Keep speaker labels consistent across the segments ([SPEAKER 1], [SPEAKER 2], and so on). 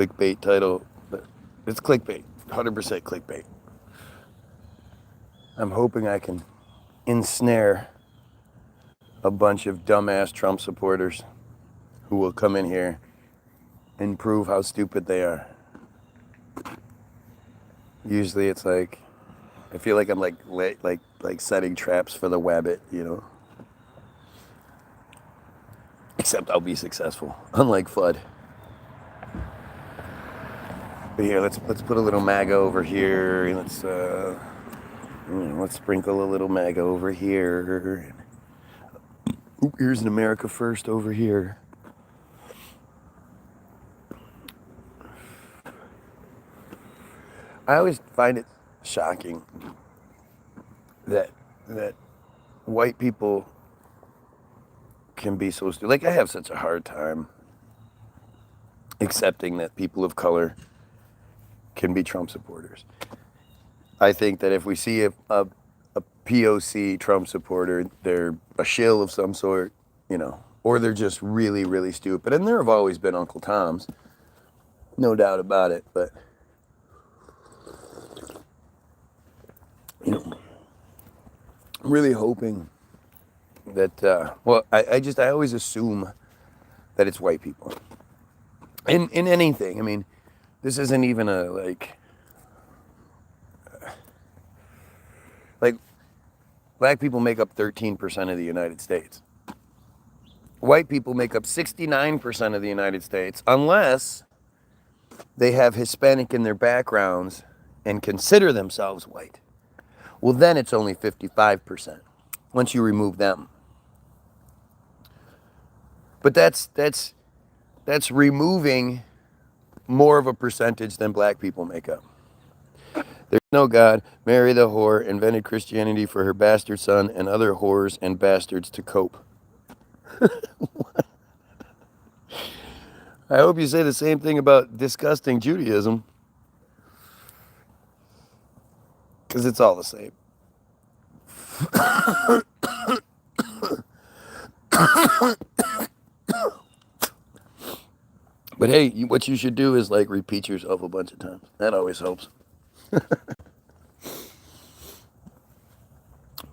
[SPEAKER 1] clickbait title, but it's clickbait, 100% clickbait. I'm hoping I can ensnare a bunch of dumbass Trump supporters who will come in here and prove how stupid they are. Usually it's like, I feel like I'm like setting traps for the wabbit, you know. Except I'll be successful, unlike Flood. But here, let's put a little MAGA over here. Let's sprinkle a little MAGA over here. Oop, here's an America First over here. I always find it shocking that white people can be so stupid. Like, I have such a hard time accepting that people of color can be Trump supporters. I think that if we see a POC Trump supporter, they're a shill of some sort, you know, or they're just really, really stupid. And there have always been Uncle Toms, no doubt about it. But, you know, I'm really hoping that, I always assume that it's white people. In anything. I mean, this isn't even like, black people make up 13% of the United States. White people make up 69% of the United States, unless they have Hispanic in their backgrounds and consider themselves white. Well, then it's only 55% once you remove them. But that's removing more of a percentage than black people make up. There's no God. Mary the whore invented Christianity for her bastard son and other whores and bastards to cope. I hope you say the same thing about disgusting Judaism, because it's all the same. But hey, what you should do is like repeat yourself a bunch of times. That always helps.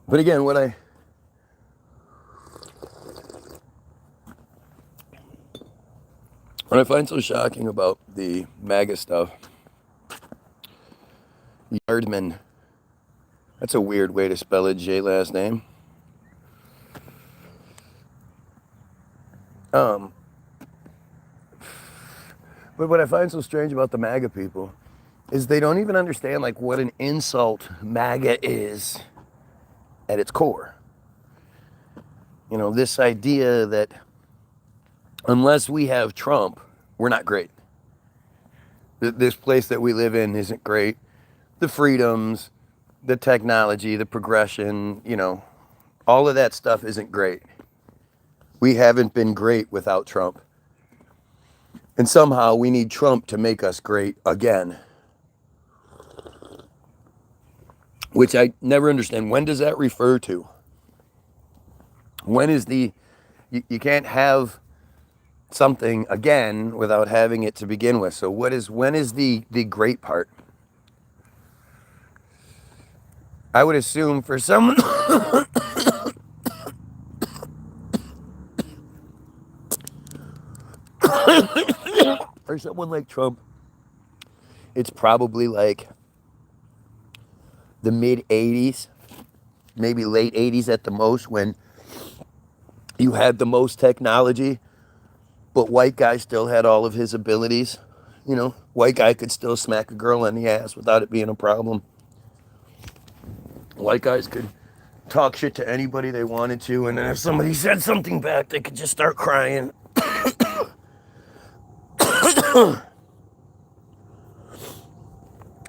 [SPEAKER 1] But again, what I find so shocking about the MAGA stuff, Yardman, that's a weird way to spell a J last name. But what I find so strange about the MAGA people is they don't even understand like what an insult MAGA is at its core. You know, this idea that unless we have Trump, we're not great. This place that we live in isn't great. The freedoms, the technology, the progression, you know, all of that stuff isn't great. We haven't been great without Trump. And somehow we need Trump to make us great again. Which I never understand. When does that refer to? When is you can't have something again without having it to begin with. So when is the great part? I would assume for someone for someone like Trump, it's probably like the mid 80s, maybe late 80s at the most, when you had the most technology, but white guy still had all of his abilities. You know, white guy could still smack a girl in the ass without it being a problem. White guys could talk shit to anybody they wanted to, and then if somebody said something back, they could just start crying.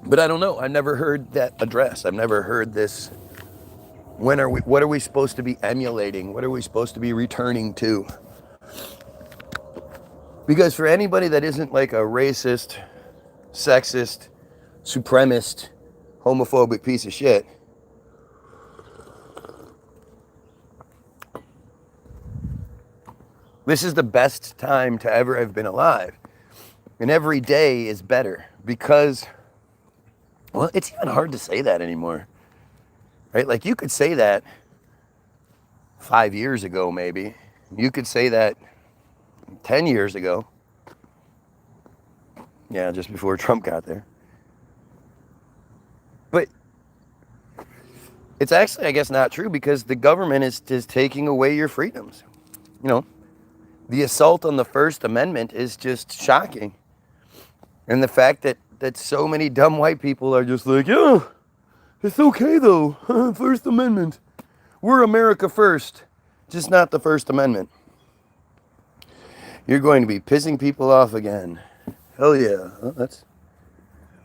[SPEAKER 1] But I don't know. I never heard that address. I've never heard this. What are we supposed to be emulating? What are we supposed to be returning to? Because for anybody that isn't like a racist, sexist, supremacist, homophobic piece of shit, this is the best time to ever have been alive. And every day is better because, well, it's even hard to say that anymore, right? Like you could say that 5 years ago, maybe. You could say that 10 years ago. Yeah, just before Trump got there. But it's actually, I guess, not true because the government is taking away your freedoms. You know, the assault on the First Amendment is just shocking. And the fact that so many dumb white people are just like, yeah, it's okay though, First Amendment. We're America first, just not the First Amendment. You're going to be pissing people off again. Hell yeah. Well,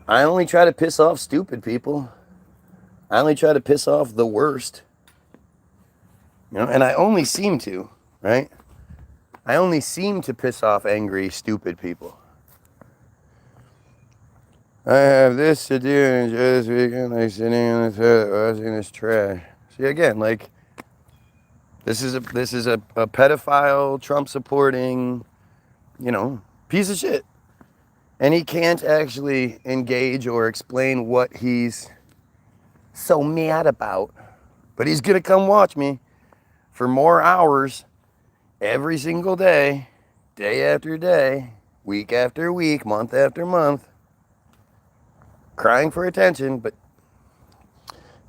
[SPEAKER 1] I only try to piss off stupid people. I only try to piss off the worst. You know, and I only seem to, right? I only seem to piss off angry, stupid people. I have this to do and enjoy this weekend, like sitting in the toilet washing this trash. See, again, like, this is a pedophile, Trump supporting, you know, piece of shit. And he can't actually engage or explain what he's so mad about. But he's gonna come watch me for more hours every single day, day after day, week after week, month after month, crying for attention, but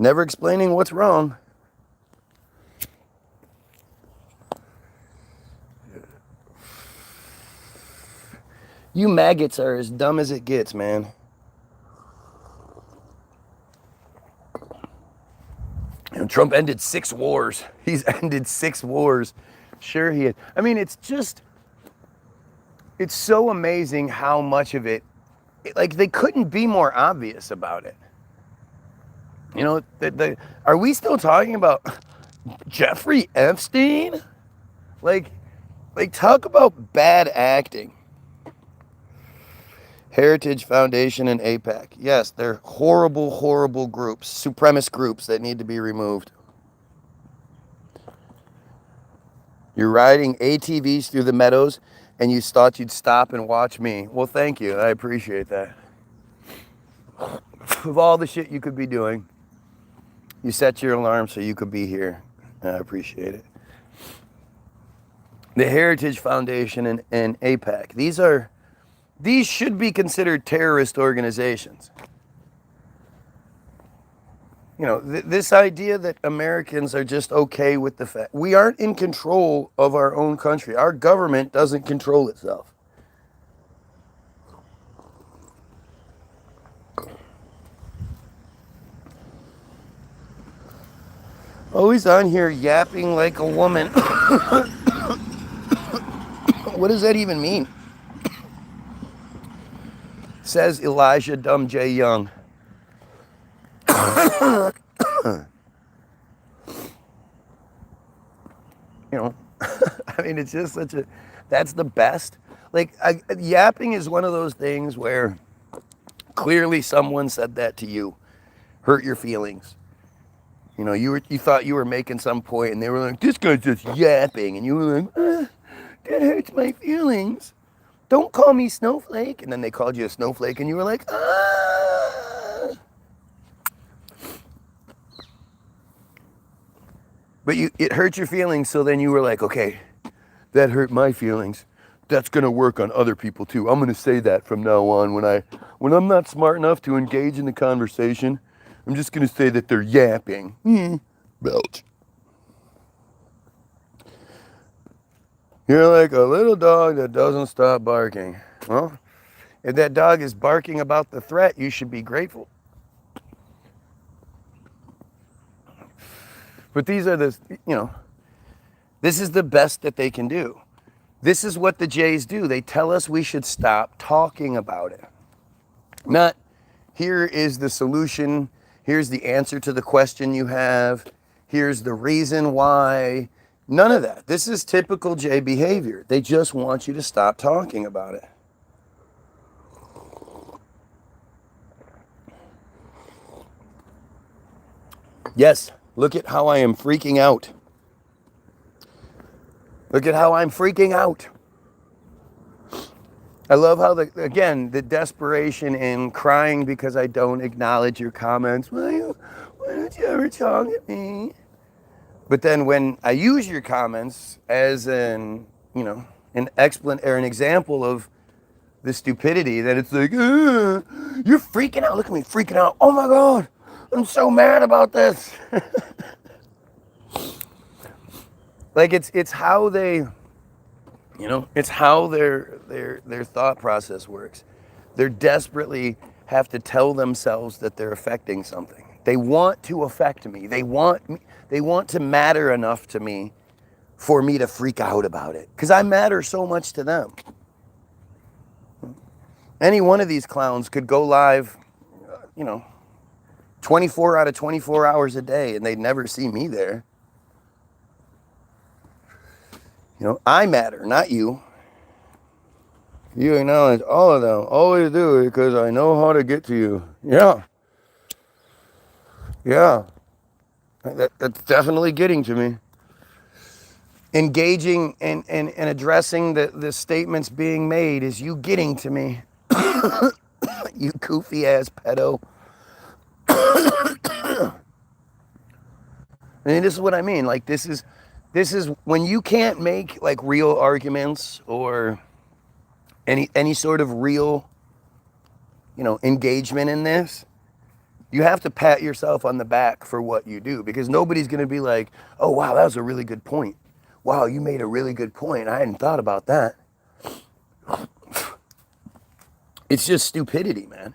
[SPEAKER 1] never explaining what's wrong. You maggots are as dumb as it gets, man. And Trump ended 6 wars. He's ended 6 wars. Sure he had. I mean, it's so amazing how much of it, like, they couldn't be more obvious about it. You know, are we still talking about Jeffrey Epstein? Like, talk about bad acting. Heritage Foundation and AIPAC. Yes, they're horrible, horrible groups, supremacist groups that need to be removed. You're riding ATVs through the meadows and you thought you'd stop and watch me. Well, thank you. I appreciate that. Of all the shit you could be doing, you set your alarm so you could be here. I appreciate it. The Heritage Foundation and AIPAC. These should be considered terrorist organizations. You know, this idea that Americans are just okay with the fact we aren't in control of our own country. Our government doesn't control itself. Always on here yapping like a woman. What does that even mean? Says Elijah Dumb J. Young. You know, I mean, it's just that's the best. Like, yapping is one of those things where clearly someone said that to you, hurt your feelings. You know, you thought you were making some point and they were like, this guy's just yapping. And you were like, that hurts my feelings. Don't call me snowflake. And then they called you a snowflake and you were like, ah. But it hurt your feelings, so then you were like, okay, that hurt my feelings. That's gonna work on other people too. I'm gonna say that from now on when I'm not smart enough to engage in the conversation. I'm just gonna say that they're yapping. Belch. You're like a little dog that doesn't stop barking. Well, if that dog is barking about the threat, you should be grateful. But these are this is the best that they can do. This is what the Jays do. They tell us we should stop talking about it. Not, here is the solution, here's the answer to the question you have, here's the reason why. None of that. This is typical Jay behavior. They just want you to stop talking about it. Yes. Look at how I am freaking out. Look at how I'm freaking out. I love how the desperation in crying because I don't acknowledge your comments. Why don't you ever talk at me? But then when I use your comments as an an example of the stupidity, that it's like, you're freaking out. Look at me freaking out. Oh my God, I'm so mad about this. Like it's how they, it's how their thought process works. They're desperately have to tell themselves that they're affecting something. They want to affect me. They want to matter enough to me for me to freak out about it, because I matter so much to them. Any one of these clowns could go live, 24 out of 24 hours a day, and they'd never see me there. I matter, not you. You acknowledge all of them. Always do it because I know how to get to you. Yeah. Yeah. That's definitely getting to me. Engaging and addressing the statements being made is you getting to me. You goofy ass pedo. And this is what I mean. Like this is when you can't make like real arguments or any sort of real, engagement in this. You have to pat yourself on the back for what you do, because nobody's going to be like, oh, wow, that was a really good point. Wow, you made a really good point. I hadn't thought about that. It's just stupidity, man.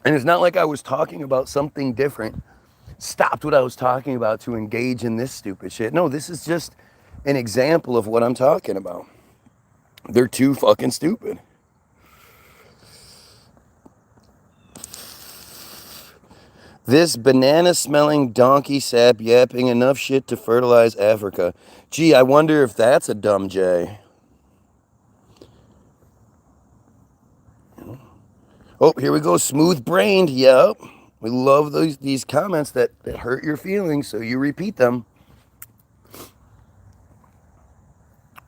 [SPEAKER 1] And it's not like I was talking about something different, stopped what I was talking about to engage in this stupid shit. No, this is just an example of what I'm talking about. They're too fucking stupid. This banana-smelling donkey sap yapping enough shit to fertilize Africa. Gee, I wonder if that's a dumb J. Oh, here we go. Smooth-brained. Yep. We love these comments that hurt your feelings, so you repeat them.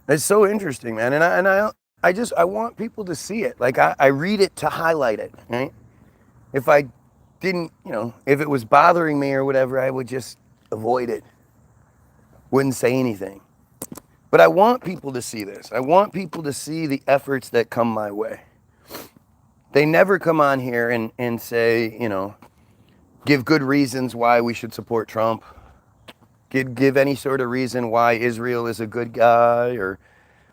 [SPEAKER 1] It's so interesting, man. And I want people to see it. Like I read it to highlight it, right? If I didn't, if it was bothering me or whatever, I would just avoid it. Wouldn't say anything. But I want people to see this. I want people to see the efforts that come my way. They never come on here and say, give good reasons why we should support Trump. Give any sort of reason why Israel is a good guy, or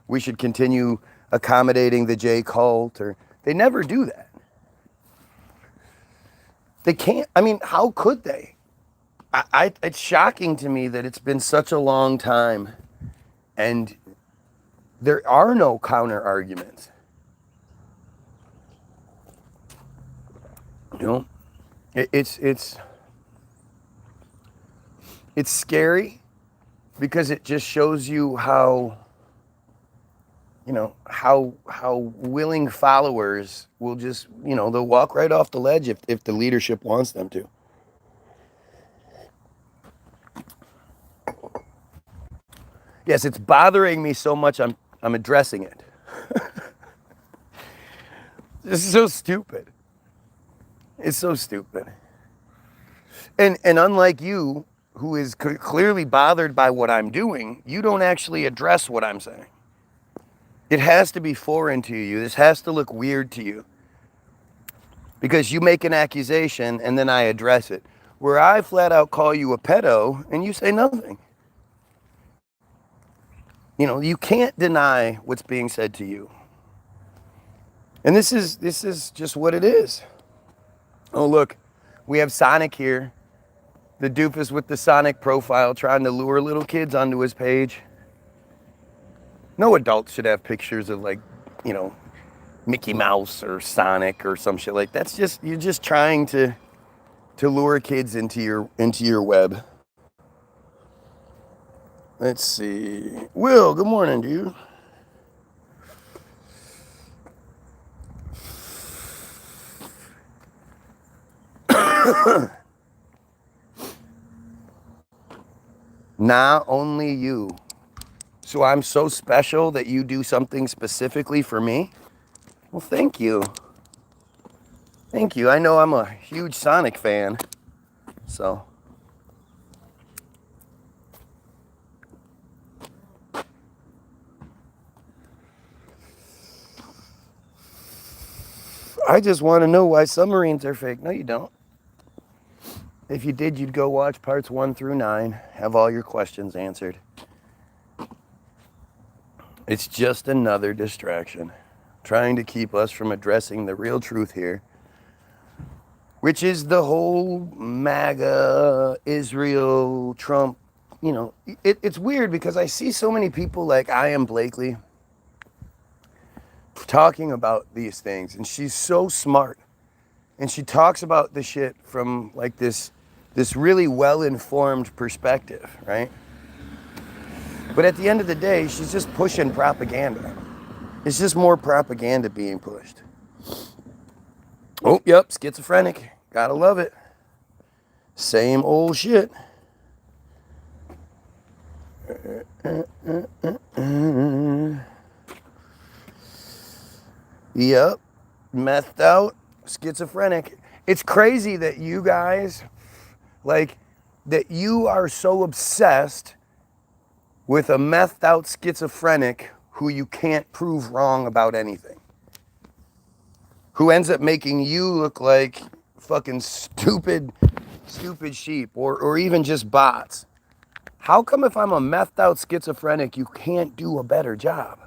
[SPEAKER 1] we should continue accommodating the J cult, or they never do that. They can't. I mean, how could they? It's shocking to me that it's been such a long time and there are no counter arguments. It's scary because it just shows you how, how willing followers will just, they'll walk right off the ledge if the leadership wants them to. Yes, it's bothering me so much I'm addressing it. This is so stupid. It's so stupid. And unlike you, who is clearly bothered by what I'm doing, you don't actually address what I'm saying. It has to be foreign to you. This has to look weird to you. Because you make an accusation and then I address it. Where I flat out call you a pedo and you say nothing. You can't deny what's being said to you. And this is just what it is. Oh, look, we have Sonic here. The doofus with the Sonic profile trying to lure little kids onto his page. No adult should have pictures of Mickey Mouse or Sonic or some shit like that. You're just trying to lure kids into your web. Let's see. Will, good morning, dude. Nah, only you. So I'm so special that you do something specifically for me? Well, thank you. Thank you. I know I'm a huge Sonic fan, so. I just want to know why submarines are fake. No, you don't. If you did, you'd go watch parts 1 through 9, have all your questions answered. It's just another distraction, trying to keep us from addressing the real truth here, which is the whole MAGA, Israel, Trump, you know. It's weird because I see so many people like I am Blakely talking about these things, and she's so smart. And she talks about the shit from like this really well-informed perspective, right? But at the end of the day, she's just pushing propaganda. It's just more propaganda being pushed. Oh, yep, schizophrenic. Gotta love it. Same old shit. Yep, methed out, schizophrenic. It's crazy that you guys, like, that you are so obsessed with a methed out schizophrenic who you can't prove wrong about anything. Who ends up making you look like fucking stupid sheep or even just bots. How come if I'm a methed out schizophrenic, you can't do a better job?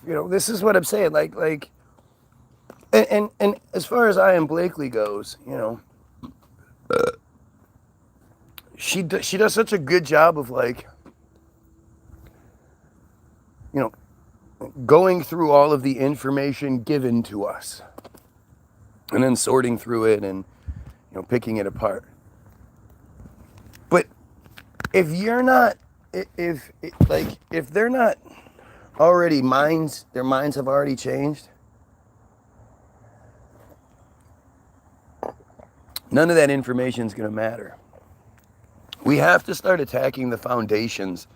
[SPEAKER 1] You know, this is what I'm saying. Like, and as far as I Am Blakely goes, you know, she does such a good job of like, you know, going through all of the information given to us, and then sorting through it and, you know, picking it apart. But if you're not, if they're not already their minds have already changed, none of that information is going to matter. We have to start attacking the foundations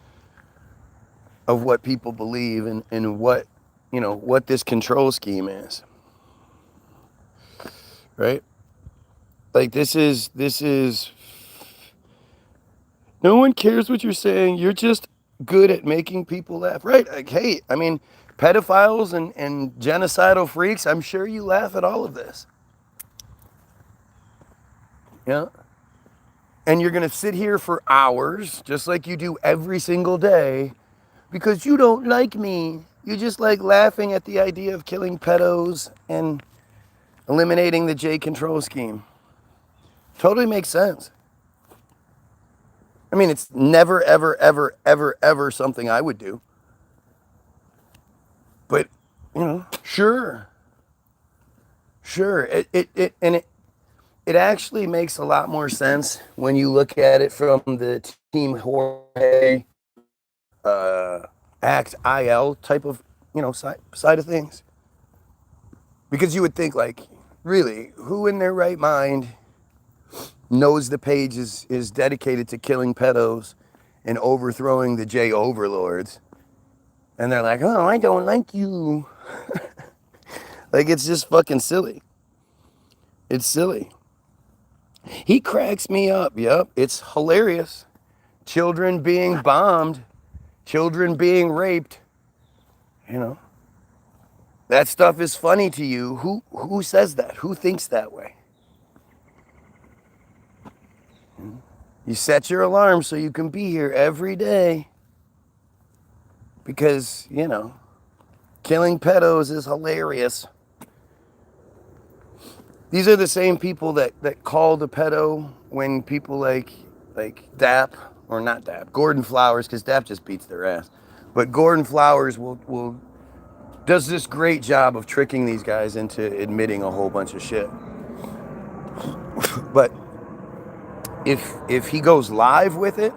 [SPEAKER 1] of what people believe and what, you know, what this control scheme is. Right? Like this is no one cares what you're saying. You're just good at making people laugh. Right? Like, hey, I mean, pedophiles and genocidal freaks, I'm sure you laugh at all of this. Yeah. And you're going to sit here for hours, just like you do every single day, because you don't like me. You just like laughing at the idea of killing pedos and eliminating the J control scheme. Totally makes sense. I mean, it's never, ever, ever, ever, ever something I would do. But, you know, sure. It actually makes a lot more sense when you look at it from the Team Jorge, act.il type of, you know, side of things. Because you would think, like, really, who in their right mind knows the page is dedicated to killing pedos and overthrowing the J overlords? And they're like, oh, I don't like you. Like, it's just fucking silly. It's silly. He cracks me up. Yep, it's hilarious. Children being bombed, children being raped. You know, that stuff is funny to you. Who says that? Who thinks that way? You set your alarm so you can be here every day because, you know, killing pedos is hilarious. These are the same people that call the pedo when people like Dap, or not Dap, Gordon Flowers, because Dap just beats their ass. But Gordon Flowers does this great job of tricking these guys into admitting a whole bunch of shit. But if he goes live with it,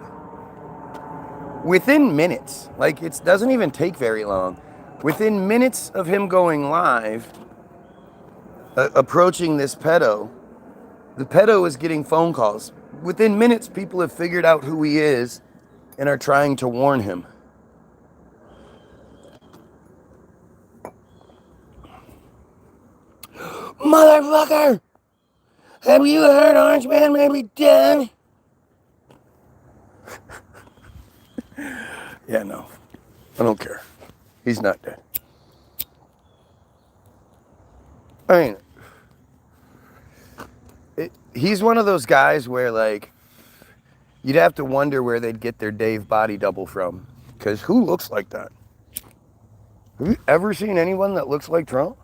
[SPEAKER 1] within minutes, like it doesn't even take very long, within minutes of him going live, approaching this pedo, the pedo is getting phone calls. within minutes, people have figured out who he is and are trying to warn him. Motherfucker! Have you heard Orange Man may be dead? Yeah, no. I don't care. He's not dead. I mean, he's one of those guys where, like, you'd have to wonder where they'd get their Dave body double from. Because who looks like that? Have you ever seen anyone that looks like Trump?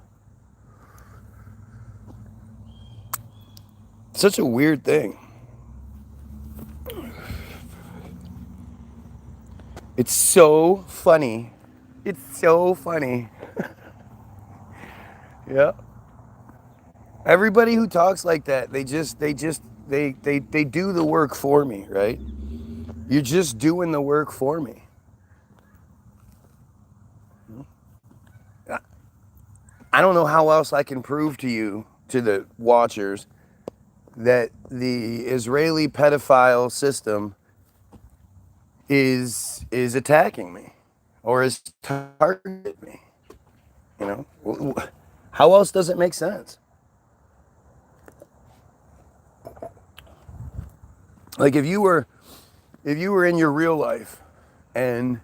[SPEAKER 1] Such a weird thing. It's so funny. It's so funny. Yeah. Everybody who talks like that, they do the work for me, right? You're just doing the work for me. I don't know how else I can prove to you, to the watchers, that the Israeli pedophile system is attacking me or is targeting me. You know, how else does it make sense? Like if you were in your real life and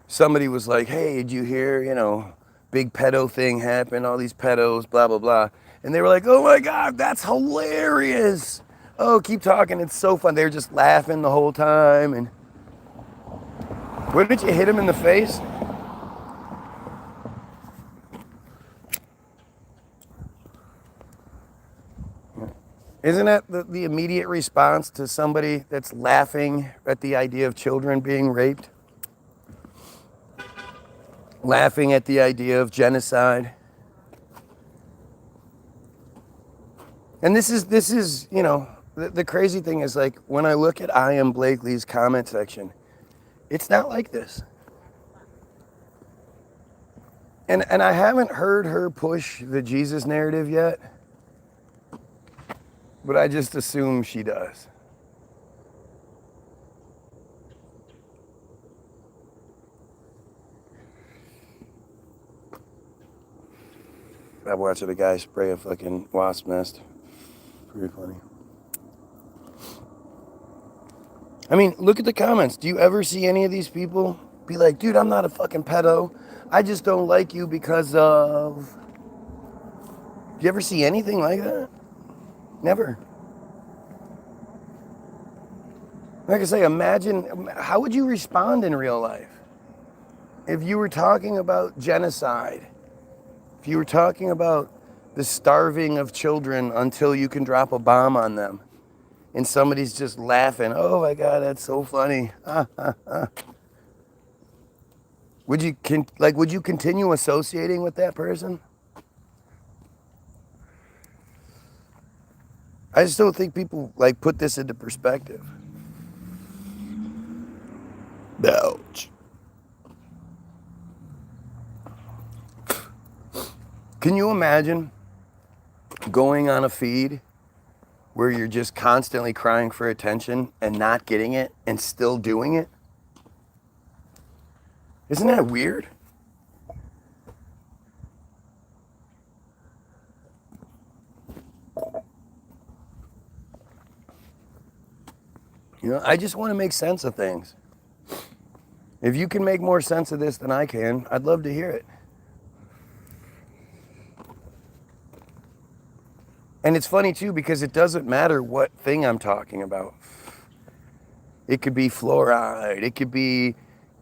[SPEAKER 1] somebody was like, "Hey, did you hear, you know, big pedo thing happened, all these pedos, blah blah blah," and they were like, "Oh my God, that's hilarious! Oh, keep talking, it's so fun." They were just laughing the whole time. And what did you hit him in the face? Isn't that the immediate response to somebody that's laughing at the idea of children being raped? Laughing at the idea of genocide? And this is, you know, the crazy thing is, like, when I look at I Am Blakely's comment section, it's not like this. And I haven't heard her push the Jesus narrative yet, but I just assume she does. I'm watching a guy spray a fucking wasp nest. Pretty funny. I mean, look at the comments. Do you ever see any of these people be like, "Dude, I'm not a fucking pedo. I just don't like you because of..." Do you ever see anything like that? Never. Like I say, imagine, how would you respond in real life? If you were talking about genocide, if you were talking about the starving of children until you can drop a bomb on them, and somebody's just laughing, "Oh my God, that's so funny." Would you continue associating with that person? I just don't think people like put this into perspective. Ouch. Can you imagine going on a feed where you're just constantly crying for attention and not getting it and still doing it? Isn't that weird? You know, I just want to make sense of things. If you can make more sense of this than I can, I'd love to hear it. And it's funny too, because it doesn't matter what thing I'm talking about. It could be fluoride, it could be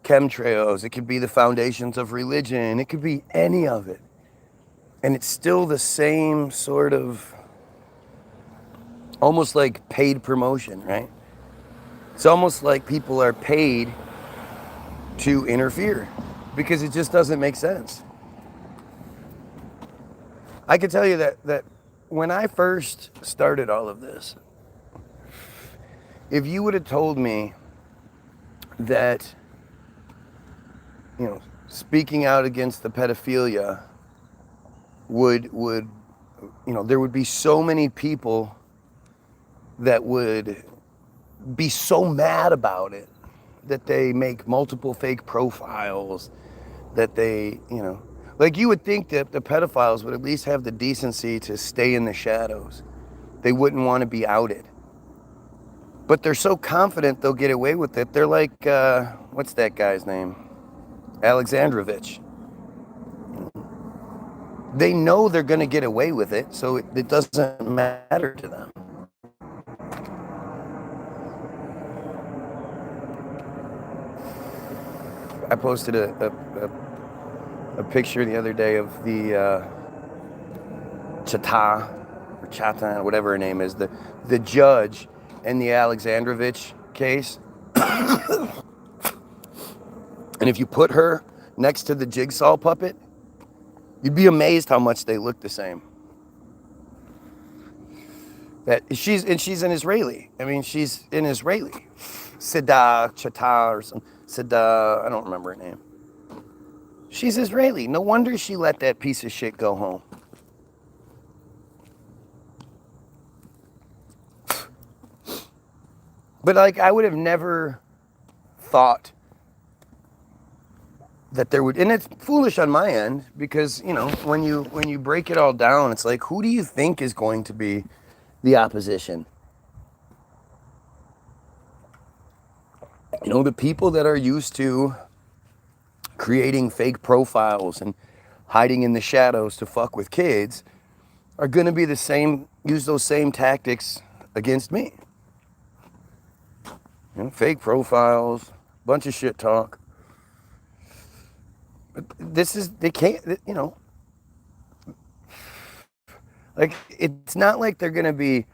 [SPEAKER 1] chemtrails, it could be the foundations of religion, it could be any of it. And it's still the same sort of, almost like paid promotion, right? It's almost like people are paid to interfere because it just doesn't make sense. I can tell you that when I first started all of this, if you would have told me that, you know, speaking out against the pedophilia would, you know, there would be so many people that would be so mad about it that they make multiple fake profiles, that they, like you would think that the pedophiles would at least have the decency to stay in the shadows. They wouldn't want to be outed. But they're so confident they'll get away with it. They're like, what's that guy's name? Alexandrovich. They know they're going to get away with it, so it doesn't matter to them. I posted a picture the other day of the Chata, whatever her name is, the judge in the Alexandrovich case. And if you put her next to the jigsaw puppet, you'd be amazed how much they look the same. She's an Israeli. I mean, she's an Israeli. Chata or some Seda, I don't remember her name. She's Israeli. No wonder she let that piece of shit go home. But like, I would have never thought that there would, and it's foolish on my end because, when you break it all down, it's like, who do you think is going to be the opposition? The people that are used to creating fake profiles and hiding in the shadows to fuck with kids are going to be use those same tactics against me. Fake profiles, bunch of shit talk. But they can't, like, it's not like they're going to be,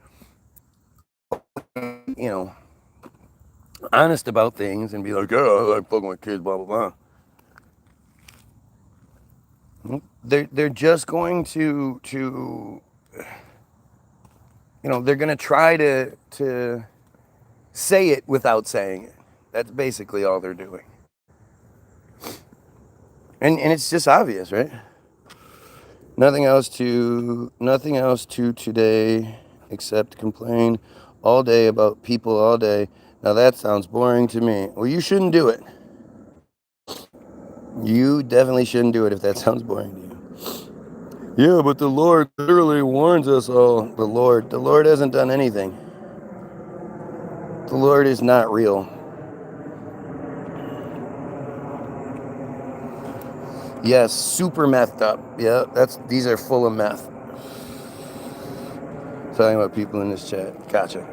[SPEAKER 1] honest about things and be like, oh, I like fucking with kids, blah, blah, blah. They're just going to they're going to try to say it without saying it. That's basically all they're doing. And it's just obvious, right? Nothing else to today except complain all day about people all day. Now that sounds boring to me. Well, you shouldn't do it. You definitely shouldn't do it if that sounds boring to you. Yeah, but the Lord literally warns us all. The Lord hasn't done anything. The Lord is not real. Yes, super methed up. Yeah, these are full of meth. Talking about people in this chat. Gotcha.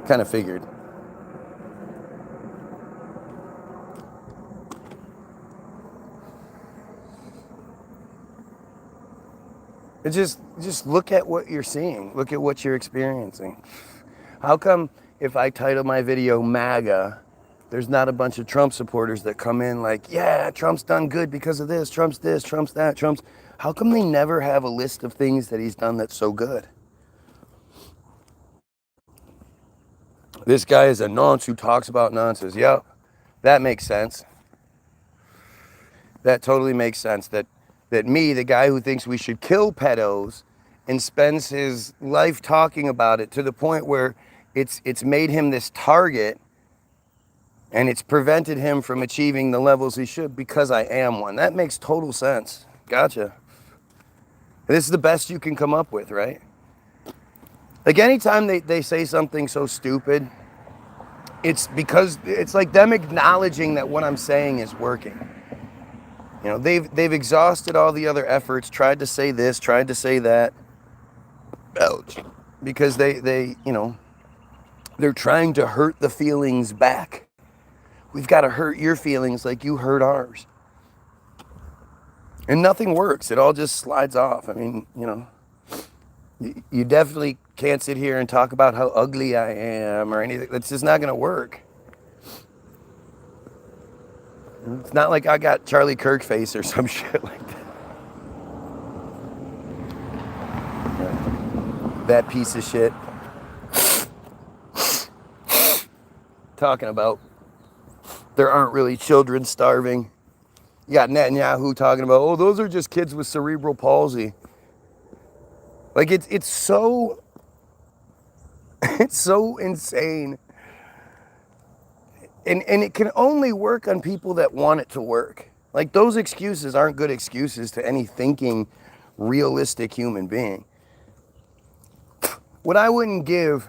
[SPEAKER 1] Kind of figured. Just look at what you're seeing. Look at what you're experiencing. How come if I title my video MAGA, there's not a bunch of Trump supporters that come in like, yeah, Trump's done good because of this, Trump's this, Trump's that, Trump's... How come they never have a list of things that he's done that's so good? This guy is a nonce who talks about nonsense. Yep, that makes sense. That totally makes sense. That me, the guy who thinks we should kill pedos and spends his life talking about it to the point where it's made him this target and it's prevented him from achieving the levels he should because I am one. That makes total sense. Gotcha. This is the best you can come up with, right? Like anytime they say something so stupid, it's because it's like them acknowledging that what I'm saying is working. They've exhausted all the other efforts, tried to say this, tried to say that. Ouch. Because they're trying to hurt the feelings back. We've got to hurt your feelings like you hurt ours. And nothing works. It all just slides off. I mean, you definitely can't sit here and talk about how ugly I am or anything. That's just not going to work. It's not like I got Charlie Kirk face or some shit like that. That piece of shit. Talking about there aren't really children starving. You got Netanyahu talking about, oh, those are just kids with cerebral palsy. Like it's so insane And it can only work on people that want it to work. Like, those excuses aren't good excuses to any thinking, realistic human being. What I wouldn't give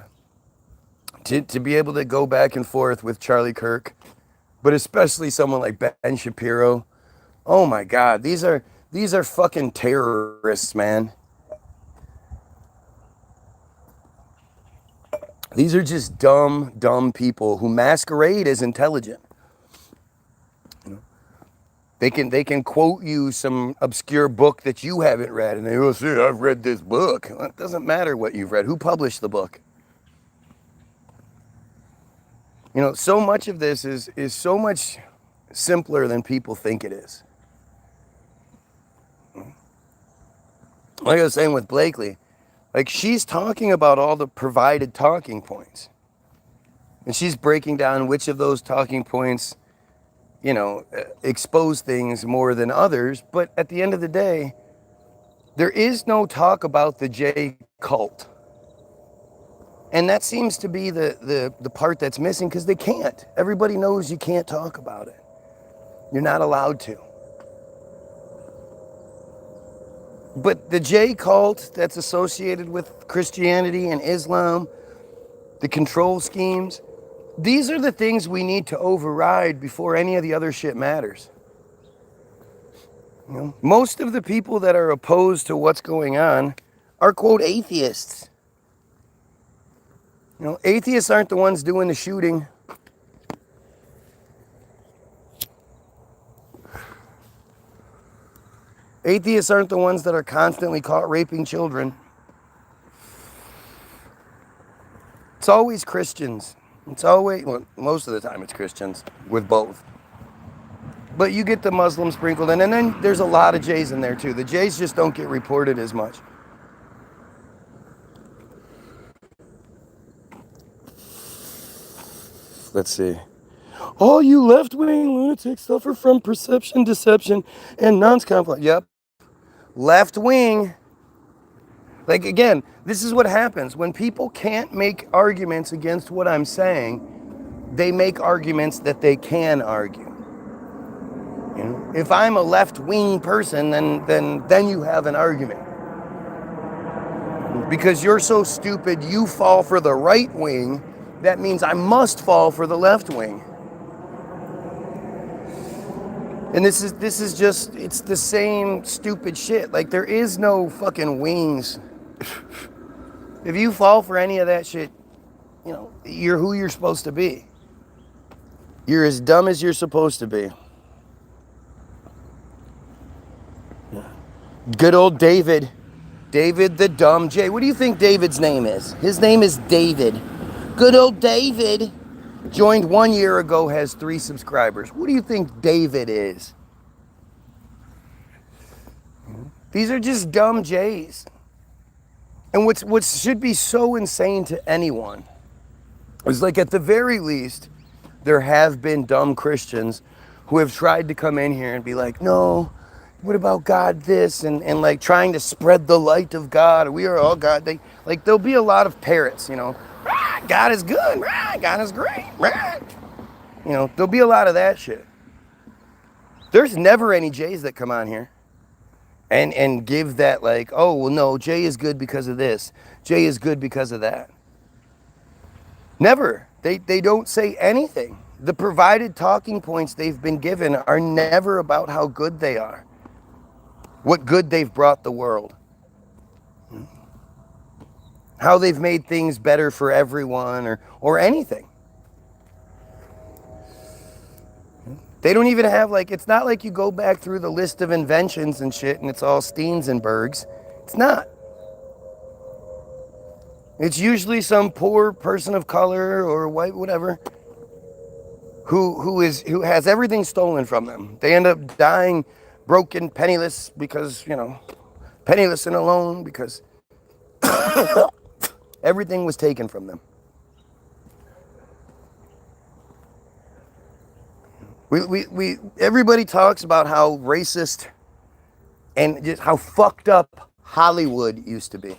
[SPEAKER 1] to be able to go back and forth with Charlie Kirk, but especially someone like Ben Shapiro. Oh my God, these are fucking terrorists, man. These are just dumb people who masquerade as intelligent. You know, they can quote you some obscure book that you haven't read, and they will say, "I've read this book." Well, it doesn't matter what you've read. Who published the book? You know, so much of this is so much simpler than people think it is. Like I was saying with Blakely, like, she's talking about all the provided talking points. And she's breaking down which of those talking points, you know, expose things more than others. But at the end of the day, there is no talk about the J cult. And that seems to be the part that's missing, because they can't. Everybody knows you can't talk about it. You're not allowed to. But the J cult that's associated with Christianity and Islam, the control schemes, these are the things we need to override before any of the other shit matters. You know, most of the people that are opposed to what's going on are, quote, atheists. You know, atheists aren't the ones doing the shooting. Atheists aren't the ones that are constantly caught raping children. It's always Christians. It's always, well, most of the time it's Christians, with both. But you get the Muslim sprinkled in, and then there's a lot of Jays in there too. The Jays just don't get reported as much. Let's see. All you left-wing lunatics suffer from perception, deception, and nonconformity. Yep. Left-wing. Like, again, this is what happens. When people can't make arguments against what I'm saying, they make arguments that they can argue. You know? If I'm a left-wing person, then you have an argument. Because you're so stupid, you fall for the right wing. That means I must fall for the left wing. And this is just, it's the same stupid shit. Like, there is no fucking wings. If you fall for any of that shit, you know, you're who you're supposed to be. You're as dumb as you're supposed to be. Good old David. David the dumb J. What do you think David's name is? His name is David. Good old David. Joined 1 year ago, has 3 subscribers. What do you think David is? These are just dumb J's. And what should be so insane to anyone is, like, at the very least, there have been dumb Christians who have tried to come in here and be like, no, what about God this? And like trying to spread the light of God. We are all God. There'll be a lot of parrots, you know. God is good. God is great. You know, there'll be a lot of that shit. There's never any J's that come on here and give that, like, oh, well, no, J is good because of this. J is good because of that. Never. They don't say anything. The provided talking points they've been given are never about how good they are. What good they've brought the world. How they've made things better for everyone or anything. They don't even have, like, it's not like you go back through the list of inventions and shit and it's all Steensenbergs. It's not. It's usually some poor person of color or white, whatever, who has everything stolen from them. They end up dying broken, penniless, because, you know, penniless and alone because everything was taken from them. Everybody talks about how racist and just how fucked up Hollywood used to be.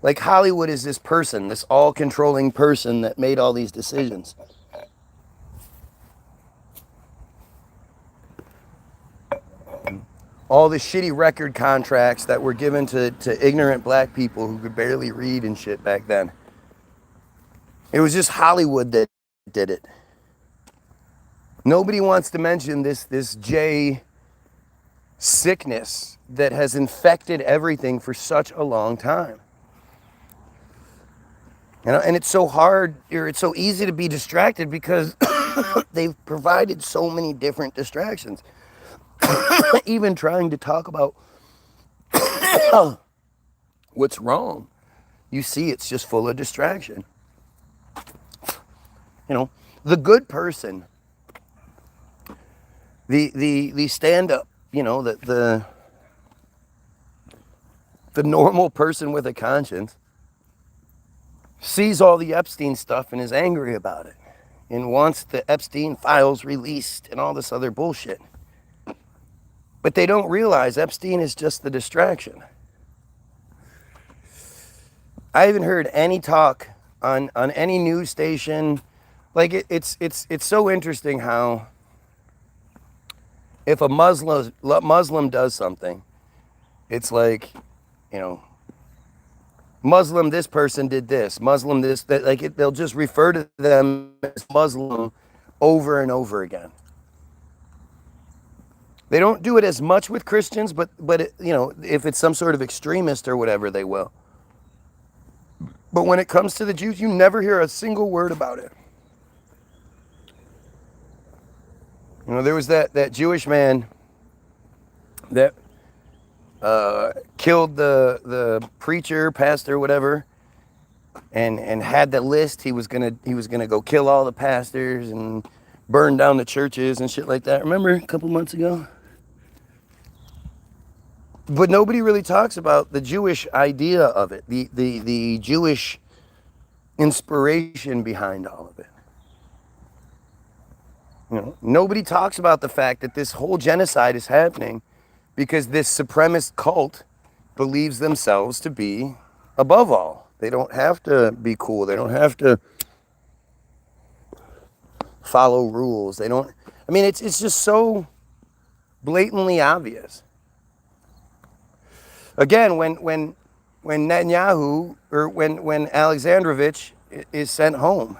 [SPEAKER 1] Like, Hollywood is this person, this all-controlling person that made all these decisions. all the shitty record contracts that were given to ignorant black people who could barely read and shit back then. It was just Hollywood that did it. Nobody wants to mention this J sickness that has infected everything for such a long time. You know, and it's so hard, or it's so easy to be distracted because they've provided so many different distractions. Even trying to talk about what's wrong, you see it's just full of distraction. You know, the good person, the stand-up, you know, the normal person with a conscience sees all the Epstein stuff and is angry about it and wants the Epstein files released and all this other bullshit. But they don't realize Epstein is just the distraction. I haven't heard any talk on any news station. Like it's so interesting how if a Muslim does something, it's like, you know, Muslim, this person did this, Muslim, this, that, like they'll just refer to them as Muslim over and over again. They don't do it as much with Christians, but it, you know, if it's some sort of extremist or whatever, they will. But when it comes to the Jews, you never hear a single word about it. You know, there was that Jewish man that killed the preacher, pastor, whatever, and had the list. He was gonna go kill all the pastors and burn down the churches and shit like that. Remember a couple months ago? But nobody really talks about the Jewish idea of it, the Jewish inspiration behind all of it. You know, nobody talks about the fact that this whole genocide is happening because this supremacist cult believes themselves to be above all. They don't have to be cool. They don't have to follow rules. They don't. I mean, it's just so blatantly obvious. Again, when Netanyahu or when Alexandrovich is sent home,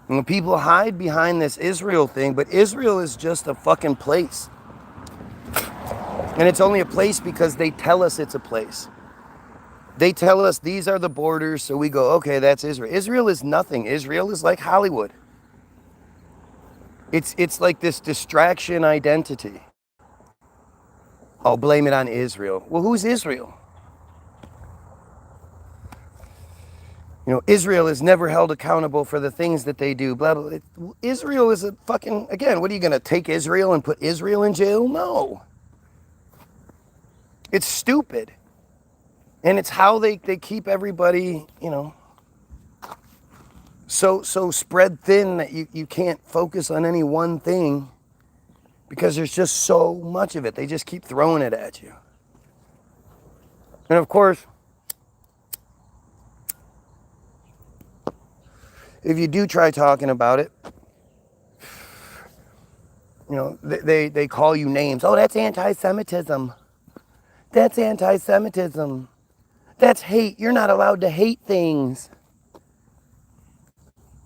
[SPEAKER 1] and people hide behind this Israel thing, but Israel is just a fucking place. And it's only a place because they tell us it's a place. They tell us these are the borders, so we go, okay, that's Israel. Israel is nothing. Israel is like Hollywood. It's like this distraction identity. I'll blame it on Israel. Well, who's Israel? You know, Israel is never held accountable for the things that they do, blah, blah, blah. Israel is a fucking, again, what are you going to take Israel and put Israel in jail? No. It's stupid. And it's how they keep everybody, you know, so spread thin that you can't focus on any one thing because there's just so much of it. They just keep throwing it at you. And of course, if you do try talking about it, you know, they call you names. Oh, that's anti-Semitism. That's anti-Semitism. That's hate. You're not allowed to hate things.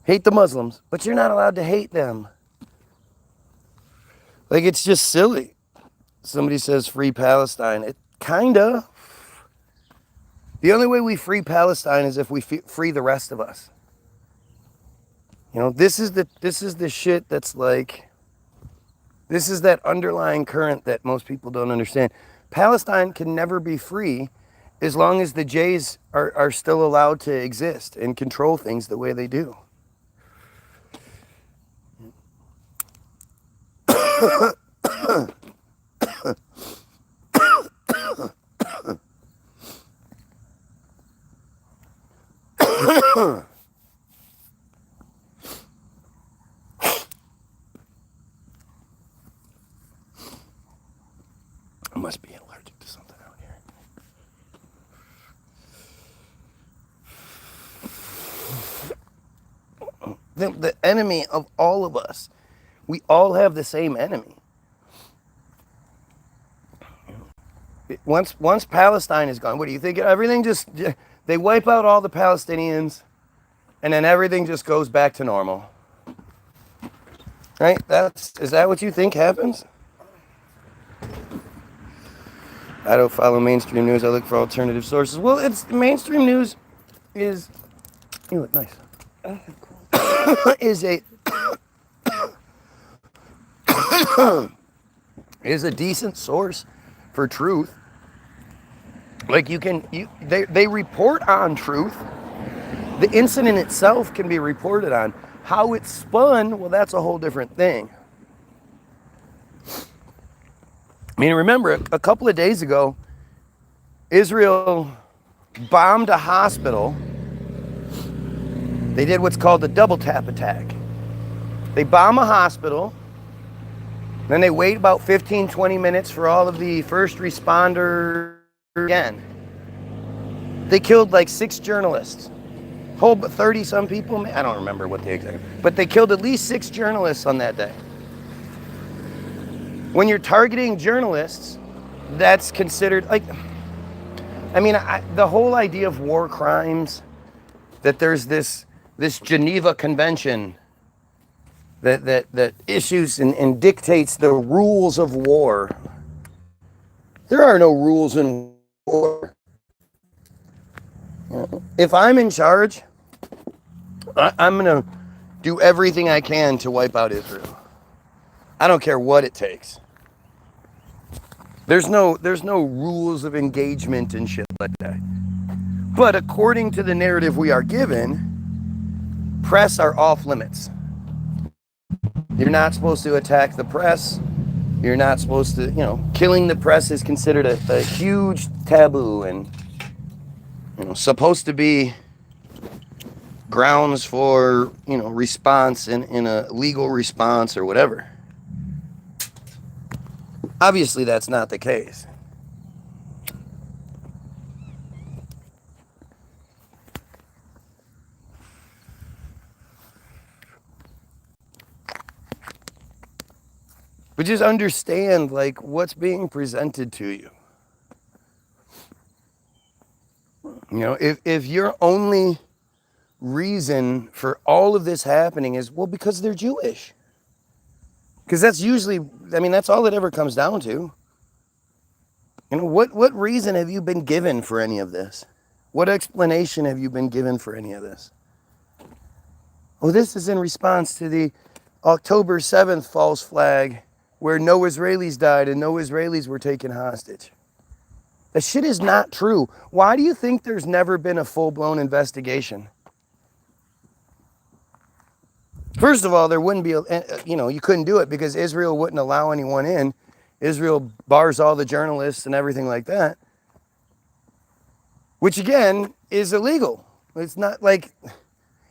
[SPEAKER 1] Hate the Muslims, but you're not allowed to hate them. Like, it's just silly. Somebody says free Palestine. It kinda. The only way we free Palestine is if we free the rest of us. You know, this is the shit that's like, this is that underlying current that most people don't understand. Palestine can never be free as long as the Jays are still allowed to exist and control things the way they do. I must be allergic to something out here. The enemy of all of us. We all have the same enemy. Once Palestine is gone, what do you think? Everything just, they wipe out all the Palestinians, and then everything just goes back to normal. Right? Is that what you think happens? I don't follow mainstream news. I look for alternative sources. Well, it's mainstream news is, you look nice. is a decent source for truth. Like they report on truth. The incident itself can be reported on. How it's spun, well, that's a whole different thing. I mean, remember, a couple of days ago, Israel bombed a hospital. They did what's called a double tap attack. They bomb a hospital, then they wait about 15, 20 minutes for all of the first responders again. They killed like 6 journalists. Whole 30 some people, I don't remember what the exact, but they killed at least 6 journalists on that day. When you're targeting journalists, that's considered like, I mean, the whole idea of war crimes, that there's this Geneva Convention that issues and dictates the rules of war. There are no rules in war. If I'm in charge, I'm going to do everything I can to wipe out Israel. I don't care what it takes. There's no rules of engagement and shit like that. But according to the narrative we are given, press are off limits. You're not supposed to attack the press. You're not supposed to, killing the press is considered a huge taboo and, supposed to be grounds for, response in a legal response or whatever. Obviously, that's not the case. But just understand, like, what's being presented to you. If your only reason for all of this happening is, well, because they're Jewish. Because that's usually, that's all it ever comes down to. What reason have you been given for any of this? What explanation have you been given for any of this? Oh, this is in response to the October 7th false flag where no Israelis died and no Israelis were taken hostage. That shit is not true. Why do you think there's never been a full-blown investigation? First of all, there wouldn't be, you couldn't do it because Israel wouldn't allow anyone in. Israel bars all the journalists and everything like that. Which again, is illegal. It's not like,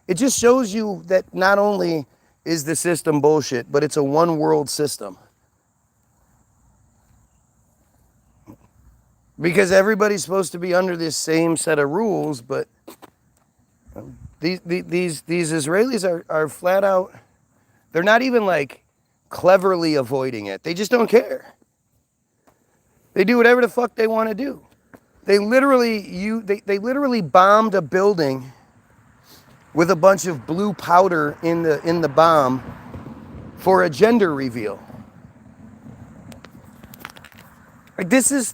[SPEAKER 1] it just shows you that not only is the system bullshit, but it's a one world system. Because everybody's supposed to be under this same set of rules, but these Israelis are flat out, they're not even like cleverly avoiding it. They just don't care. They do whatever the fuck they want to do. They literally bombed a building with a bunch of blue powder in the bomb for a gender reveal. Like this is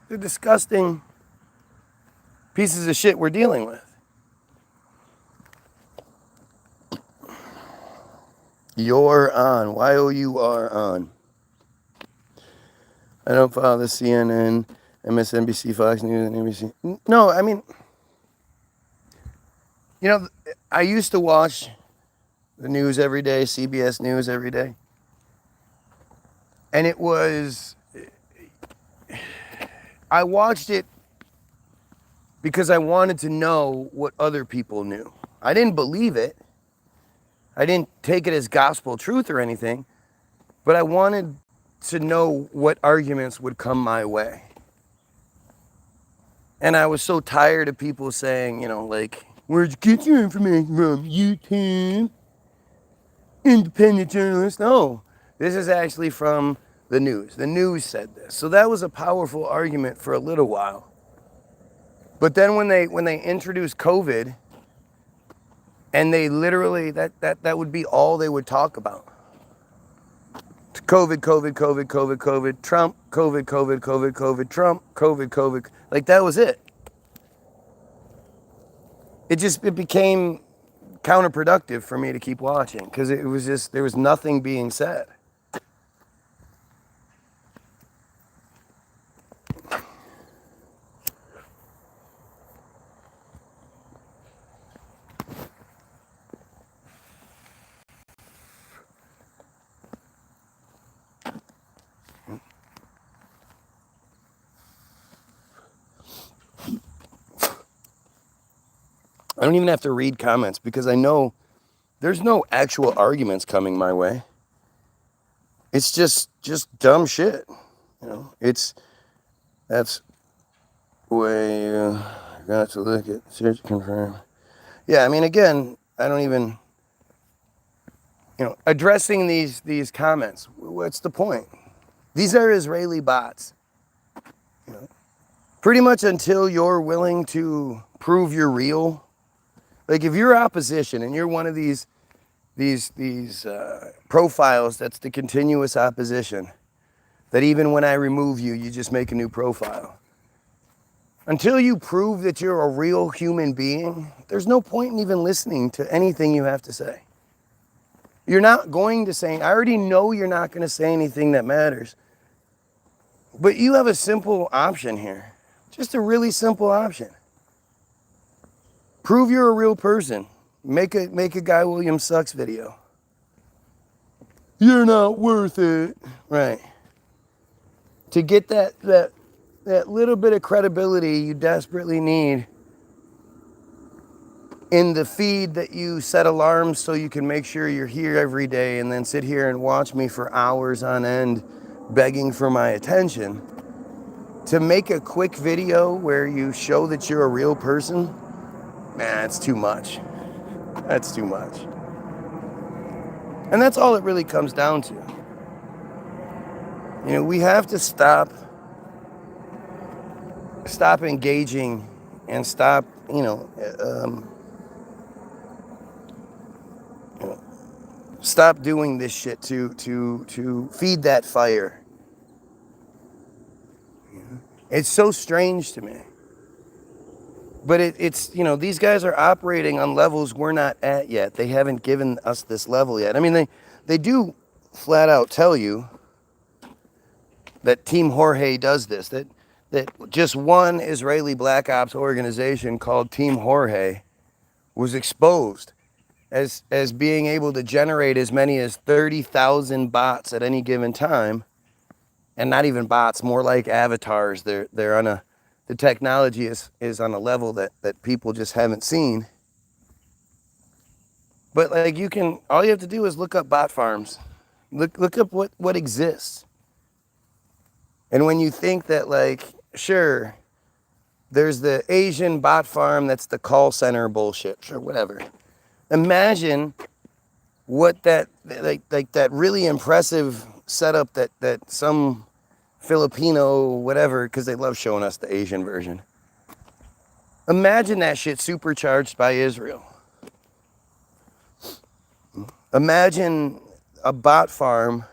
[SPEAKER 1] the disgusting pieces of shit we're dealing with. You're on. Y-O-U-R on. I don't follow the CNN, MSNBC, Fox News, and NBC. No, I used to watch the news every day, CBS News every day. And I watched it because I wanted to know what other people knew. I didn't believe it. I didn't take it as gospel truth or anything, but I wanted to know what arguments would come my way. And I was so tired of people saying, where'd you get your information from? YouTube? Independent journalists? No, this is actually from The news. The news said this. So that was a powerful argument for a little while. But then when they introduced COVID, and they literally, that would be all they would talk about. COVID, COVID, COVID, COVID, COVID, Trump, COVID, COVID, COVID, COVID, Trump, COVID, COVID. Like, that was it. It became counterproductive for me to keep watching because it was just, there was nothing being said. I don't even have to read comments because I know there's no actual arguments coming my way. It's just dumb shit. You know, that's way you got to look at, search, confirm. Yeah, I mean, again, I don't even, addressing these comments. What's the point? These are Israeli bots. Pretty much until you're willing to prove you're real. Like, if you're opposition and you're one of these profiles that's the continuous opposition, that even when I remove you, you just make a new profile. Until you prove that you're a real human being, there's no point in even listening to anything you have to say. You're not going to say, I already know you're not going to say anything that matters. But you have a simple option here. Just a really simple option. Prove you're a real person. Make a Guy William Sucks video. You're not worth it. Right. To get that little bit of credibility you desperately need in the feed that you set alarms so you can make sure you're here every day and then sit here and watch me for hours on end begging for my attention. To make a quick video where you show that you're a real person, man, it's too much. That's too much. And that's all it really comes down to. We have to stop engaging and stop, stop doing this shit to feed that fire. It's so strange to me. But it's these guys are operating on levels we're not at yet. They haven't given us this level yet. I mean, they do flat out tell you that Team Jorge does this, that just one Israeli black ops organization called Team Jorge was exposed as being able to generate as many as 30,000 bots at any given time. And not even bots, more like avatars. They're on the technology is on a level that people just haven't seen. But like all you have to do is look up bot farms. Look up what exists. And when you think that, like, sure, there's the Asian bot farm that's the call center bullshit, sure, whatever. Imagine what that really impressive setup that some Filipino whatever, because they love showing us the Asian version. Imagine that shit supercharged by Israel. Imagine a bot farm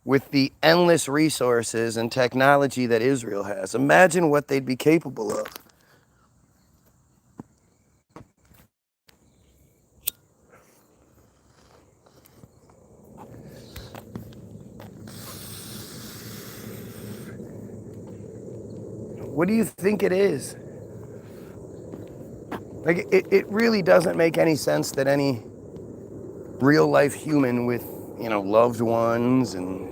[SPEAKER 1] with the endless resources and technology that Israel has. Imagine what they'd be capable of. What do you think it is? Like, it really doesn't make any sense that any real life human with, loved ones and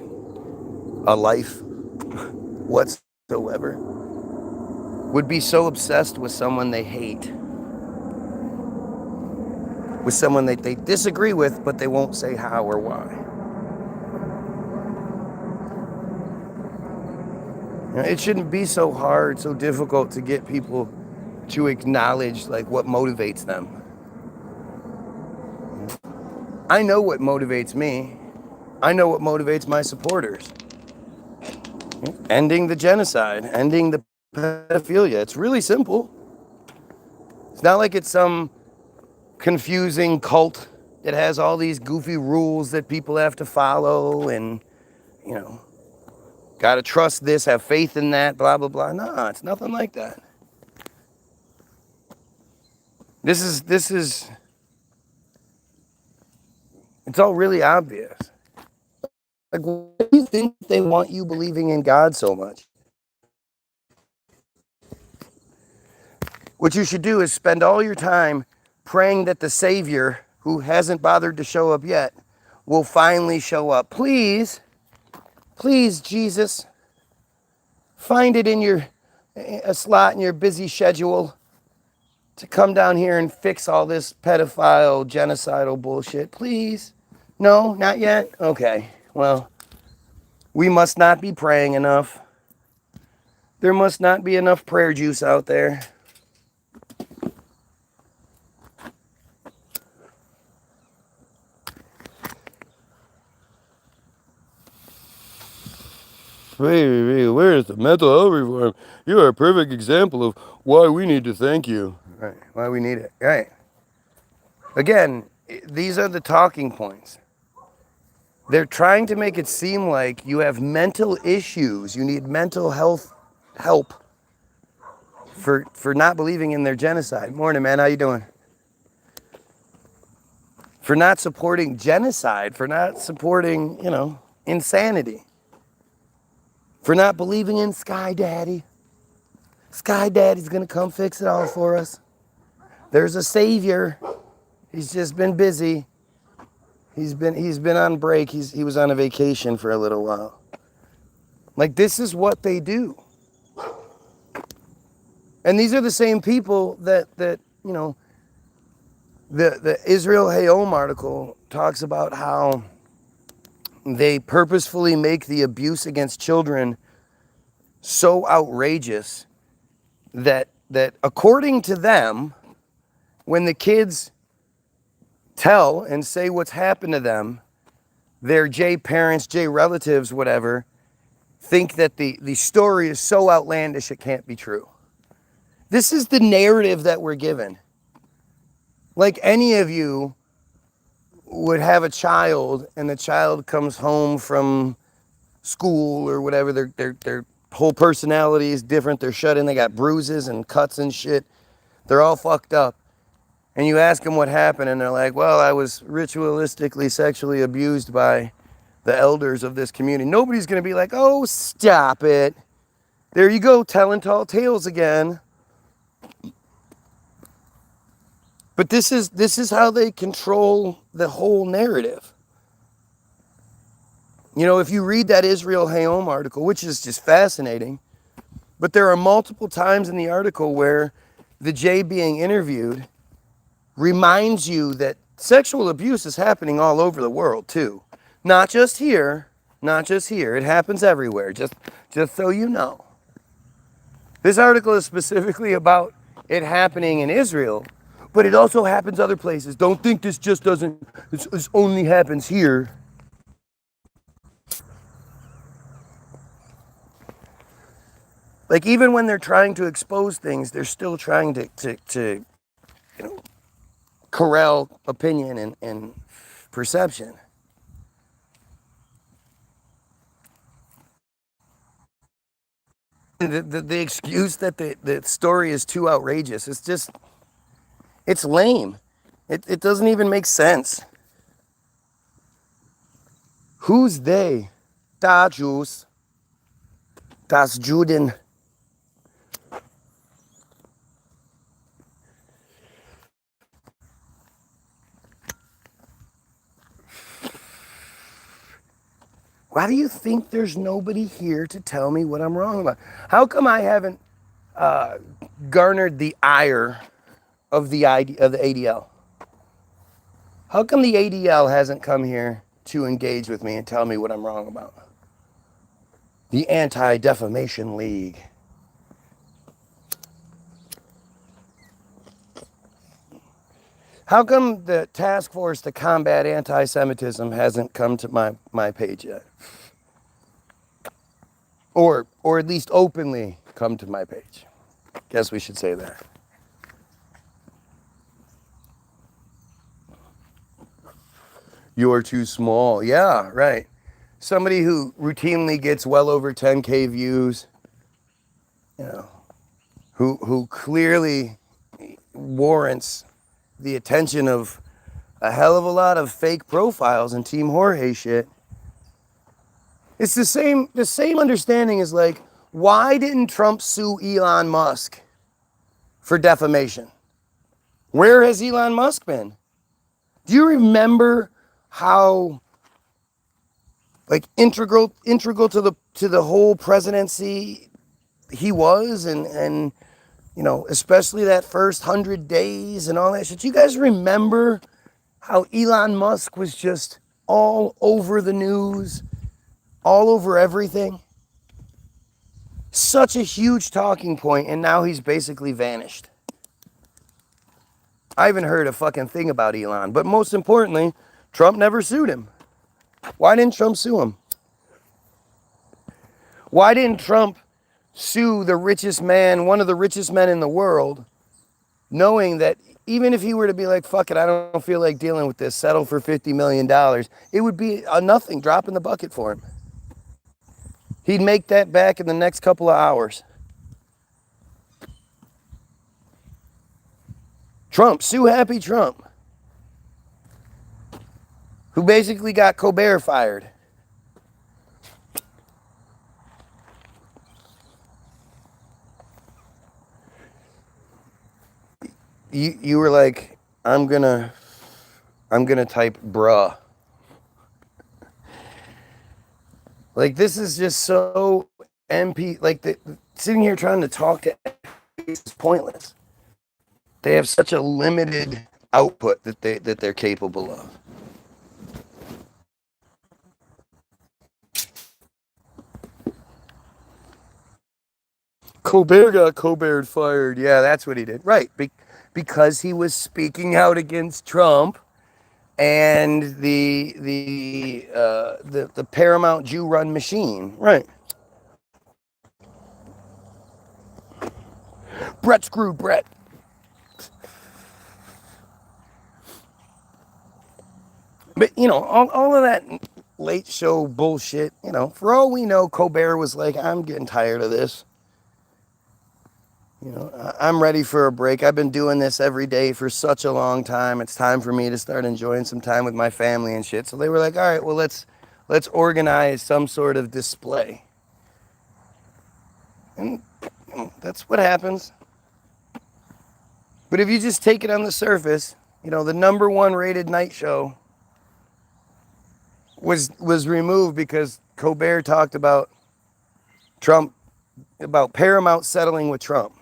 [SPEAKER 1] a life whatsoever would be so obsessed with someone they hate. With someone they disagree with, but they won't say how or why. It shouldn't be so hard, so difficult to get people to acknowledge, like, what motivates them. I know what motivates me. I know what motivates my supporters. Ending the genocide, ending the pedophilia. It's really simple. It's not like it's some confusing cult that has all these goofy rules that people have to follow and, you know, got to trust this, have faith in that, blah, blah, blah. No, it's nothing like that. This is, it's all really obvious. Like, why do you think they want you believing in God so much? What you should do is spend all your time praying that the Savior, who hasn't bothered to show up yet, will finally show up. Please, please, Jesus, find it in a slot in your busy schedule to come down here and fix all this pedophile, genocidal bullshit. Please. No, not yet? Okay, well, we must not be praying enough. There must not be enough prayer juice out there. Where's the mental health reform? You are a perfect example of why we need to thank you. Right, why we need it. Right. Again, these are the talking points. They're trying to make it seem like you have mental issues. You need mental health help for not believing in their genocide. Morning, man. How you doing? For not supporting genocide, for not supporting, you know, insanity. For not believing in Sky Daddy. Sky Daddy's gonna come fix it all for us. There's a savior. He's just been busy. He's been on break. He was on a vacation for a little while. Like, this is what they do. And these are the same people that you know, the Israel Hayom article talks about how they purposefully make the abuse against children so outrageous that according to them, when the kids tell and say what's happened to them, their J parents, J relatives, whatever, think that the story is so outlandish it can't be true. This is the narrative that we're given. Like, any of you would have a child and the child comes home from school or whatever, their whole personality is different, they're shut in, they got bruises and cuts and shit, they're all fucked up. And you ask them what happened and they're like, well, I was ritualistically sexually abused by the elders of this community. Nobody's gonna be like, oh, stop it. There you go, telling tall tales again. But this is how they control the whole narrative. You know, if you read that Israel Hayom article, which is just fascinating, but there are multiple times in the article where the J being interviewed reminds you that sexual abuse is happening all over the world too. Not just here, not just here. It happens everywhere, just so you know. This article is specifically about it happening in Israel, but it also happens other places. Don't think this just doesn't, this only happens here. Like, even when they're trying to expose things, they're still trying to you know, corral opinion and perception. The excuse that the story is too outrageous, it's lame. It doesn't even make sense. Who's they? Da Jews. Das Juden. Why do you think there's nobody here to tell me what I'm wrong about? How come I haven't garnered the ire of the ADL? How come the ADL hasn't come here to engage with me and tell me what I'm wrong about? The Anti-Defamation League. How come the task force to combat anti-Semitism hasn't come to my page yet? or at least openly come to my page. Guess we should say that. You're too small. Yeah, right. Somebody who routinely gets well over 10K views, you know, who clearly warrants the attention of a hell of a lot of fake profiles and Team Jorge shit. It's the same understanding as like, why didn't Trump sue Elon Musk for defamation? Where has Elon Musk been? Do you remember how like integral to the whole presidency he was, and you know, especially that first 100 days and all that shit? You guys remember how Elon Musk was just all over the news, all over everything? Such a huge talking point, and now he's basically vanished. I haven't heard a fucking thing about Elon, but most importantly, Trump never sued him. Why didn't Trump sue him? Why didn't Trump sue the richest man, one of the richest men in the world, knowing that even if he were to be like, fuck it, I don't feel like dealing with this, settle for $50 million, it would be a nothing, drop in the bucket for him. He'd make that back in the next couple of hours. Trump, sue Happy Trump, who basically got Colbert fired. You were like, I'm gonna type bruh. Like, this is just so MP, like sitting here trying to talk to is pointless. They have such a limited output that they're capable of. Colbert got Colbert fired. Yeah, that's what he did. Right. Because he was speaking out against Trump and the Paramount Jew-run machine. Right. Brett screwed Brett. But, you know, all of that late show bullshit, you know, for all we know, Colbert was like, I'm getting tired of this. You know, I'm ready for a break. I've been doing this every day for such a long time. It's time for me to start enjoying some time with my family and shit. So they were like, all right, well, let's organize some sort of display. And you know, that's what happens. But if you just take it on the surface, you know, the #1 rated night show was removed because Colbert talked about Trump, about Paramount settling with Trump.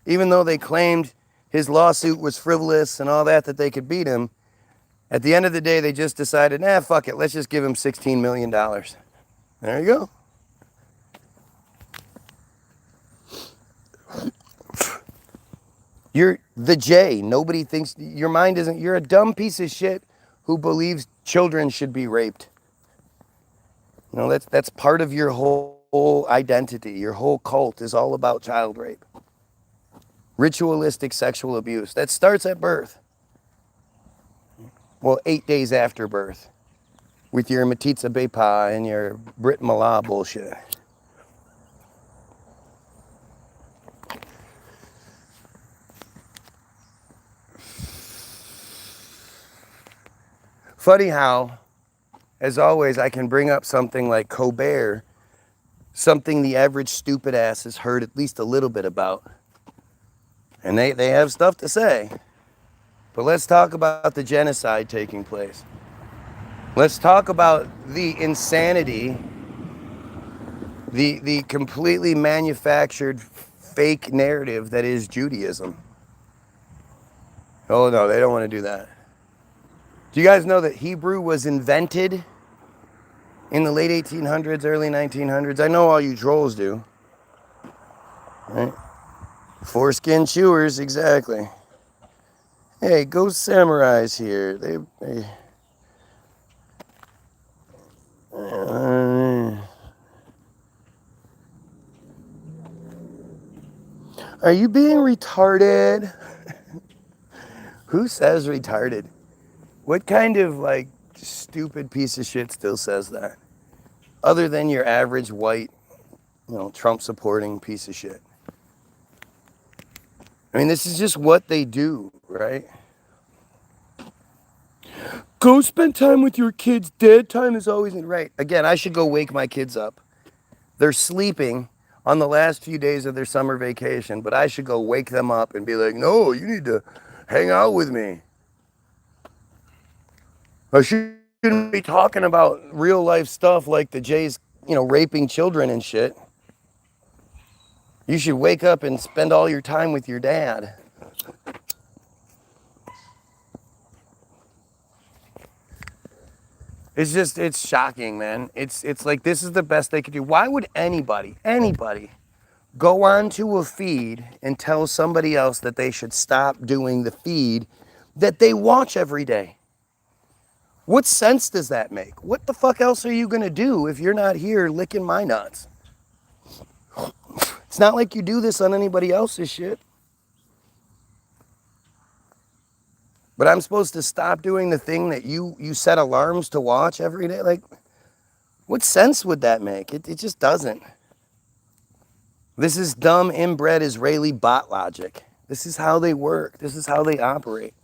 [SPEAKER 1] Even though they claimed his lawsuit was frivolous and all that they could beat him, at the end of the day, they just decided, nah, fuck it, let's just give him $16 million. There you go. You're the J. Nobody thinks, your mind isn't, you're a dumb piece of shit who believes children should be raped. You know, that's part of your whole identity. Your whole cult is all about child rape. Ritualistic sexual abuse. That starts at birth. Well, 8 days after birth. With your Matitza Bepa and your Brit Milah bullshit. Funny how, as always, I can bring up something like Colbert, something the average stupid ass has heard at least a little bit about. And they have stuff to say. But let's talk about the genocide taking place. Let's talk about the insanity, the completely manufactured fake narrative that is Judaism. Oh no, they don't want to do that. Do you guys know that Hebrew was invented in the late 1800s, early 1900s? I know all you trolls do. Right? Foreskin chewers, exactly. Hey, go samurais here. Are you being retarded? Who says retarded? What kind of like stupid piece of shit still says that? Other than your average white, Trump supporting piece of shit. I mean, this is just what they do, right? Go spend time with your kids. Dad time is always right. Again, I should go wake my kids up. They're sleeping on the last few days of their summer vacation, but I should go wake them up and be like, no, you need to hang out with me. I shouldn't be talking about real life stuff like the Jays, raping children and shit. You should wake up and spend all your time with your dad. It's shocking, man. It's like this is the best they could do. Why would anybody go onto a feed and tell somebody else that they should stop doing the feed that they watch every day? What sense does that make? What the fuck else are you gonna do if you're not here licking my nuts? It's not like you do this on anybody else's shit. But I'm supposed to stop doing the thing that you set alarms to watch every day? Like, what sense would that make? It just doesn't. This is dumb, inbred Israeli bot logic. This is how they work. This is how they operate.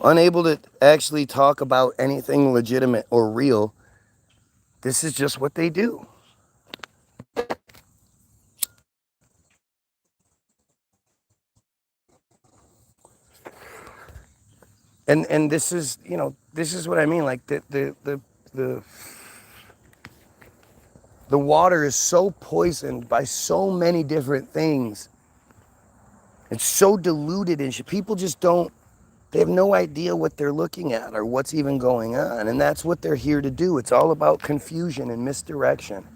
[SPEAKER 1] Unable to actually talk about anything legitimate or real, this is just what they do. And this is, this is what I mean. Like the water is so poisoned by so many different things. It's so diluted and people just they have no idea what they're looking at or what's even going on. And that's what they're here to do. It's all about confusion and misdirection.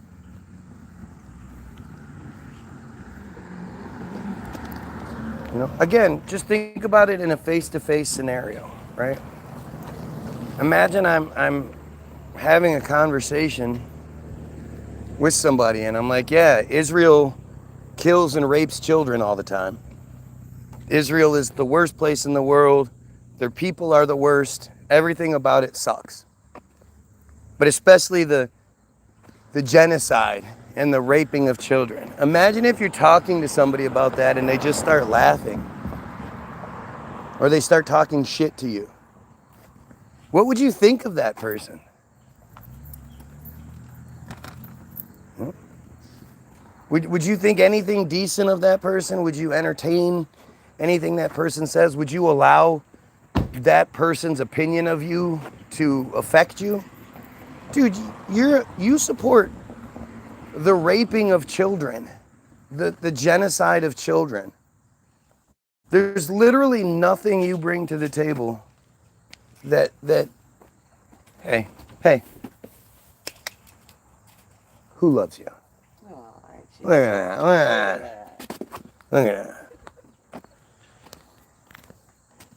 [SPEAKER 1] Again, just think about it in a face-to-face scenario, right? Imagine I'm having a conversation with somebody and I'm like, yeah, Israel kills and rapes children all the time. Israel is the worst place in the world. Their people are the worst. Everything about it sucks. But especially the genocide and the raping of children. Imagine if you're talking to somebody about that and they just start laughing. Or they start talking shit to you. What would you think of that person? Would you think anything decent of that person? Would you entertain anything that person says? Would you allow that person's opinion of you to affect you? Dude, you support the raping of children, the genocide of children. There's literally nothing you bring to the table that hey, who loves you? Look at that. Look at that.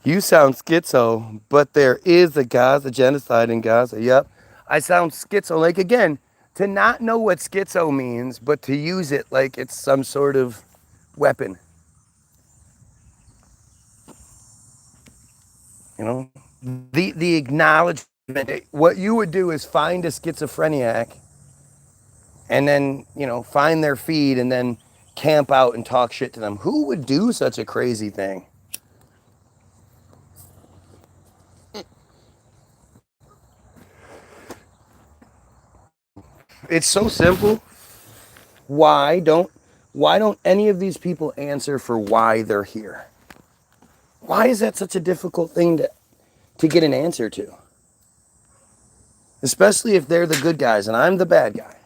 [SPEAKER 1] You sound schizo, but there is a Gaza genocide in Gaza. Yep. I sound schizo. Like, again, to not know what schizo means, but to use it like it's some sort of weapon. The acknowledgement. What you would do is find a schizophrenic and then, find their feed and then camp out and talk shit to them. Who would do such a crazy thing? It's so simple. Why don't any of these people answer for why they're here? Why is that such a difficult thing to get an answer to? Especially if they're the good guys and I'm the bad guy.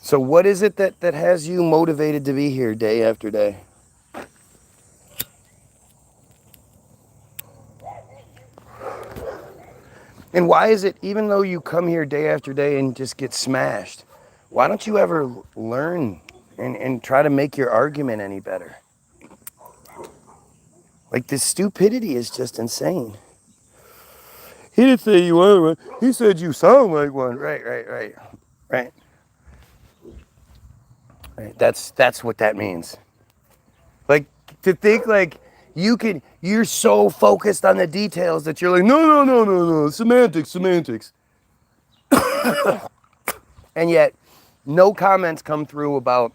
[SPEAKER 1] So what is it that has you motivated to be here day after day? And why is it, even though you come here day after day and just get smashed, why don't you ever learn and try to make your argument any better? Like, this stupidity is just insane. He didn't say you are one. He said you sound like one. Right. Right? That's what that means. Like, to think like you're so focused on the details that you're like, no, semantics. And yet, no comments come through about,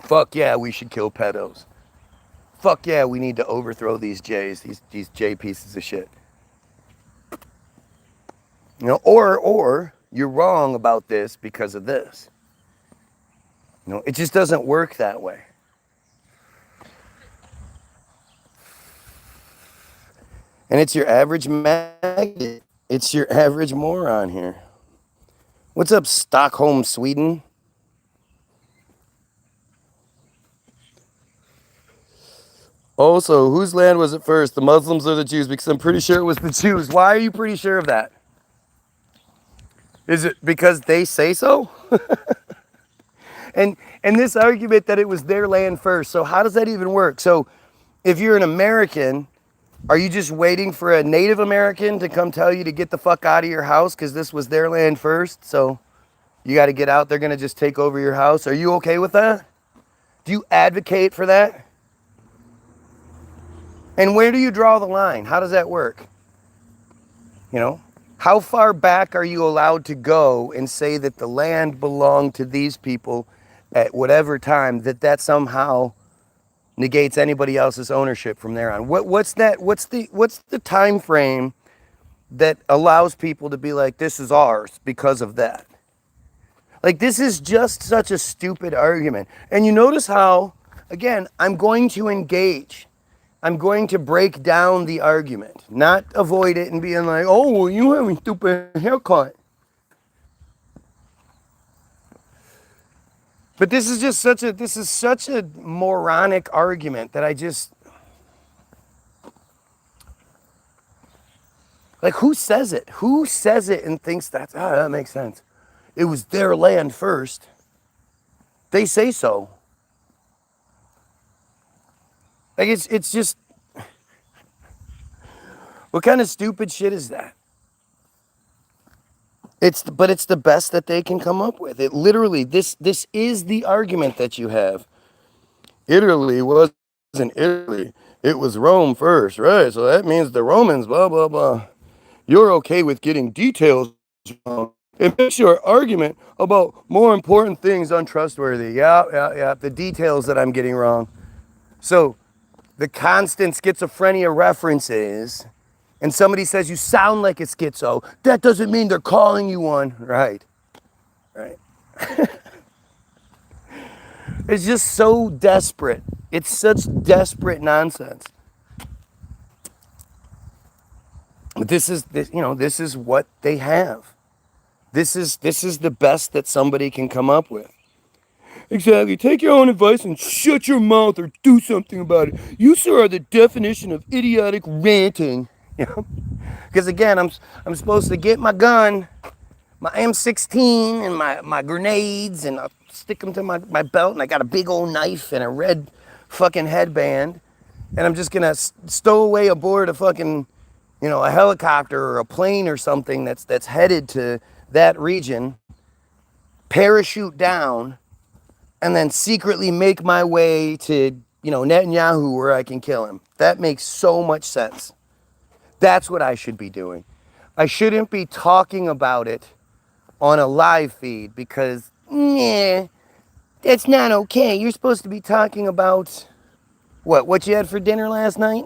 [SPEAKER 1] fuck yeah, we should kill pedos. Fuck yeah, we need to overthrow these Jays, these J pieces of shit. You know, or you're wrong about this because of this. You know, it just doesn't work that way. And it's your average maggot. It's your average moron here. What's up, Stockholm, Sweden? Also, whose land was it first, the Muslims or the Jews? Because I'm pretty sure it was the Jews. Why are you pretty sure of that? Is it because they say so? And this argument that it was their land first. So how does that even work? So if you're an American, are you just waiting for a Native American to come tell you to get the fuck out of your house because this was their land first? So you got to get out. They're going to just take over your house. Are you okay with that? Do you advocate for that? And where do you draw the line? How does that work? You know, how far back are you allowed to go and say that the land belonged to these people at whatever time, that somehow negates anybody else's ownership from there on? What's the time frame that allows people to be like, this is ours because of that? Like, this is just such a stupid argument. And you notice how, again, I'm going to engage. I'm going to break down the argument, not avoid it and being like, oh, well, you have a stupid haircut. But this is just such a moronic argument that I just, like, who says it? Who says it and thinks that makes sense? It was their land first. They say so. Like, it's just, what kind of stupid shit is that? But it's the best that they can come up with. It literally, this is the argument that you have. Italy wasn't Italy. It was Rome first, right? So that means the Romans, blah, blah, blah. You're okay with getting details wrong. It makes your argument about more important things untrustworthy. Yeah. The details that I'm getting wrong. So the constant schizophrenia references, and somebody says you sound like a schizo, that doesn't mean they're calling you one. Right. It's just so desperate. It's such desperate nonsense. But this is what they have. This is the best that somebody can come up with. Exactly. Take your own advice and shut your mouth or do something about it. You, sir, are the definition of idiotic ranting. You know? Because again, I'm supposed to get my gun, my M16 and my grenades, and I'll stick them to my belt, and I got a big old knife and a red fucking headband, and I'm just gonna stow away aboard a fucking, a helicopter or a plane or something that's headed to that region, parachute down, and then secretly make my way to, Netanyahu, where I can kill him. That makes so much sense. That's what I should be doing. I shouldn't be talking about it on a live feed because, that's not okay. You're supposed to be talking about what you had for dinner last night?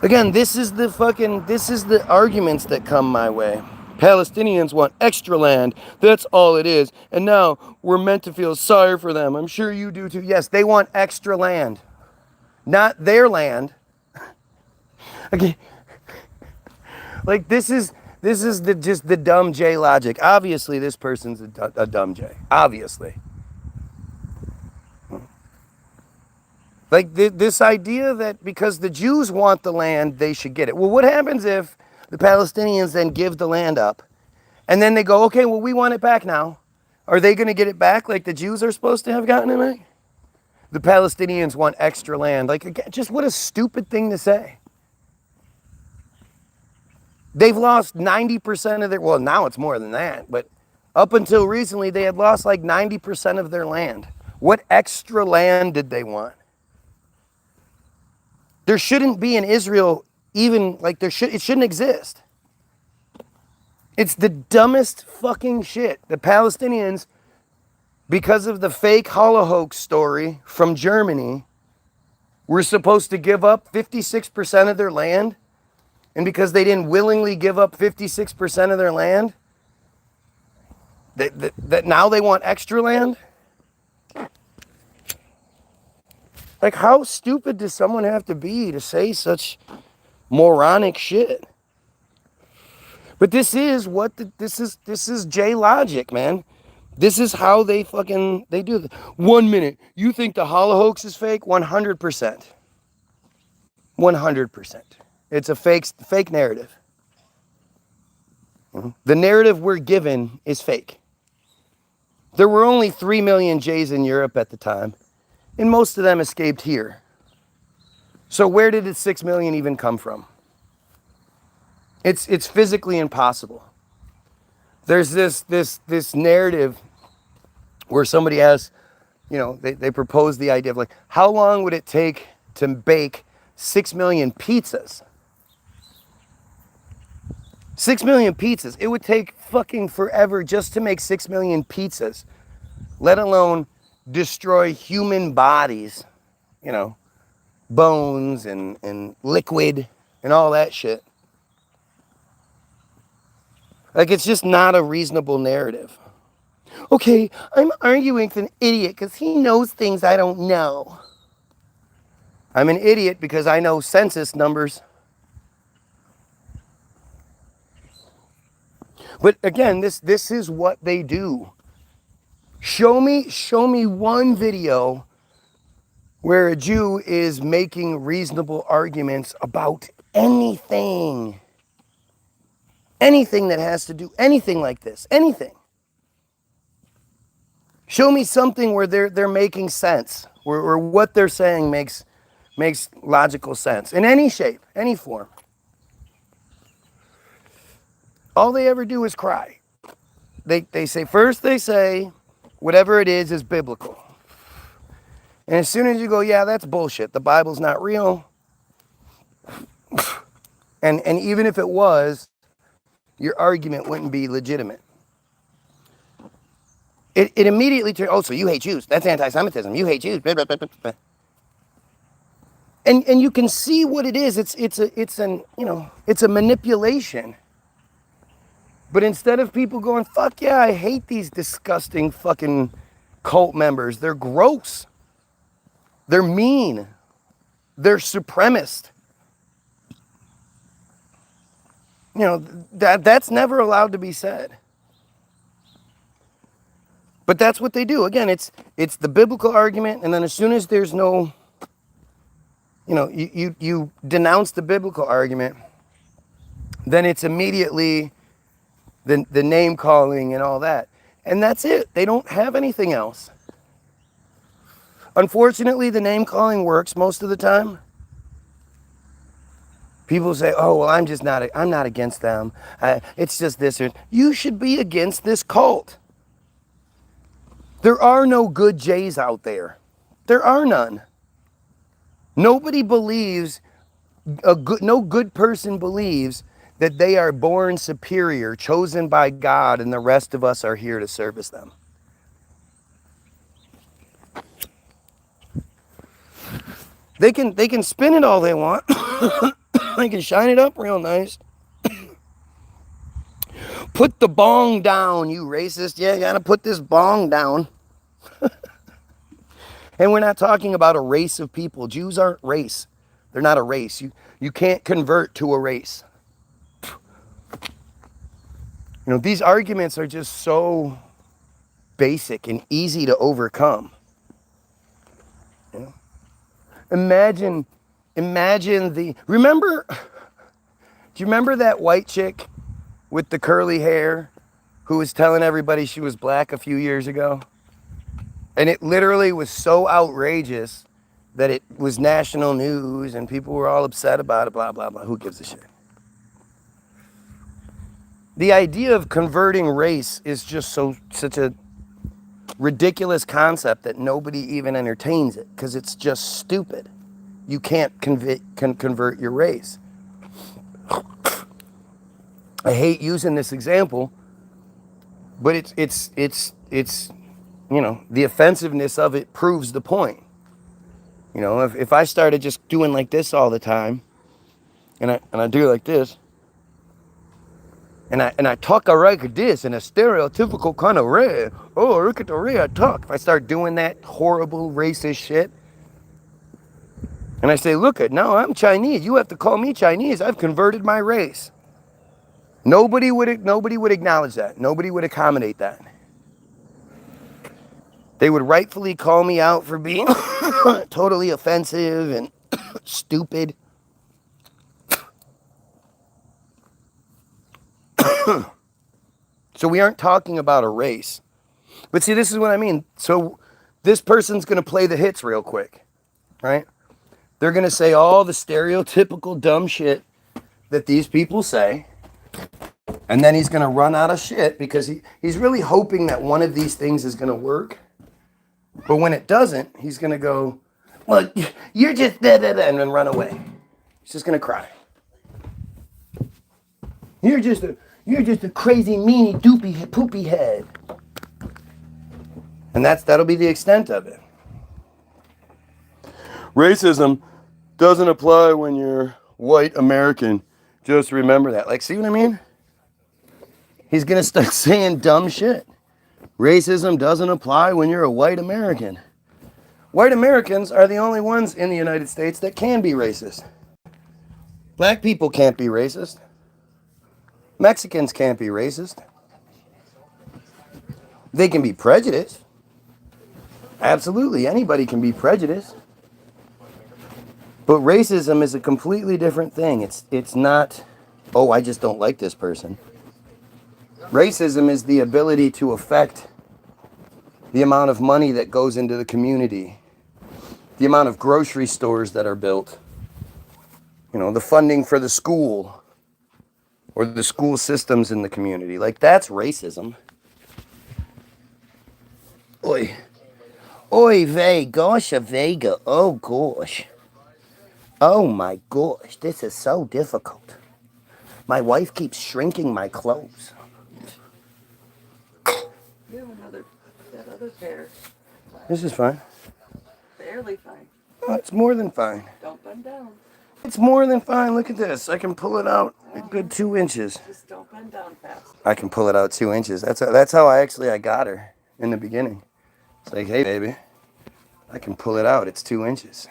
[SPEAKER 1] Again, this is the arguments that come my way. Palestinians want extra land. That's all it is. And now we're meant to feel sorry for them. I'm sure you do too. Yes, they want extra land. Not their land. Okay. Like, this is just the dumb J logic. Obviously, this person's a dumb J. Obviously. Like, this idea that because the Jews want the land, they should get it. Well, what happens if the Palestinians then give the land up, and then they go, okay, well, we want it back now? Are they going to get it back like the Jews are supposed to have gotten it back? The Palestinians want extra land. Like, again, just what a stupid thing to say. They've lost 90% of their, well, now it's more than that, but Up until recently, they had lost like 90% of their land. What extra land did they want? There shouldn't be in Israel even, like it shouldn't exist. It's the dumbest fucking shit. The Palestinians, because of the fake Holocaust story from Germany, were supposed to give up 56% of their land. And because they didn't willingly give up 56% of their land, that now they want extra land? Like, how stupid does someone have to be to say such moronic shit? But this is this is J logic, man. This is how they do it. 1 minute, you think the Holocaust is fake? 100%. 100%. It's a fake narrative. The narrative we're given is fake. There were only 3 million Jays in Europe at the time, and most of them escaped here. So where did the 6 million even come from? It's physically impossible. There's this narrative where somebody has, they propose the idea of like, how long would it take to bake 6 million pizzas? 6 million pizzas. It would take fucking forever just to make 6 million pizzas, let alone destroy human bodies, bones and liquid and all that shit. Like, it's just not a reasonable narrative. Okay, I'm arguing with an idiot because he knows things I don't know. I'm an idiot because I know census numbers. But again, this is what they do. Show me one video where a Jew is making reasonable arguments about anything. Anything that has to do, anything like this, anything. Show me something where they're making sense, where what they're saying makes logical sense in any shape, any form. All they ever do is cry. They say whatever it is biblical. And as soon as you go, yeah, that's bullshit. The Bible's not real. And even if it was, your argument wouldn't be legitimate. It immediately turns, oh, so you hate Jews. That's anti-Semitism. You hate Jews. Blah, blah, blah, blah. And you can see what it is. It's a manipulation. But instead of people going, fuck yeah, I hate these disgusting fucking cult members. They're gross. They're mean. They're supremacist. That's never allowed to be said. But that's what they do. Again, it's the biblical argument, and then as soon as there's no, you denounce the biblical argument, then it's immediately the name calling and all that. And that's it. They don't have anything else. Unfortunately, the name calling works most of the time. People say, oh, well, I'm not against them. It's just this. You should be against this cult. There are no good Jays out there. There are none. Nobody believes, no good person believes that they are born superior, chosen by God, and the rest of us are here to service them. They can spin it all they want. They can shine it up real nice. Put the bong down, you racist. Yeah, you gotta put this bong down. And we're not talking about a race of people. Jews aren't race. They're not a race. You can't convert to a race. These arguments are just so basic and easy to overcome. Imagine do you remember that white chick with the curly hair who was telling everybody she was black a few years ago? And it literally was so outrageous that it was national news and people were all upset about it, blah, blah, blah. Who gives a shit? The idea of converting race is just such a ridiculous concept that nobody even entertains it because it's just stupid. You can't convert your race. I hate using this example, but it's you know, the offensiveness of it proves the point. You know, if I started just doing like this all the time, and I do like this, and I talk like this in a stereotypical kind of way. Oh, look at the way I talk. If I start doing that horrible racist shit, and I say, look at now I'm Chinese. You have to call me Chinese. I've converted my race. Nobody would acknowledge that. Nobody would accommodate that. They would rightfully call me out for being totally offensive and stupid. So we aren't talking about a race. But see, this is what I mean. So this person's going to play the hits real quick, right? They're going to say all the stereotypical dumb shit that these people say. And then he's going to run out of shit because he's really hoping that one of these things is going to work. But when it doesn't, he's going to go, well, you're just da da da, and then run away. He's just going to cry. You're just a crazy, meanie, doopy, poopy head. And that'll be the extent of it. Racism doesn't apply when you're white American. Just remember that. Like, see what I mean? He's going to start saying dumb shit. Racism doesn't apply when you're a white American. White Americans are the only ones in the United States that can be racist. Black people can't be racist. Mexicans can't be racist. They can be prejudiced. Absolutely, anybody can be prejudiced. But racism is a completely different thing. It's not, oh, I just don't like this person. Racism is the ability to affect the amount of money that goes into the community, the amount of grocery stores that are built, you know, the funding for the school or the school systems in the community. Like, that's racism. Oi. Oi, gosh, a Vega. Oh, gosh. Oh, my gosh. This is so difficult. My wife keeps shrinking my clothes.
[SPEAKER 2] You have that other pair.
[SPEAKER 1] This is fine.
[SPEAKER 2] Barely fine.
[SPEAKER 1] Oh, it's more than fine.
[SPEAKER 2] Don't bend down.
[SPEAKER 1] It's more than fine. Look at this. I can pull it out a good 2 inches.
[SPEAKER 2] Just don't bend down fast.
[SPEAKER 1] I can pull it out 2 inches. That's how I got her in the beginning. It's like, hey, baby, I can pull it out. It's 2 inches.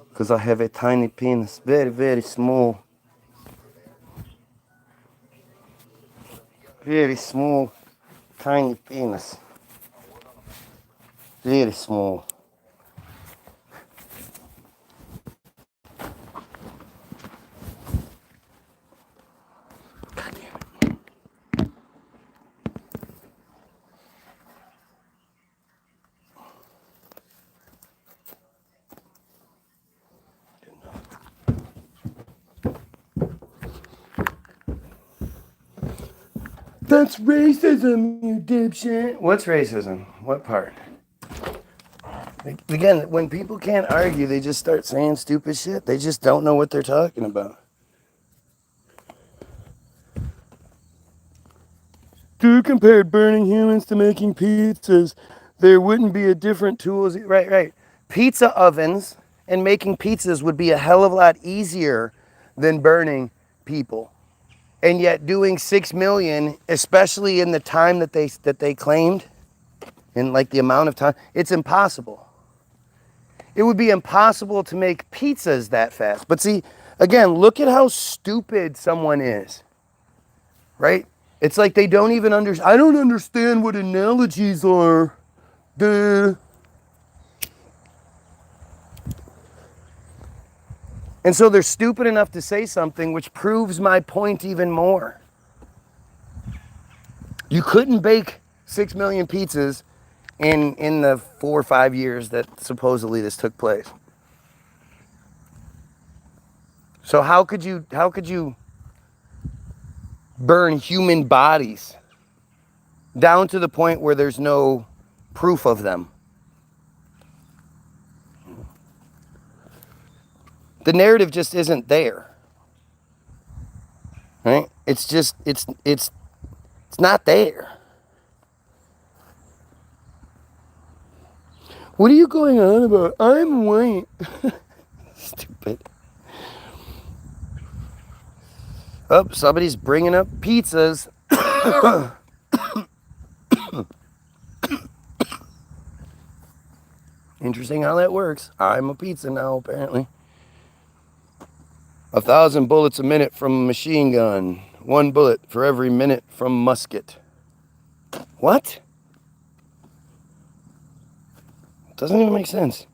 [SPEAKER 1] Because I have a tiny penis. Very, very small. Very small, tiny penis. Very small. That's racism, you dipshit. What's racism? What part? Again, when people can't argue, they just start saying stupid shit. They just don't know what they're talking about. Dude compared burning humans to making pizzas. There wouldn't be a different tools. Right. Pizza ovens and making pizzas would be a hell of a lot easier than burning people. And yet doing 6 million, especially in the time that they claimed, in like the amount of time, it's impossible. It would be impossible to make pizzas that fast. But see, again, look at how stupid someone is, right? It's like they don't even understand. I don't understand what analogies are. Duh. And so they're stupid enough to say something which proves my point even more. You couldn't bake 6 million pizzas in the 4 or 5 years that supposedly this took place. So how could you burn human bodies down to the point where there's no proof of them. The narrative just isn't there. Right? It's just, it's not there. What are you going on about? I'm white. Stupid. Oh, somebody's bringing up pizzas. Interesting how that works. I'm a pizza now, apparently. 1,000 bullets a minute from a machine gun. 1 bullet for every minute from musket. What? Doesn't even make sense.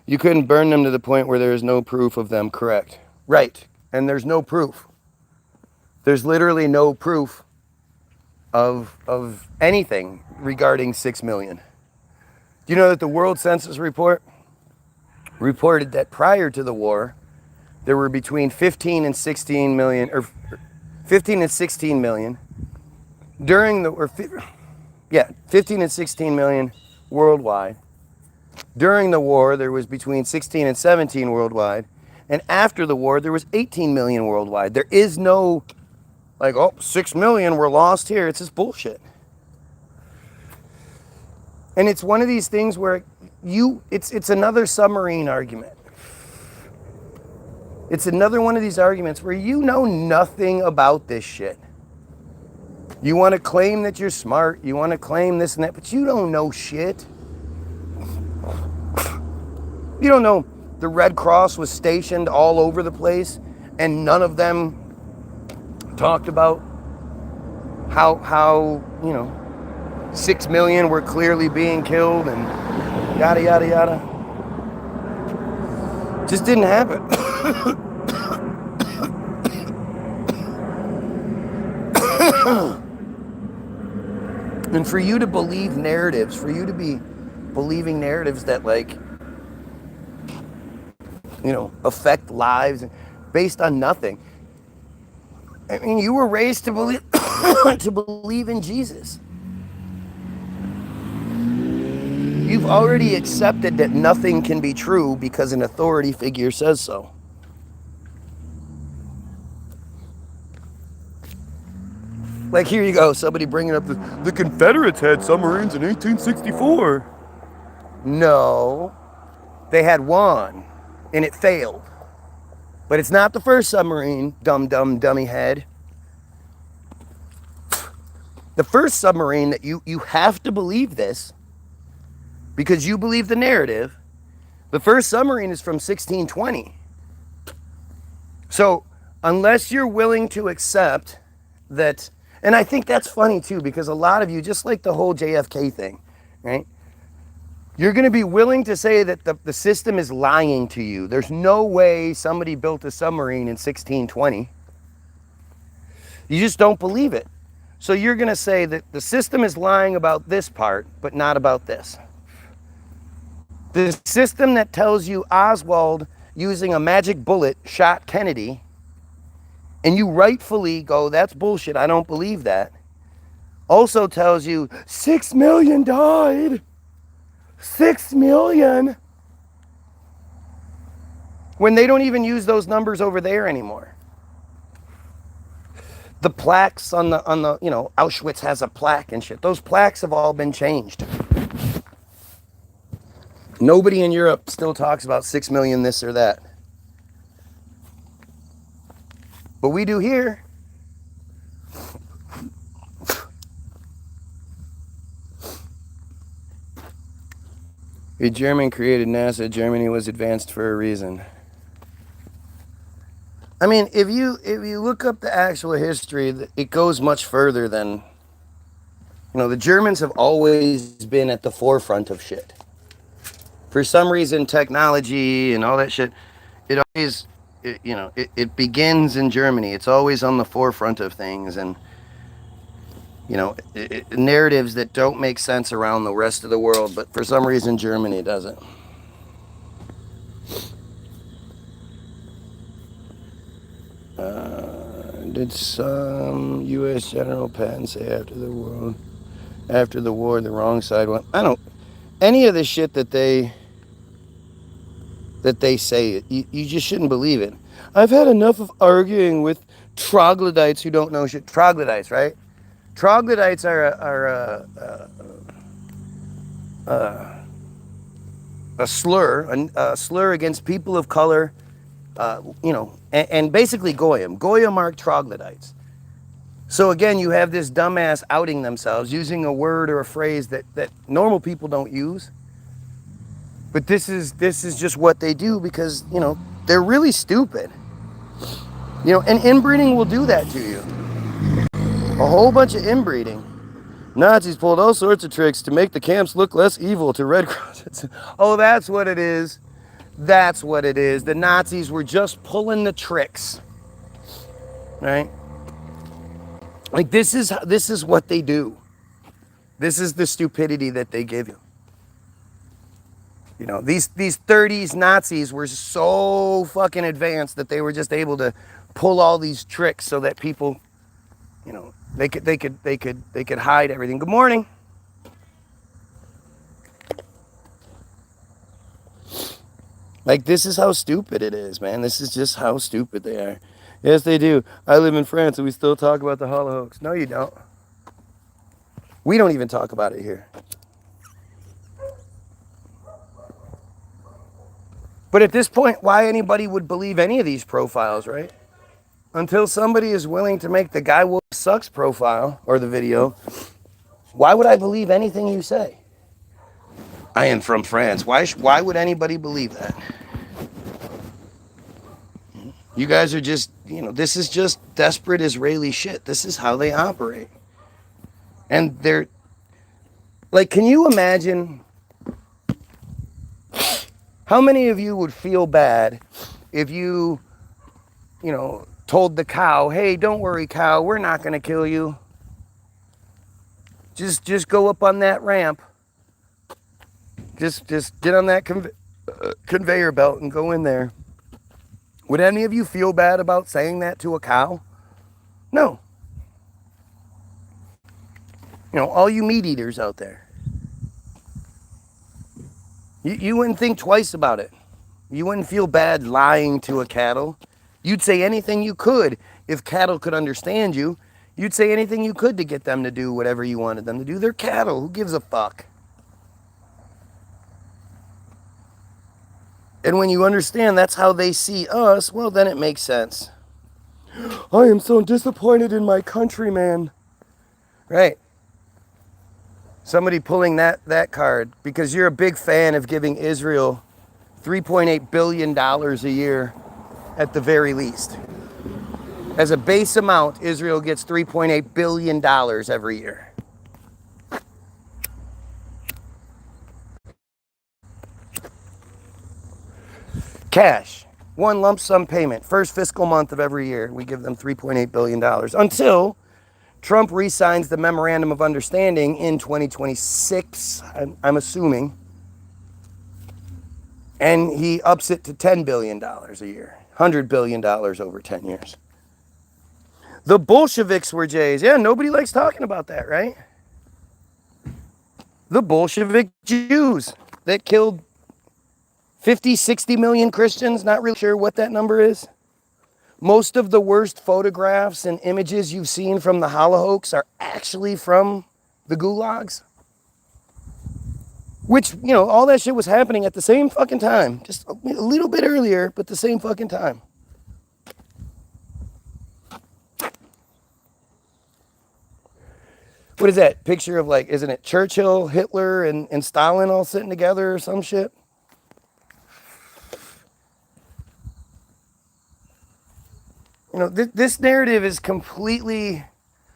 [SPEAKER 1] You couldn't burn them to the point where there is no proof of them. Correct. Right. And there's no proof. There's literally no proof of anything regarding 6 million. Do you know that the World Census Report reported that prior to the war, there were between 15 and 16 million, or 15 and 16 million during the, 15 and 16 million worldwide. During the war, there was between 16 and 17 worldwide. And after the war, there was 18 million worldwide. There is no, 6 million were lost here. It's just bullshit. And it's one of these things where it's another submarine argument. It's another one of these arguments where you know nothing about this shit. You want to claim that you're smart, you want to claim this and that, but you don't know shit. You don't know the Red Cross was stationed all over the place and none of them talked about how 6 million were clearly being killed and yada, yada, yada. Just didn't happen. And for you to believe narratives, for you to be believing narratives that affect lives based on nothing. I mean, you were raised to believe to believe in Jesus. You've already accepted that nothing can be true because an authority figure says so. Like, here you go, somebody bringing up the Confederates had submarines in 1864. No, they had one, and it failed. But it's not the first submarine, dummy head. The first submarine that you have to believe this, because you believe the narrative, the first submarine is from 1620. So, unless you're willing to accept that, and I think that's funny too, because a lot of you, just like the whole JFK thing, right? You're going to be willing to say that the system is lying to you. There's no way somebody built a submarine in 1620. You just don't believe it. So you're going to say that the system is lying about this part, but not about this. The system that tells you Oswald using a magic bullet shot Kennedy, and you rightfully go, that's bullshit, I don't believe that, also tells you 6 million died. 6 million. When they don't even use those numbers over there anymore. The plaques on the Auschwitz has a plaque and shit. Those plaques have all been changed. Nobody in Europe still talks about 6 million this or that. But we do here. A German created NASA. Germany was advanced for a reason. I mean, if you look up the actual history, it goes much further than, the Germans have always been at the forefront of shit. For some reason, technology and all that shit, it always, it begins in Germany. It's always on the forefront of things, and narratives that don't make sense around the rest of the world, but for some reason Germany doesn't. did some U.S. General Patton say after the war, the wrong side won? I don't. Any of the shit that they say, you just shouldn't believe it. I've had enough of arguing with troglodytes who don't know shit. Troglodytes, right? Troglodytes are a slur against people of color, and basically Goyim. Goyim are troglodytes. So again, you have this dumbass outing themselves, using a word or a phrase that normal people don't use. But this is just what they do because, they're really stupid. And inbreeding will do that to you. A whole bunch of inbreeding. Nazis pulled all sorts of tricks to make the camps look less evil to Red Cross. Oh, that's what it is. That's what it is. The Nazis were just pulling the tricks. Right? Like this is what they do. This is the stupidity that they give you. These 30s Nazis were so fucking advanced that they were just able to pull all these tricks so that people, they could hide everything. Good morning. Like, this is how stupid it is, man. This is just how stupid they are. Yes, they do. I live in France and we still talk about the Holocaust. No, you don't. We don't even talk about it here. But at this point, why anybody would believe any of these profiles, right? Until somebody is willing to make the Guy Wolf Sucks profile or the video, why would I believe anything you say? I am from France. Why would anybody believe that? You guys are just, this is just desperate Israeli shit. This is how they operate. And they're, like, can you imagine how many of you would feel bad if you, told the cow, hey, don't worry, cow, we're not going to kill you. Just go up on that ramp. Just get on that conveyor belt and go in there. Would any of you feel bad about saying that to a cow? No. All you meat eaters out there. You wouldn't think twice about it. You wouldn't feel bad lying to a cattle. You'd say anything you could if cattle could understand you. You'd say anything you could to get them to do whatever you wanted them to do. They're cattle. Who gives a fuck? And when you understand that's how they see us, well, then it makes sense. I am so disappointed in my countryman. Right. Somebody pulling that card because you're a big fan of giving Israel $3.8 billion a year at the very least. As a base amount, Israel gets $3.8 billion every year. Cash, one lump sum payment, first fiscal month of every year, we give them $3.8 billion until Trump re-signs the Memorandum of Understanding in 2026, I'm assuming, and he ups it to $10 billion a year, $100 billion over 10 years. The Bolsheviks were Jays. Yeah, nobody likes talking about that, right? The Bolshevik Jews that killed 50, 60 million Christians, not really sure what that number is. Most of the worst photographs and images you've seen from the Holocaust are actually from the gulags. Which, all that shit was happening at the same fucking time. Just a little bit earlier, but the same fucking time. What is that picture of, like, isn't it Churchill, Hitler, and Stalin all sitting together or some shit? This narrative is completely,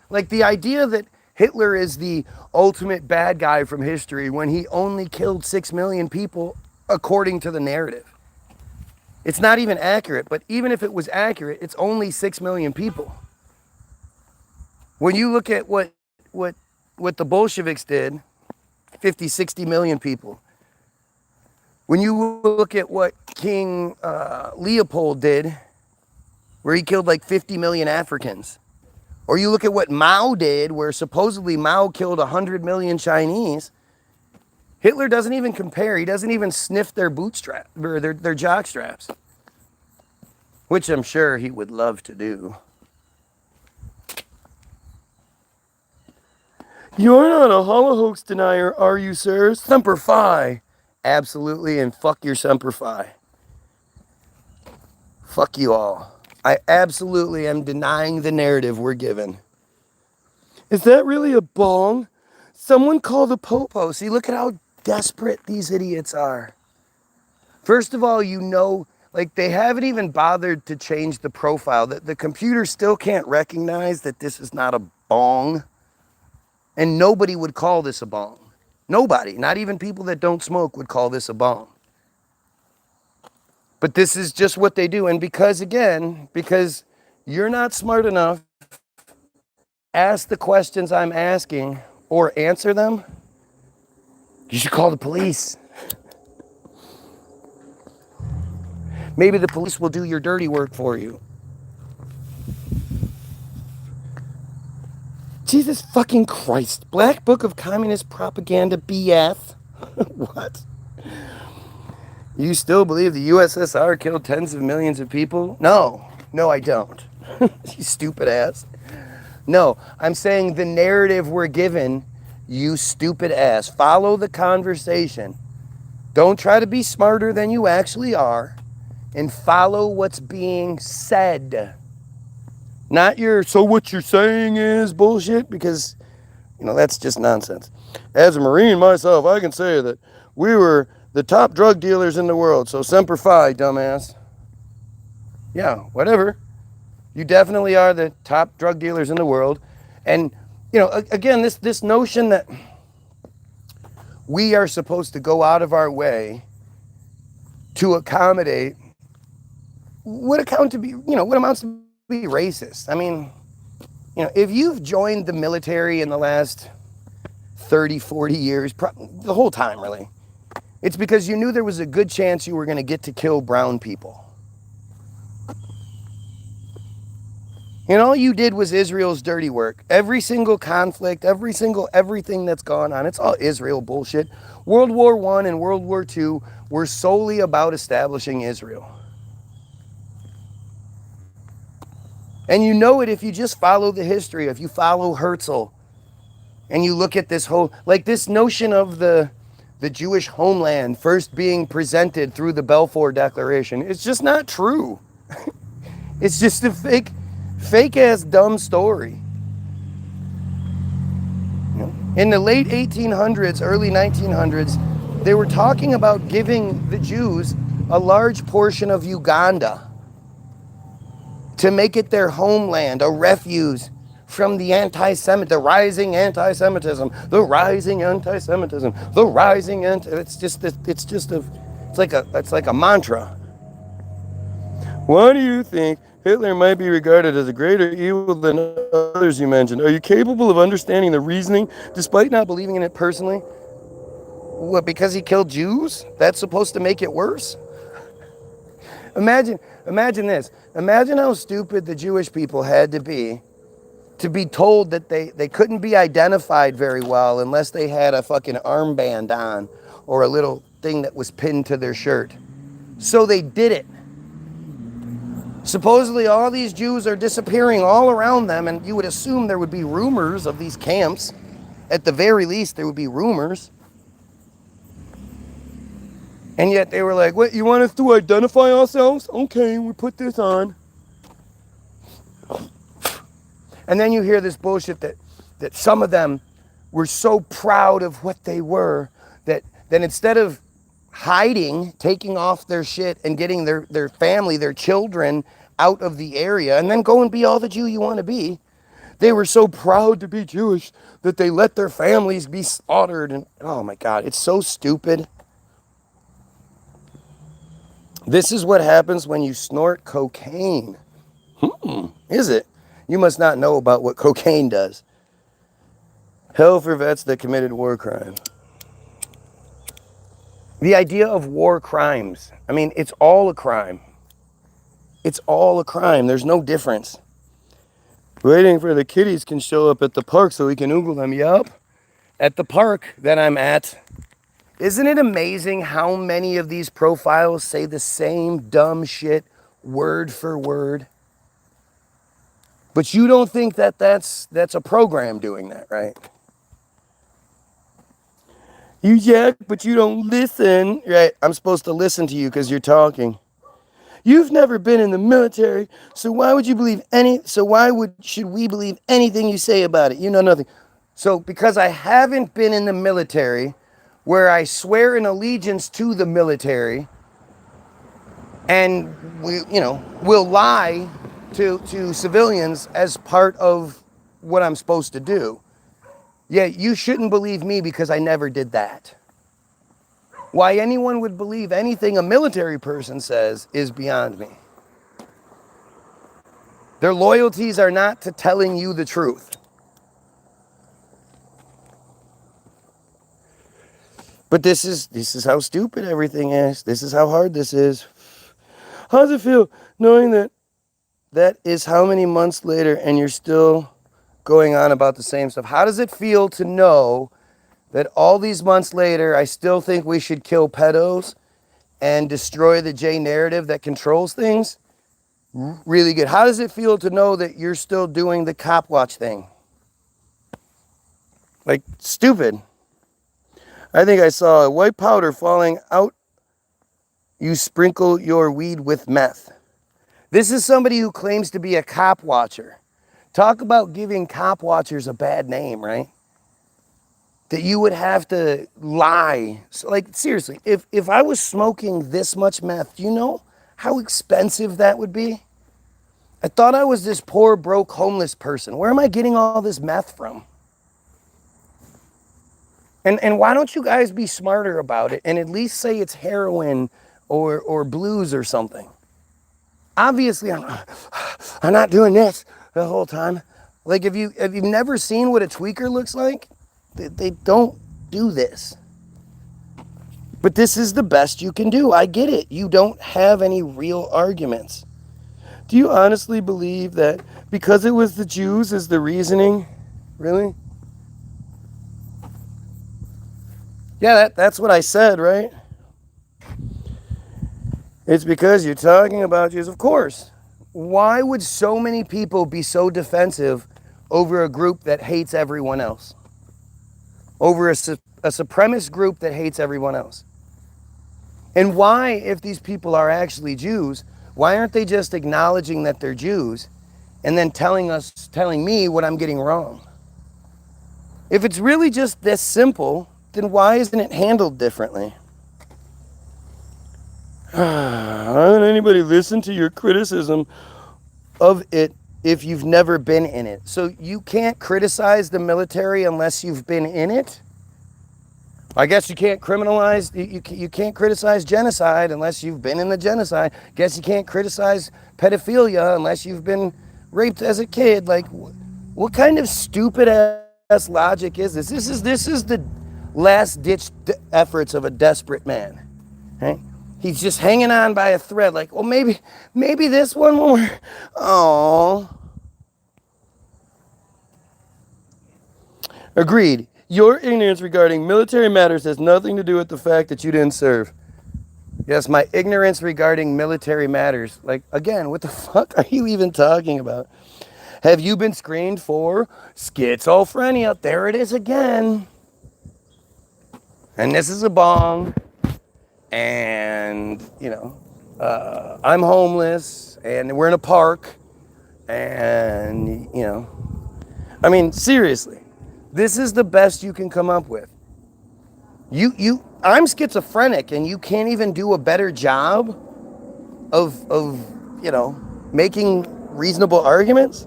[SPEAKER 1] like, the idea that Hitler is the ultimate bad guy from history when he only killed 6 million people according to the narrative. It's not even accurate, but even if it was accurate, it's only 6 million people. When you look at what the Bolsheviks did, 50, 60 million people. When you look at what King Leopold did, where he killed like 50 million Africans. Or you look at what Mao did, where supposedly Mao killed 100 million Chinese. Hitler doesn't even compare. He doesn't even sniff their bootstrap or their jock straps, which I'm sure he would love to do. You're not a Holocaust denier, are you, sir? Semper Fi. Absolutely, and fuck your Semper Fi. Fuck you all. I absolutely am denying the narrative we're given. Is that really a bong? Someone call the popo. See, look at how desperate these idiots are. First of all, you know, like they haven't even bothered to change the profile. The computer still can't recognize that this is not a bong. And nobody would call this a bong. Nobody, not even people that don't smoke, would call this a bong. But this is just what they do. And because you're not smart enough to ask the questions I'm asking or answer them, you should call the police. Maybe the police will do your dirty work for you. Jesus fucking Christ. Black Book of Communist Propaganda BS. What? You still believe the USSR killed tens of millions of people? No. No, I don't. You stupid ass. No, I'm saying the narrative we're given, you stupid ass. Follow the conversation. Don't try to be smarter than you actually are, and follow what's being said. Not your, so what you're saying is bullshit, because, you know, that's just nonsense. As a Marine myself, I can say that we were the top drug dealers in the world, so Semper Fi, dumbass. Yeah, whatever. You definitely are the top drug dealers in the world. And, you know, again, this notion that we are supposed to go out of our way to accommodate what amounts to be racist. I mean, you know, if you've joined the military in the last 30, 40 years, the whole time really, it's because you knew there was a good chance you were going to get to kill brown people. And all you did was Israel's dirty work. Every single conflict, everything that's gone on, it's all Israel bullshit. World War I and World War II were solely about establishing Israel. And you know it if you just follow the history, if you follow Herzl, and you look at this whole, like this notion of the Jewish homeland first being presented through the Balfour Declaration. It's just not true. It's just a fake ass dumb story. In the late 1800s, early 1900s, they were talking about giving the Jews a large portion of Uganda to make it their homeland, a refuge from the the rising anti-Semitism, the rising anti-Semitism, the rising it's like a mantra. Why do you think Hitler might be regarded as a greater evil than others you mentioned? Are you capable of understanding the reasoning despite not believing in it personally? What, because he killed Jews? That's supposed to make it worse? Imagine this. Imagine how stupid the Jewish people had to be told that they couldn't be identified very well unless they had a fucking armband on or a little thing that was pinned to their shirt. So they did it. Supposedly all these Jews are disappearing all around them, and you would assume there would be rumors of these camps. At the very least, there would be rumors. And yet they were like, what, you want us to identify ourselves? Okay, we put this on. And then you hear this bullshit that some of them were so proud of what they were that instead of hiding, taking off their shit and getting their family, their children out of the area and then go and be all the Jew you want to be, they were so proud to be Jewish that they let their families be slaughtered. And oh my God, it's so stupid. This is what happens when you snort cocaine. Is it? You must not know about what cocaine does. Hell for vets that committed war crimes. The idea of war crimes, I mean, it's all a crime. It's all a crime. There's no difference. Waiting for the kiddies can show up at the park so we can oogle them. Yup. At the park that I'm at. Isn't it amazing how many of these profiles say the same dumb shit word for word? But you don't think that that's a program doing that, right? You jack, but you don't listen. Right, I'm supposed to listen to you because you're talking. You've never been in the military, so why would you believe should we believe anything you say about it? You know nothing. So because I haven't been in the military, where I swear an allegiance to the military, and we'll lie to civilians as part of what I'm supposed to do. Yeah, you shouldn't believe me because I never did that. Why anyone would believe anything a military person says is beyond me. Their loyalties are not to telling you the truth. But this is how stupid everything is. This is how hard this is. How does it feel knowing that is how many months later and you're still going on about the same stuff? How does it feel to know that all these months later I still think we should kill pedos and destroy the J narrative that controls things? Really good. How does it feel to know that you're still doing the cop watch thing? Like, stupid. I think I saw a white powder falling out. You sprinkle your weed with meth. This is somebody who claims to be a cop watcher. Talk about giving cop watchers a bad name, right? That you would have to lie. So, like, seriously, if I was smoking this much meth, do you know how expensive that would be? I thought I was this poor, broke, homeless person. Where am I getting all this meth from? And why don't you guys be smarter about it and at least say it's heroin or blues or something? Obviously, I'm not doing this the whole time. Like, if you've never seen what a tweaker looks like, they don't do this. But this is the best you can do. I get it. You don't have any real arguments. Do you honestly believe that because it was the Jews is the reasoning? Really? Yeah, that's what I said, right? It's because you're talking about Jews, of course. Why would so many people be so defensive over a group that hates everyone else? Over a supremacist group that hates everyone else? And why, if these people are actually Jews, why aren't they just acknowledging that they're Jews and then telling me what I'm getting wrong? If it's really just this simple, then why isn't it handled differently? Why don't anybody listen to your criticism of it if you've never been in it? So you can't criticize the military unless you've been in it? I guess you can't you can't criticize genocide unless you've been in the genocide. Guess you can't criticize pedophilia unless you've been raped as a kid. Like, what kind of stupid ass logic is this? This is the last ditch efforts of a desperate man. Right? He's just hanging on by a thread, like, well, maybe this one will work. Oh. Agreed. Your ignorance regarding military matters has nothing to do with the fact that you didn't serve. Yes, my ignorance regarding military matters. Like, again, what the fuck are you even talking about? Have you been screened for schizophrenia? There it is again. And this is a bong. And, I'm homeless, and we're in a park, and, I mean, seriously, this is the best you can come up with. I'm schizophrenic, and you can't even do a better job of making reasonable arguments?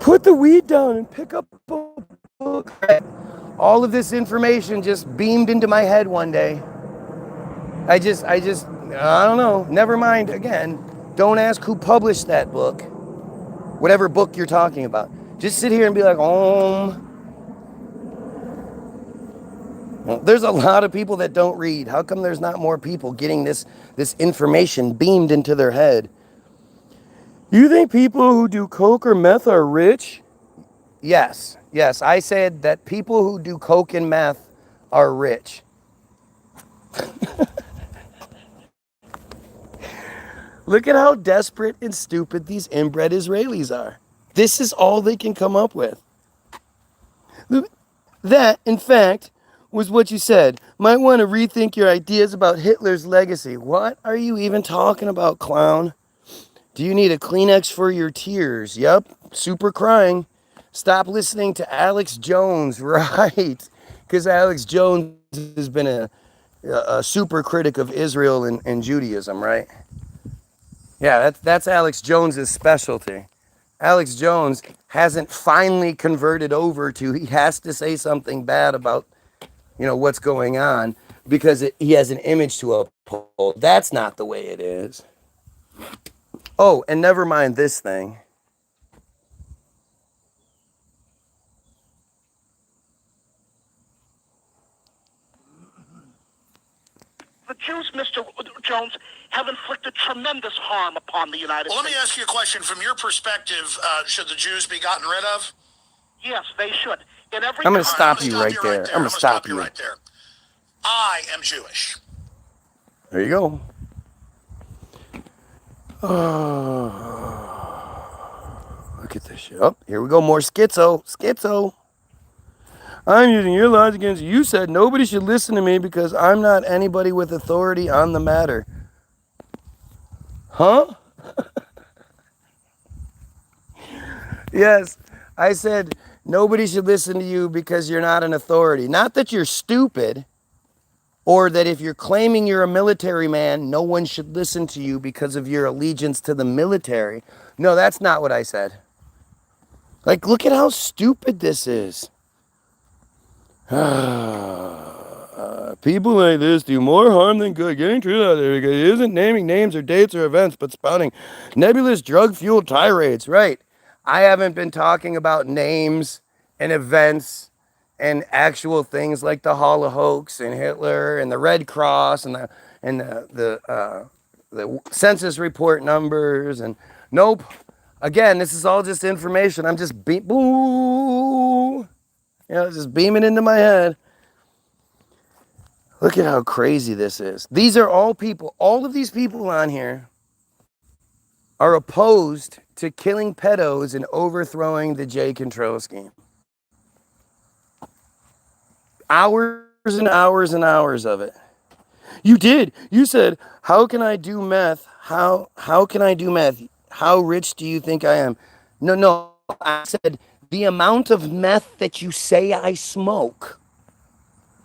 [SPEAKER 1] Put the weed down and pick up a book. All of this information just beamed into my head one day. I don't know. Never mind. Again, don't ask who published that book. Whatever book you're talking about. Just sit here and be like, Well, there's a lot of people that don't read. How come there's not more people getting this information beamed into their head? You think people who do coke or meth are rich? Yes. Yes, I said that people who do coke and meth are rich. Look at how desperate and stupid these inbred Israelis are. This is all they can come up with. That, in fact, was what you said. Might want to rethink your ideas about Hitler's legacy. What are you even talking about, clown? Do you need a Kleenex for your tears? Yep, super crying. Stop listening to Alex Jones, right? Because Alex Jones has been a super critic of Israel and Judaism, right? Yeah, that's Alex Jones's specialty. Alex Jones hasn't finally converted over to he has to say something bad about, what's going on because he has an image to uphold. That's not the way it is. Oh, and never mind this thing.
[SPEAKER 3] The Jews, Mr. Jones, have inflicted tremendous harm upon the United States.
[SPEAKER 4] Well, let me ask you a question. From your perspective, should the Jews be gotten rid of?
[SPEAKER 3] Yes, they should. In every
[SPEAKER 1] I'm going to stop
[SPEAKER 4] I'm
[SPEAKER 1] you
[SPEAKER 4] gonna
[SPEAKER 1] right there. I'm going to stop you
[SPEAKER 4] right there. I am Jewish.
[SPEAKER 1] There you go. Look at this shit. Oh, here we go. More schizo. I'm using your logic against you. You said nobody should listen to me because I'm not anybody with authority on the matter. Huh? Yes, I said nobody should listen to you because you're not an authority. Not that you're stupid or that if you're claiming you're a military man, no one should listen to you because of your allegiance to the military. No, that's not what I said. Like, look at how stupid this is. People like this do more harm than good. Getting truth out there because it isn't naming names or dates or events, but spouting nebulous drug-fueled tirades. Right. I haven't been talking about names and events and actual things like the Holocaust and Hitler and the Red Cross and the census report numbers and nope. Again, this is all just information. I'm just just beaming into my head. Look at how crazy this is. These are all people, all of these people on here are opposed to killing pedos and overthrowing the J control scheme. Hours and hours and hours of it. You did. You said, how can I do meth? How can I do meth? How rich do you think I am? No. I said, the amount of meth that you say I smoke.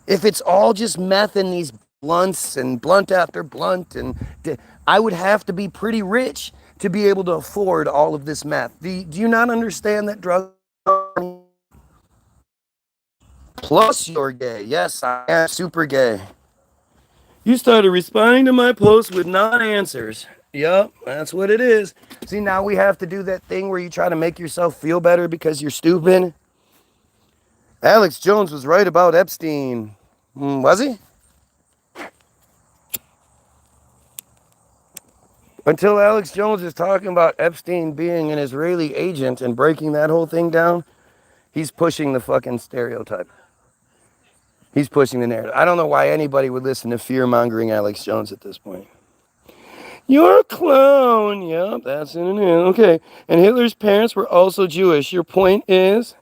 [SPEAKER 1] If it's all just meth in these blunts and blunt after blunt, and I would have to be pretty rich to be able to afford all of this meth. Do you not understand that drugs are... Plus you're gay. Yes, I am super gay. You started responding to my posts with non-answers. Yup, that's what it is. See, now we have to do that thing where you try to make yourself feel better because you're stupid. Alex Jones was right about Epstein. Was he? Until Alex Jones is talking about Epstein being an Israeli agent and breaking that whole thing down, he's pushing the fucking stereotype. He's pushing the narrative. I don't know why anybody would listen to fear-mongering Alex Jones at this point. You're a clown. Yep, that's in and in. Okay. And Hitler's parents were also Jewish. Your point is?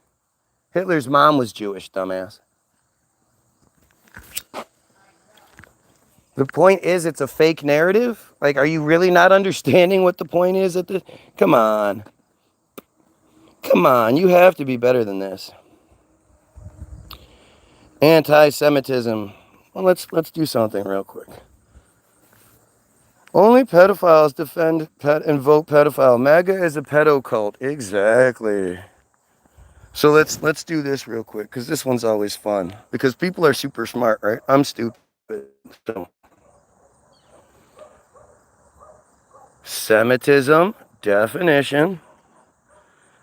[SPEAKER 1] Hitler's mom was Jewish, dumbass. The point is it's a fake narrative? Like, are you really not understanding what the point is at the... Come on. Come on, you have to be better than this. Anti-Semitism. Well, let's do something real quick. Only pedophiles defend and vote pedophile. MAGA is a pedo cult. Exactly. So let's do this real quick because this one's always fun because people are super smart, right? I'm stupid. So. Semitism definition.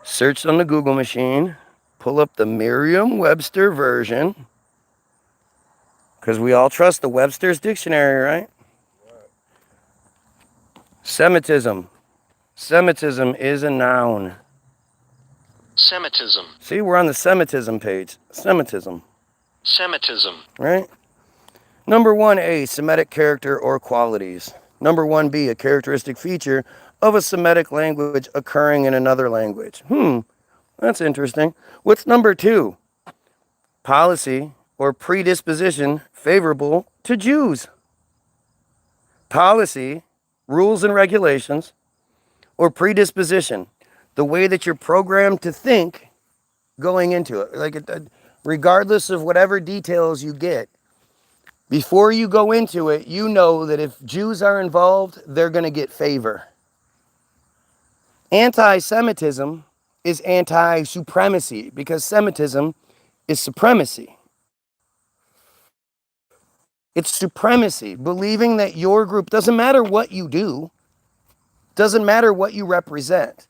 [SPEAKER 1] Search on the Google machine. Pull up the Merriam-Webster version. Because we all trust the Webster's Dictionary, right? Semitism. Semitism is a noun.
[SPEAKER 5] Semitism.
[SPEAKER 1] See, we're on the Semitism page. Semitism,
[SPEAKER 5] Semitism.
[SPEAKER 1] right? Number 1A, Semitic character or qualities. Number 1B, a characteristic feature of a Semitic language occurring in another language. That's interesting. What's number 2? Policy or predisposition favorable to Jews. Policy, rules and regulations, or predisposition, the way that you're programmed to think going into it. Like, regardless of whatever details you get, before you go into it, you know that if Jews are involved, they're going to get favor. Anti-Semitism is anti-supremacy because Semitism is supremacy. It's supremacy, believing that your group, doesn't matter what you do, doesn't matter what you represent.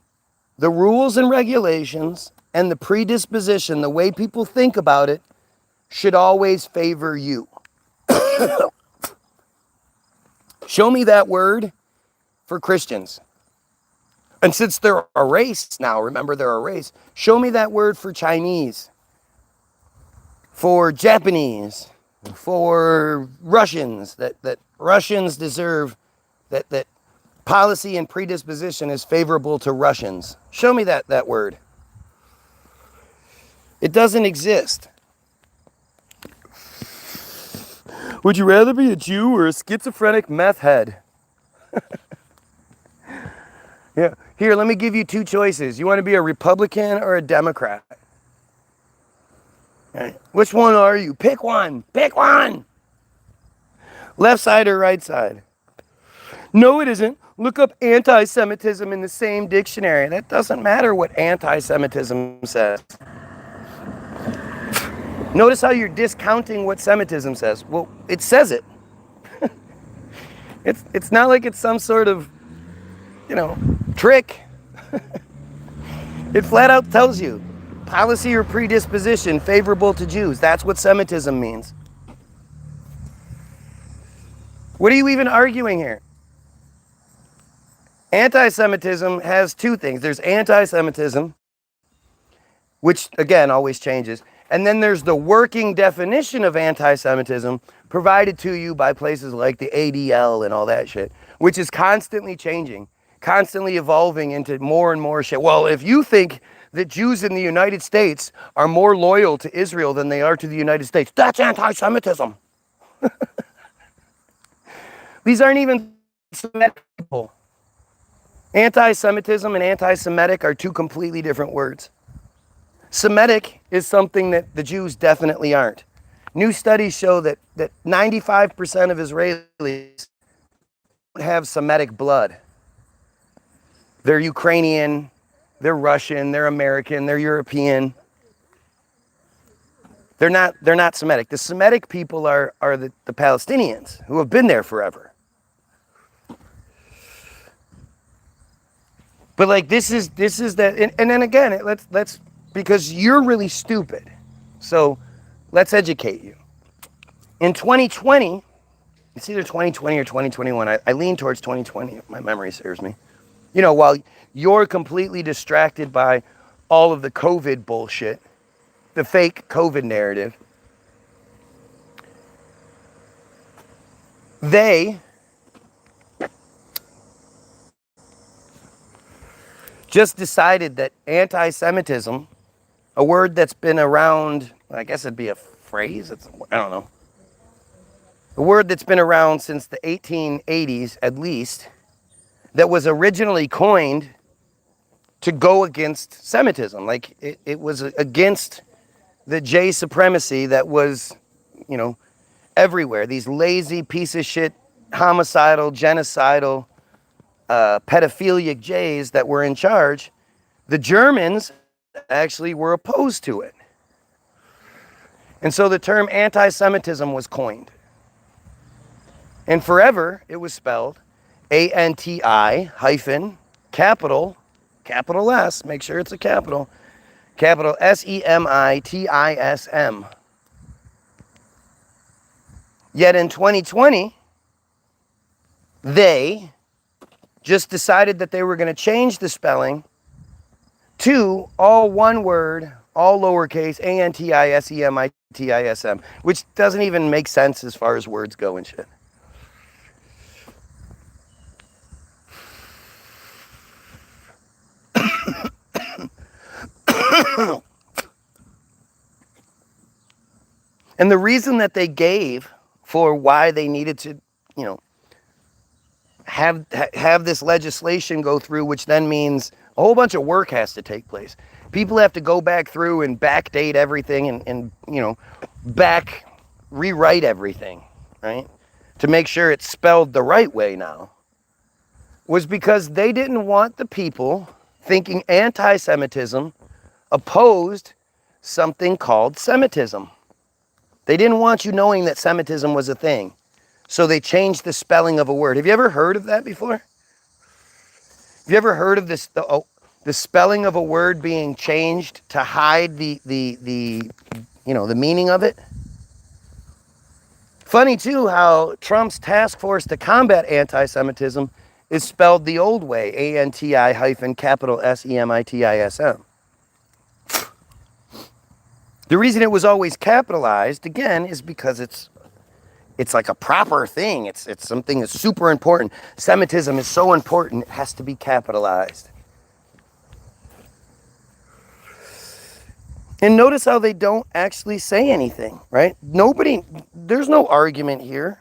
[SPEAKER 1] The rules and regulations and the predisposition, the way people think about it, should always favor you. Show me that word for Christians. And since they're a race now, remember they're a race, show me that word for Chinese, for Japanese, for Russians, that Russians deserve, that policy and predisposition is favorable to Russians. Show me that word. It doesn't exist. Would you rather be a Jew or a schizophrenic meth head? Yeah. Here, let me give you 2 choices. You want to be a Republican or a Democrat? Okay. Which one are you? Pick one. Pick one. Left side or right side? No, it isn't. Look up anti-Semitism in the same dictionary. That doesn't matter what anti-Semitism says. Notice how you're discounting what Semitism says. Well, it says it. It's not like it's some sort of, trick. It flat out tells you policy or predisposition favorable to Jews. That's what Semitism means. What are you even arguing here? Anti-Semitism has 2 things. There's anti-Semitism, which again always changes. And then there's the working definition of anti-Semitism provided to you by places like the ADL and all that shit, which is constantly changing, constantly evolving into more and more shit. Well, if you think that Jews in the United States are more loyal to Israel than they are to the United States, that's anti-Semitism. These aren't even Semitic people. Anti-Semitism and anti-Semitic are 2 completely different words. Semitic is something that the Jews definitely aren't. New studies show that 95% of Israelis have Semitic blood. They're Ukrainian, they're Russian, they're American, they're European. They're not Semitic. The Semitic people are the Palestinians who have been there forever. But like this is that, and then again, let's because you're really stupid. So let's educate you. In 2020, it's either 2020 or 2021. I lean towards 2020 if my memory serves me. While you're completely distracted by all of the COVID bullshit, the fake COVID narrative, they just decided that anti-Semitism, a word that's been around, I guess it'd be a phrase, I don't know. A word that's been around since the 1880s at least, that was originally coined to go against Semitism. Like it was against the J supremacy that was, everywhere. These lazy piece of shit, homicidal, genocidal, pedophilic Jays that were in charge. The Germans actually were opposed to it. And so the term anti-Semitism was coined. And forever it was spelled ANTI hyphen capital S, make sure it's a capital SEMITISM. Yet in 2020, they just decided that they were going to change the spelling to all one word, all lowercase, anti-Semitism, which doesn't even make sense as far as words go and shit. And the reason that they gave for why they needed to, you know, have this legislation go through, which then means a whole bunch of work has to take place. People have to go back through and backdate everything and you know, rewrite everything, right? To make sure it's spelled the right way now. Was because they didn't want the people thinking anti-Semitism opposed something called Semitism. They didn't want you knowing that Semitism was a thing. So they changed the spelling of a word. Have you ever heard of that before? Have you ever heard of this, the spelling of a word being changed to hide the meaning of it? Funny too how Trump's task force to combat anti-Semitism is spelled the old way, ANTI-Semitism. The reason it was always capitalized, again, is because it's like a proper thing. It's something that's super important. Semitism is so important, it has to be capitalized. And notice how they don't actually say anything, right? There's no argument here.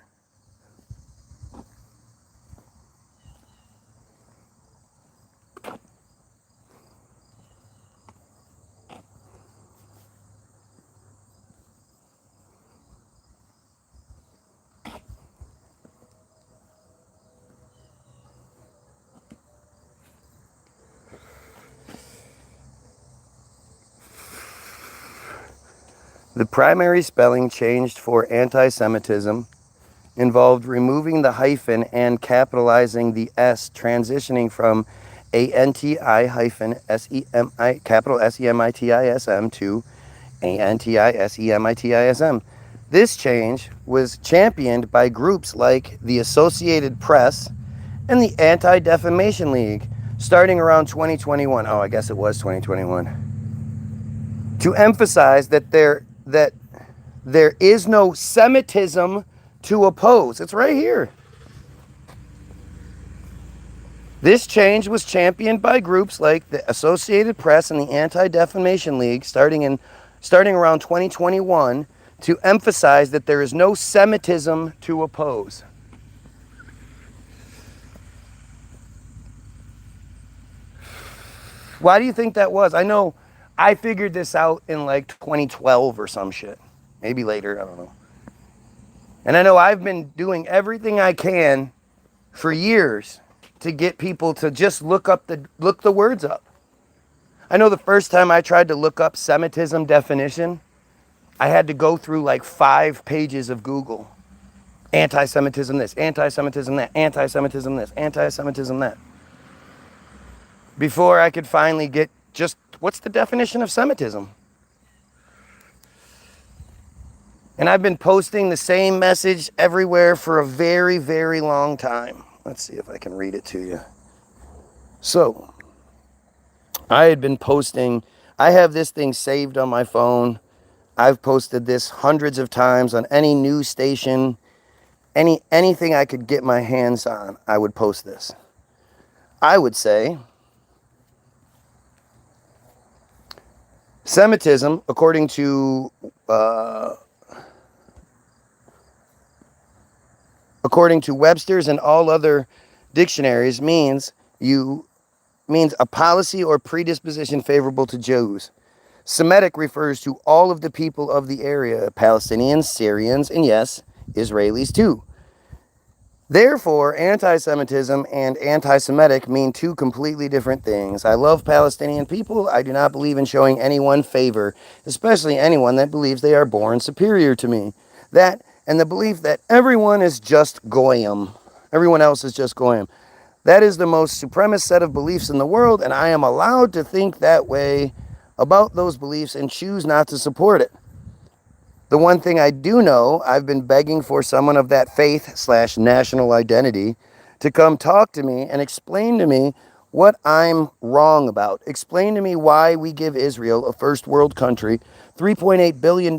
[SPEAKER 1] The primary spelling changed for anti-Semitism involved removing the hyphen and capitalizing the S, transitioning from ANTI-SEMI, capital SEMITISM to ANTI-SEMITISM. This change was championed by groups like the Associated Press and the Anti-Defamation League starting around 2021. Oh, I guess it was 2021. To emphasize that there is no Semitism to oppose. It's right here. This change was championed by groups like the Associated Press and the Anti-Defamation League starting around 2021 to emphasize that there is no Semitism to oppose. Why do you think that was? I know I figured this out in like 2012 or some shit. Maybe later, I don't know. And I know I've been doing everything I can for years to get people to just look the words up. I know the first time I tried to look up Semitism definition, I had to go through like 5 pages of Google. Anti-Semitism this, anti-Semitism that, anti-Semitism this, anti-Semitism that. Before I could finally get just, what's the definition of Semitism? And I've been posting the same message everywhere for a very, very long time. Let's see if I can read it to you. So, I had been posting, I have this thing saved on my phone. I've posted this hundreds of times on any news station, anything I could get my hands on, I would post this. I would say, Semitism, according to Webster's and all other dictionaries, means a policy or predisposition favorable to Jews. Semitic refers to all of the people of the area, Palestinians, Syrians, and yes, Israelis too. Therefore, anti-Semitism and anti-Semitic mean 2 completely different things. I love Palestinian people. I do not believe in showing anyone favor, especially anyone that believes they are born superior to me. That and the belief that everyone is just goyim. Everyone else is just goyim. That is the most supremacist set of beliefs in the world, and I am allowed to think that way about those beliefs and choose not to support it. The one thing I do know, I've been begging for someone of that faith/national identity to come talk to me and explain to me what I'm wrong about. Explain to me why we give Israel, a first world country, $3.8 billion,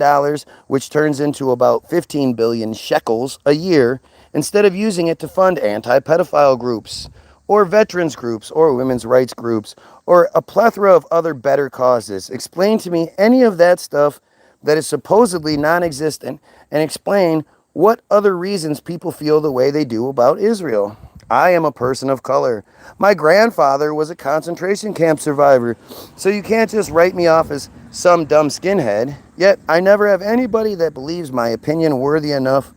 [SPEAKER 1] which turns into about 15 billion shekels a year, instead of using it to fund anti-pedophile groups, or veterans groups, or women's rights groups, or a plethora of other better causes. Explain to me any of that stuff that is supposedly non-existent, and explain what other reasons people feel the way they do about Israel. I am a person of color. My grandfather was a concentration camp survivor, so you can't just write me off as some dumb skinhead. Yet I never have anybody that believes my opinion worthy enough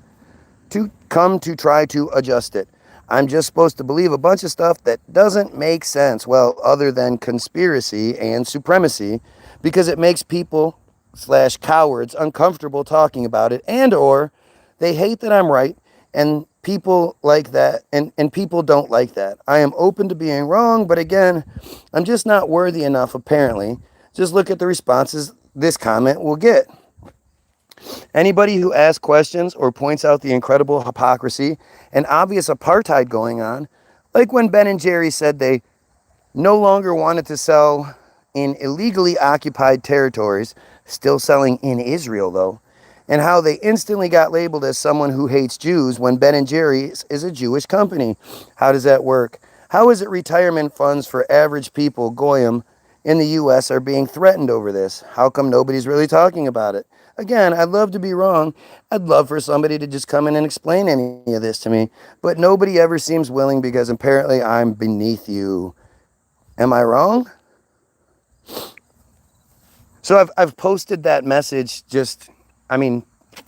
[SPEAKER 1] to come to try to adjust it. I'm just supposed to believe a bunch of stuff that doesn't make sense, well, other than conspiracy and supremacy, because it makes people/cowards uncomfortable talking about it, and or they hate that I'm right, and people like that, and people don't like that. I am open to being wrong, but again, I'm just not worthy enough, apparently. Just look at the responses this comment will get. Anybody who asks questions or points out the incredible hypocrisy and obvious apartheid going on, like when Ben and Jerry said they no longer wanted to sell in illegally occupied territories, still selling in Israel though, and how they instantly got labeled as someone who hates Jews when Ben & Jerry's is a Jewish company. How does that work? How is it retirement funds for average people, Goyim, in the U.S. are being threatened over this? How come nobody's really talking about it? Again, I'd love to be wrong. I'd love for somebody to just come in and explain any of this to me, but nobody ever seems willing because apparently I'm beneath you. Am I wrong? So I've posted that message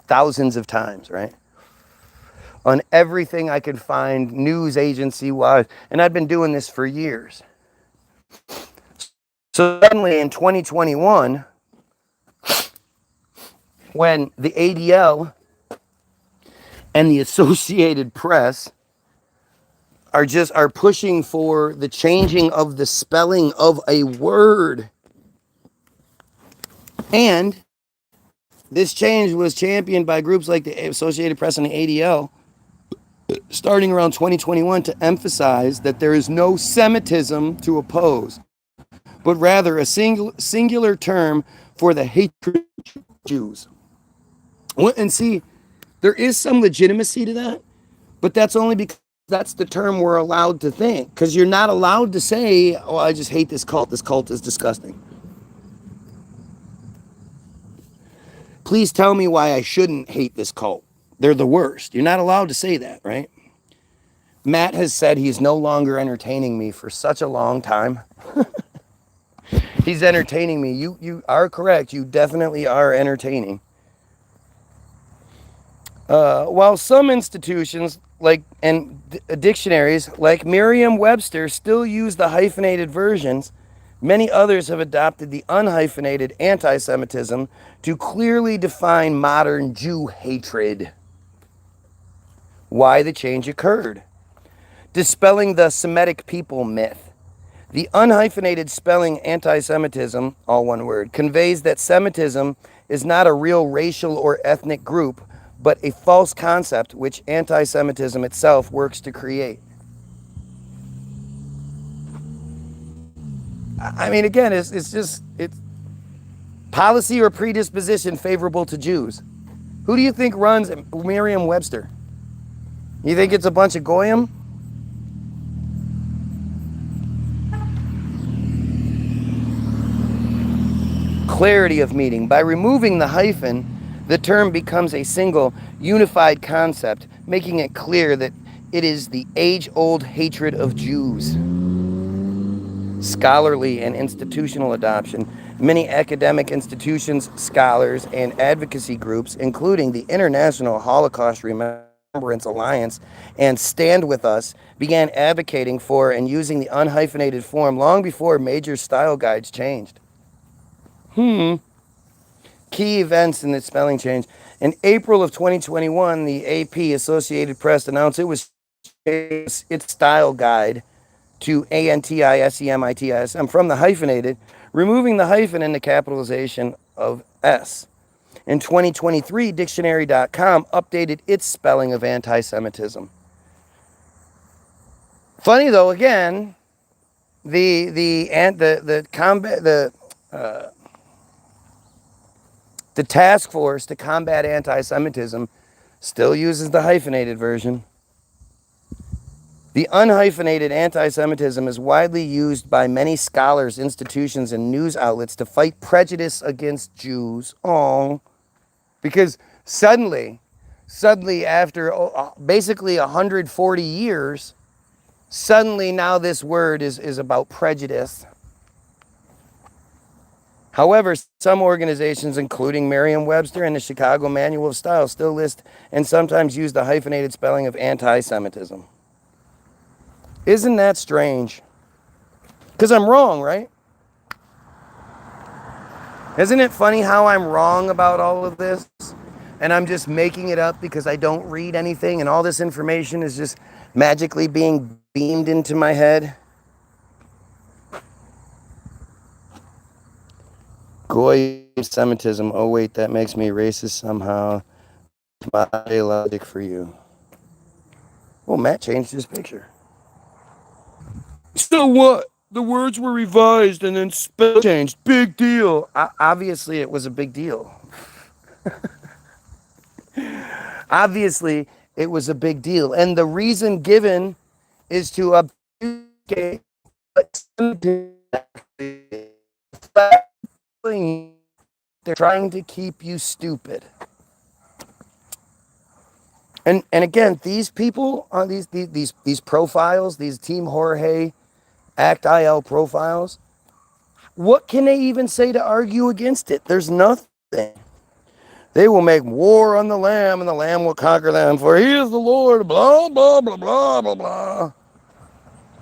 [SPEAKER 1] thousands of times, right? On everything I could find, news agency wise, and I've been doing this for years. So suddenly in 2021, when the ADL and the Associated Press are pushing for the changing of the spelling of a word, and this change was championed by groups like the Associated Press and the ADL, starting around 2021, to emphasize that there is no Semitism to oppose, but rather a singular term for the hatred of Jews. And see, there is some legitimacy to that, but that's only because that's the term we're allowed to think. Because you're not allowed to say, oh, I just hate this cult. This cult is disgusting. Please tell me why I shouldn't hate this cult. They're the worst. You're not allowed to say that, right? Matt has said he's no longer entertaining me for such a long time. He's entertaining me. You are correct. You definitely are entertaining. While some institutions and dictionaries like Merriam-Webster still use the hyphenated versions, many others have adopted the unhyphenated anti-Semitism to clearly define modern Jew hatred. Why the change occurred? Dispelling the Semitic people myth. The unhyphenated spelling anti-Semitism, all one word, conveys that Semitism is not a real racial or ethnic group, but a false concept which anti-Semitism itself works to create. I mean, again, it's policy or predisposition favorable to Jews. Who do you think runs Merriam-Webster? You think it's a bunch of Goyim? Clarity of meaning. By removing the hyphen, the term becomes a single, unified concept, making it clear that it is the age-old hatred of Jews. Scholarly and institutional adoption. Many academic institutions, scholars, and advocacy groups, including the International Holocaust Remembrance Alliance and Stand With Us, began advocating for and using the unhyphenated form long before major style guides changed. Key events in the spelling change. In April of 2021, the AP, Associated Press, announced it was its style guide to anti-Semitism from the hyphenated, removing the hyphen in the capitalization of S. In 2023, dictionary.com updated its spelling of anti-Semitism. Funny though, again, the task force to combat anti-Semitism still uses the hyphenated version. The unhyphenated anti-Semitism is widely used by many scholars, institutions, and news outlets to fight prejudice against Jews. Oh, because suddenly after basically 140 years, suddenly now this word is about prejudice. However, some organizations, including Merriam-Webster and the Chicago Manual of Style, still list and sometimes use the hyphenated spelling of anti-Semitism. Isn't that strange? Because I'm wrong, right? Isn't it funny how I'm wrong about all of this? And I'm just making it up because I don't read anything and all this information is just magically being beamed into my head? Goy Semitism. Oh wait, that makes me racist somehow. My logic for you. Oh, Matt changed his picture. So what? The words were revised and then spell changed. Big deal. Obviously, it was a big deal. Obviously, it was a big deal. And the reason given is to obfuscate they're trying to keep you stupid. And again, these people on these profiles, these Team Jorge act.il profiles, what can they even say to argue against it? There's nothing. They will make war on the Lamb, and the Lamb will conquer them, for he is the Lord, blah, blah, blah, blah, blah, blah.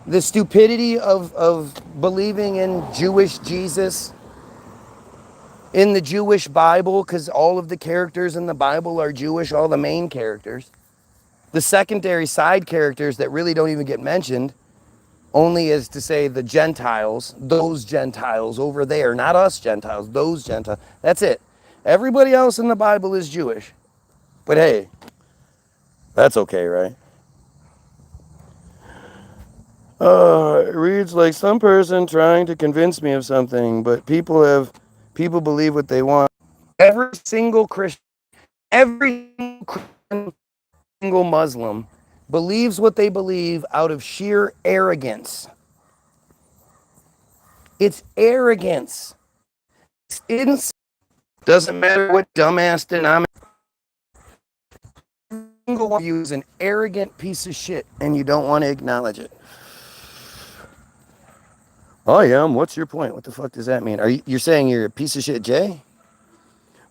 [SPEAKER 1] The stupidity of believing in Jewish Jesus, in the Jewish Bible, because all of the characters in the Bible are Jewish, all the main characters. The secondary side characters that really don't even get mentioned, only is to say the Gentiles, those Gentiles over there, not us Gentiles, those Gentiles. That's it. Everybody else in the Bible is Jewish. But hey, that's okay, right? It reads like some person trying to convince me of something, but people believe what they want. Every single Christian, every single Muslim believes what they believe out of sheer arrogance. It's arrogance. It's doesn't matter what dumbass denomination. Single one of you is an arrogant piece of shit, and you don't want to acknowledge it. I am. What's your point? What the fuck does that mean? You're saying you're a piece of shit, Jay?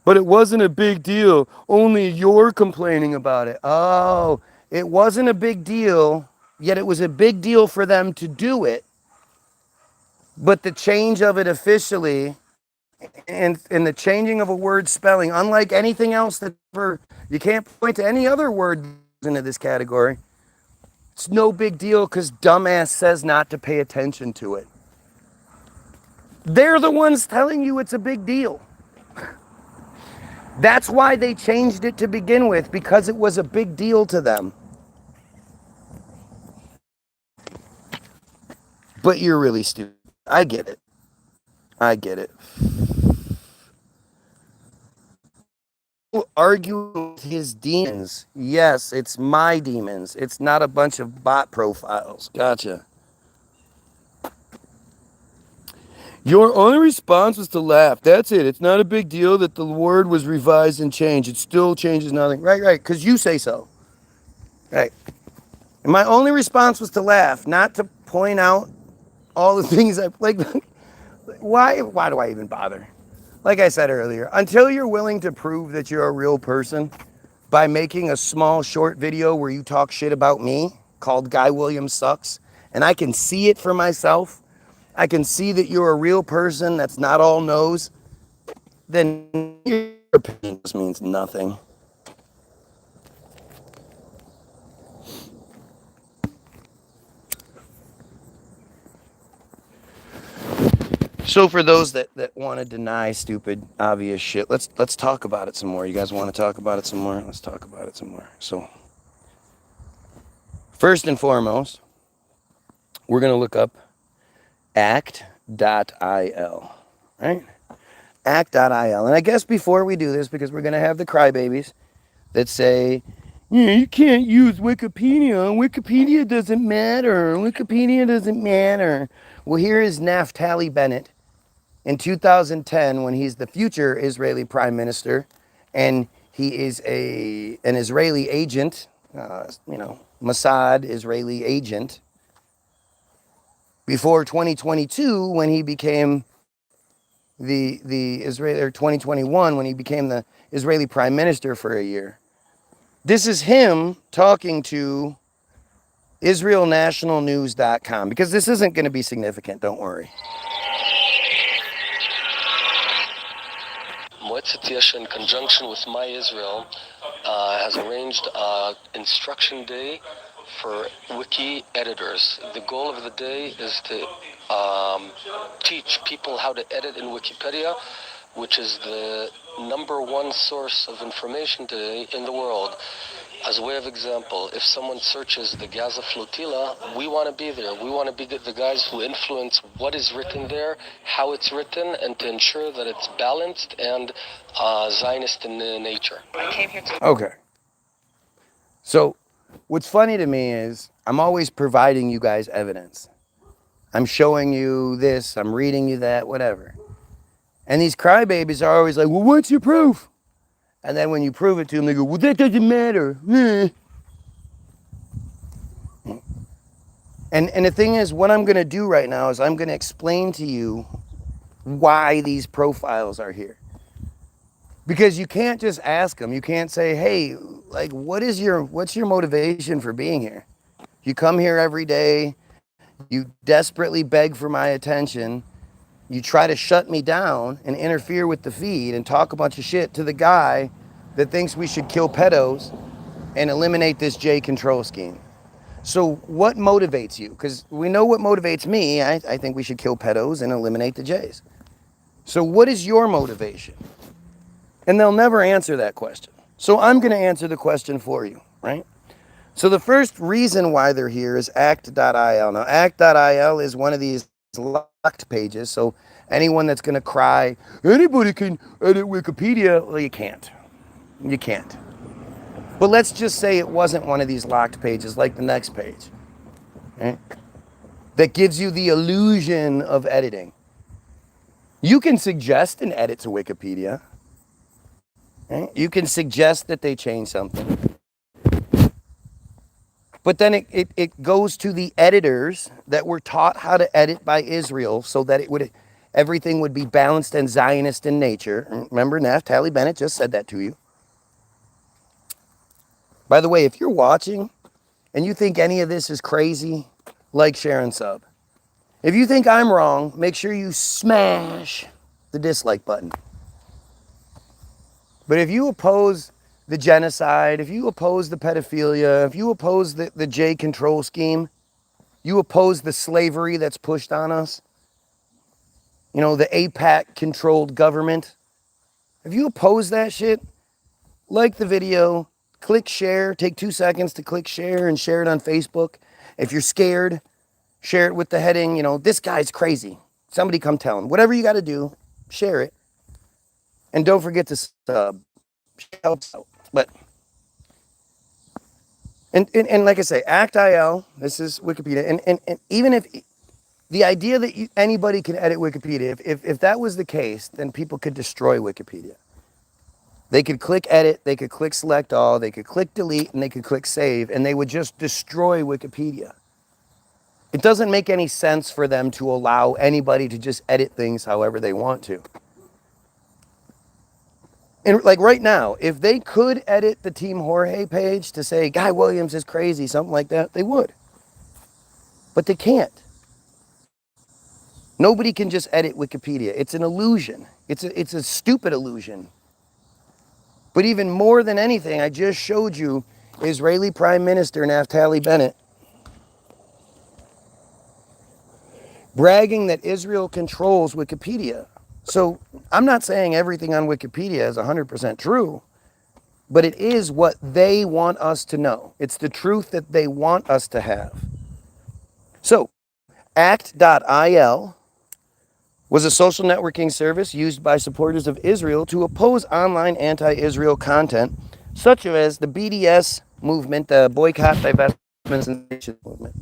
[SPEAKER 1] But it wasn't a big deal. Only you're complaining about it. Oh, it wasn't a big deal, yet it was a big deal for them to do it. But the change of it officially and the changing of a word spelling, unlike anything else that you can't point to any other word into this category. It's no big deal because dumbass says not to pay attention to it. They're the ones telling you it's a big deal. That's why they changed it to begin with, because it was a big deal to them. But you're really stupid. I get it. I get it. Arguing with his demons. Yes, it's my demons. It's not a bunch of bot profiles. Gotcha. Your only response was to laugh. That's it. It's not a big deal that the word was revised and changed. It still changes nothing. Right, because you say so. Right. And my only response was to laugh, not to point out all the things I like. Why do I even bother? Like I said earlier, until you're willing to prove that you're a real person by making a small short video where you talk shit about me called Guy Williams Sucks, and I can see it for myself, I can see that you're a real person that's not all nose, then your opinion just means nothing. So for those that want to deny stupid, obvious shit, let's talk about it some more. You guys want to talk about it some more? Let's talk about it some more. So first and foremost, we're going to look up act.il, right? Act.il. And I guess before we do this, because we're going to have the crybabies that say, yeah, you can't use Wikipedia. Wikipedia doesn't matter. Wikipedia doesn't matter. Well, here is Naftali Bennett in 2010 when he's the future Israeli prime minister, and he is an Israeli agent, Mossad Israeli agent, before 2022 when he became the Israeli, or 2021 when he became the Israeli prime minister for a year. This is him talking to IsraelNationalNews.com, because this isn't going to be significant, don't worry.
[SPEAKER 5] Moetzet Yesha, in conjunction with My Israel, has arranged Instruction Day for wiki editors. The goal of the day is to teach people how to edit in Wikipedia, which is the #1 source of information today in the world. As a way of example, if someone searches the Gaza flotilla, we want to be there. We want to be the guys who influence what is written there, how it's written, and to ensure that it's balanced and Zionist in nature. I came here to...
[SPEAKER 1] Okay. So what's funny to me is I'm always providing you guys evidence. I'm showing you this, I'm reading you that, whatever. And these crybabies are always like, well, what's your proof? And then when you prove it to them, they go, well, that doesn't matter. And the thing is, what I'm going to do right now is I'm going to explain to you why these profiles are here. Because you can't just ask them. You can't say, hey, like, what's your motivation for being here? You come here every day. You desperately beg for my attention. You try to shut me down and interfere with the feed and talk a bunch of shit to the guy that thinks we should kill pedos and eliminate this J control scheme. So what motivates you? Because we know what motivates me. I think we should kill pedos and eliminate the J's. So what is your motivation? And they'll never answer that question. So I'm going to answer the question for you, right? So the first reason why they're here is act.il. Now, act.il is one of these locked pages. So anyone that's going to cry, anybody can edit Wikipedia, well, you can't. You can't. But let's just say it wasn't one of these locked pages like the next page, right? That gives you the illusion of editing. You can suggest an edit to Wikipedia. Right? You can suggest that they change something. But then it goes to the editors that were taught how to edit by Israel so that everything would be balanced and Zionist in nature. Remember, Naftali Bennett just said that to you. By the way, if you're watching and you think any of this is crazy, like, share, and sub. If you think I'm wrong, make sure you smash the dislike button. But if you oppose the genocide, if you oppose the pedophilia, if you oppose the J control scheme, you oppose the slavery that's pushed on us, you know, the APAC controlled government, if you oppose that shit, like the video, click share, take 2 seconds to click share and share it on Facebook. If you're scared, share it with the heading, you know, this guy's crazy. Somebody come tell him. Whatever you got to do, share it. And don't forget to sub. Helps out. But, and like I say, act.il, this is Wikipedia. And even if the idea that anybody can edit Wikipedia, if that was the case, then people could destroy Wikipedia. They could click edit, they could click select all, they could click delete, and they could click save, and they would just destroy Wikipedia. It doesn't make any sense for them to allow anybody to just edit things however they want to. And like right now, if they could edit the Team Jorge page to say Guy Williams is crazy, something like that, they would. But they can't. Nobody can just edit Wikipedia. It's an illusion. It's a stupid illusion. But even more than anything, I just showed you Israeli Prime Minister Naftali Bennett bragging that Israel controls Wikipedia. So I'm not saying everything on Wikipedia is 100% true, but it is what they want us to know. It's the truth that they want us to have. So act.il was a social networking service used by supporters of Israel to oppose online anti-Israel content, such as the BDS movement, the Boycott, Divestments, and Sanctions movement.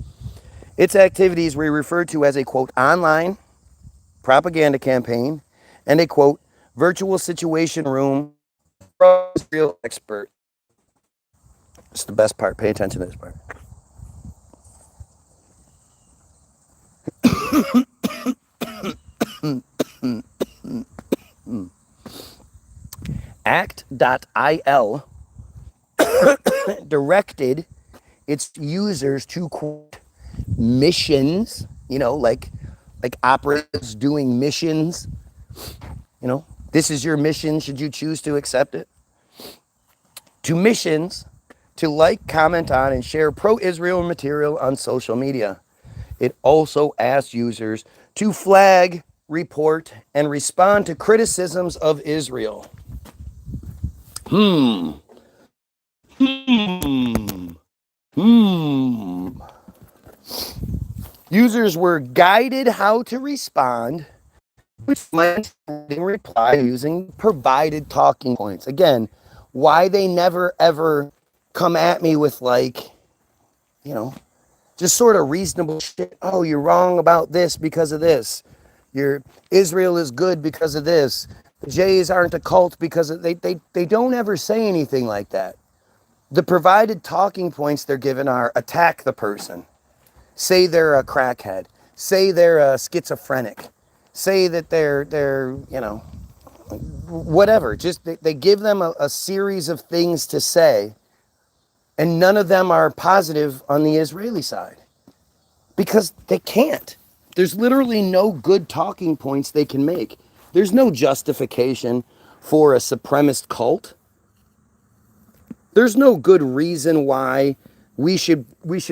[SPEAKER 1] Its activities were referred to as a, quote, online propaganda campaign and a, quote, virtual situation room for Israel expert. It's the best part. Pay attention to this part. Act.il directed its users to, quote, missions, like operatives doing missions, this is your mission, should you choose to accept it, to missions to like, comment on, and share pro-Israel material on social media. It also asked users to flag, report, and respond to criticisms of Israel. Users were guided how to respond, which meant reply using provided talking points. Again, why they never ever come at me with just sort of reasonable shit. Oh, you're wrong about this because of this. Israel is good because of this. The Jays aren't a cult because of, they don't ever say anything like that. The provided talking points they're given are attack the person. Say they're a crackhead. Say they're a schizophrenic. Say that they're whatever. Just they give them a series of things to say, and none of them are positive on the Israeli side because they can't. There's literally no good talking points they can make. There's no justification for a supremacist cult. There's no good reason why we should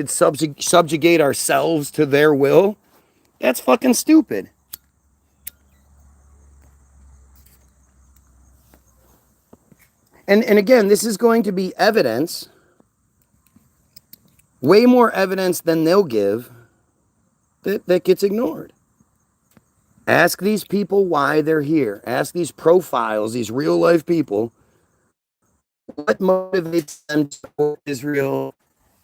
[SPEAKER 1] subjugate ourselves to their will. That's fucking stupid. And again, this is going to be evidence, way more evidence than they'll give, that gets ignored. Ask these people why they're here. Ask these profiles, these real life people, what motivates them to support Israel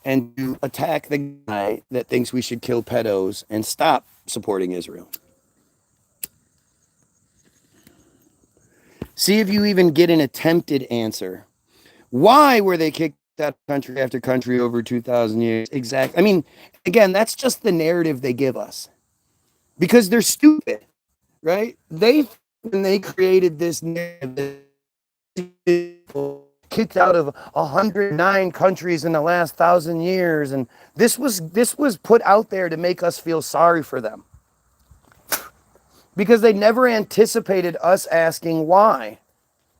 [SPEAKER 1] and to attack the guy that thinks we should kill pedos and stop supporting Israel. See if you even get an attempted answer. Why were they kicked out of country after country over 2,000 years? Exactly. I mean, again, that's just the narrative they give us because they're stupid, right? When they created this narrative, kicked out of 109 countries in the last 1,000 years, and this was put out there to make us feel sorry for them because they never anticipated us asking why.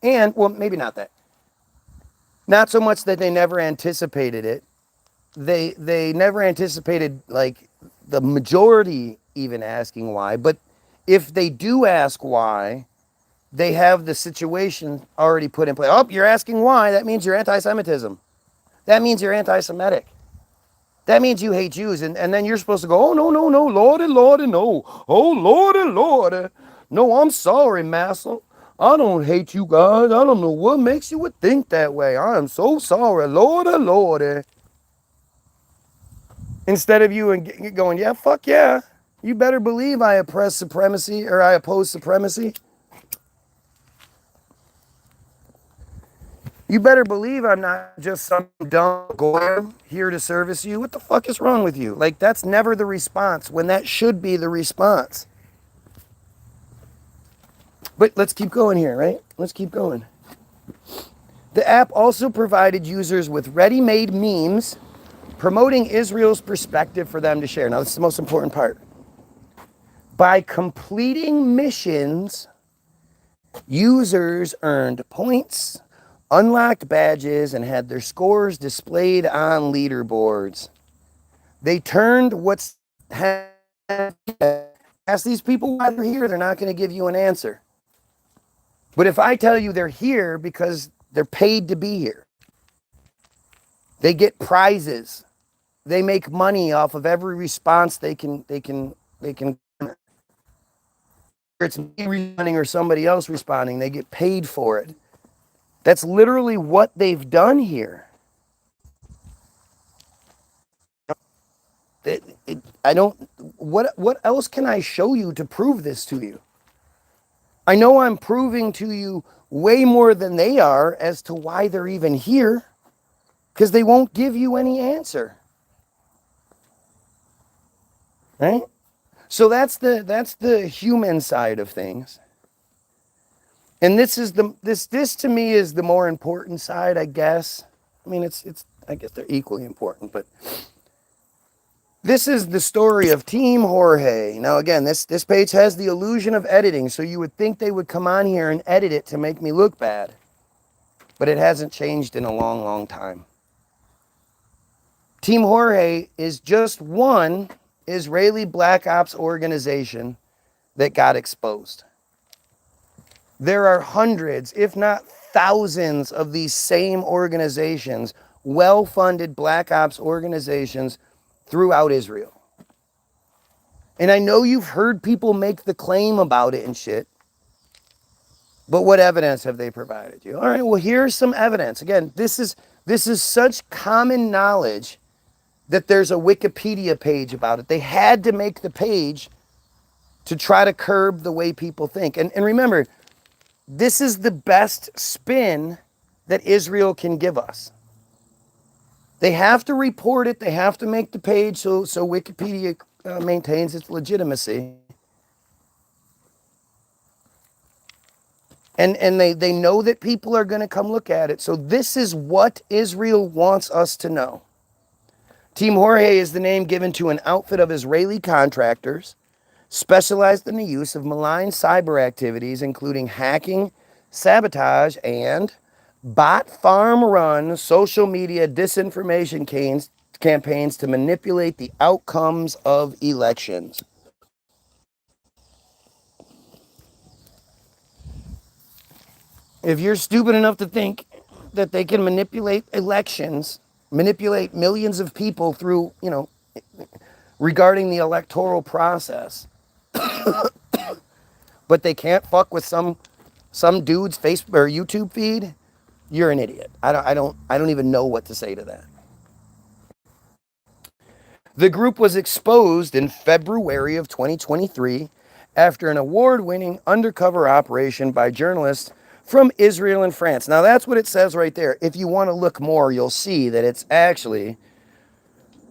[SPEAKER 1] And, well, maybe not that. Not so much that they never anticipated it. They never anticipated, like, the majority even asking why. But if they do ask why, they have the situation already put in place. Oh, you're asking why. That means you're anti-Semitism. That means you're anti-Semitic. That means you hate Jews. And then you're supposed to go, oh, no, no, no, Lordy, Lordy, no. Oh, Lordy, Lordy. No, I'm sorry, Massa. I don't hate you guys. I don't know what makes you would think that way. I am so sorry. Lordy, Lordy. Instead of you going, yeah, fuck yeah. You better believe I oppress supremacy or I oppose supremacy. You better believe I'm not just some dumb goyim here to service you. What the fuck is wrong with you? Like, that's never the response when that should be the response. But let's keep going here, right? Let's keep going. The app also provided users with ready-made memes promoting Israel's perspective for them to share. Now, this is the most important part. By completing missions, users earned points, unlocked badges, and had their scores displayed on leaderboards. They turned what's Ask these people why they're here. They're not going to give you an answer. But if I tell you they're here because they're paid to be here, they get prizes, they make money off of every response they can. It's me responding or somebody else responding. They get paid for it. That's literally what they've done here. I don't. What else can I show you to prove this to you? I know I'm proving to you way more than they are as to why they're even here, because they won't give you any answer. Right? So that's the human side of things. And this to me is the more important side, I guess. I mean, it's I guess they're equally important, but this is the story of Team Jorge. Now, again, this page has the illusion of editing, so you would think they would come on here and edit it to make me look bad. But it hasn't changed in a long, long time. Team Jorge is just one Israeli Black Ops organization that got exposed. There are hundreds, if not thousands, of these same organizations, well-funded Black Ops organizations throughout Israel. And I know you've heard people make the claim about it and shit, but what evidence have they provided you? All right, well, here's some evidence. Again, this is such common knowledge that there's a Wikipedia page about it. They had to make the page to try to curb the way people think. And remember, this is the best spin that Israel can give us. They have to report it. They have to make the page so Wikipedia maintains its legitimacy. And they know that people are going to come look at it. So this is what Israel wants us to know. Team Jorge is the name given to an outfit of Israeli contractors specialized in the use of malign cyber activities, including hacking, sabotage, and bot farm run social media disinformation campaigns to manipulate the outcomes of elections. If you're stupid enough to think that they can manipulate elections, manipulate millions of people through, regarding the electoral process, but they can't fuck with some dude's Facebook or YouTube feed, you're an idiot. I don't even know what to say to that. The group was exposed in February of 2023 after an award-winning undercover operation by journalists from Israel and France. Now that's what it says right there. If you want to look more, you'll see that it's actually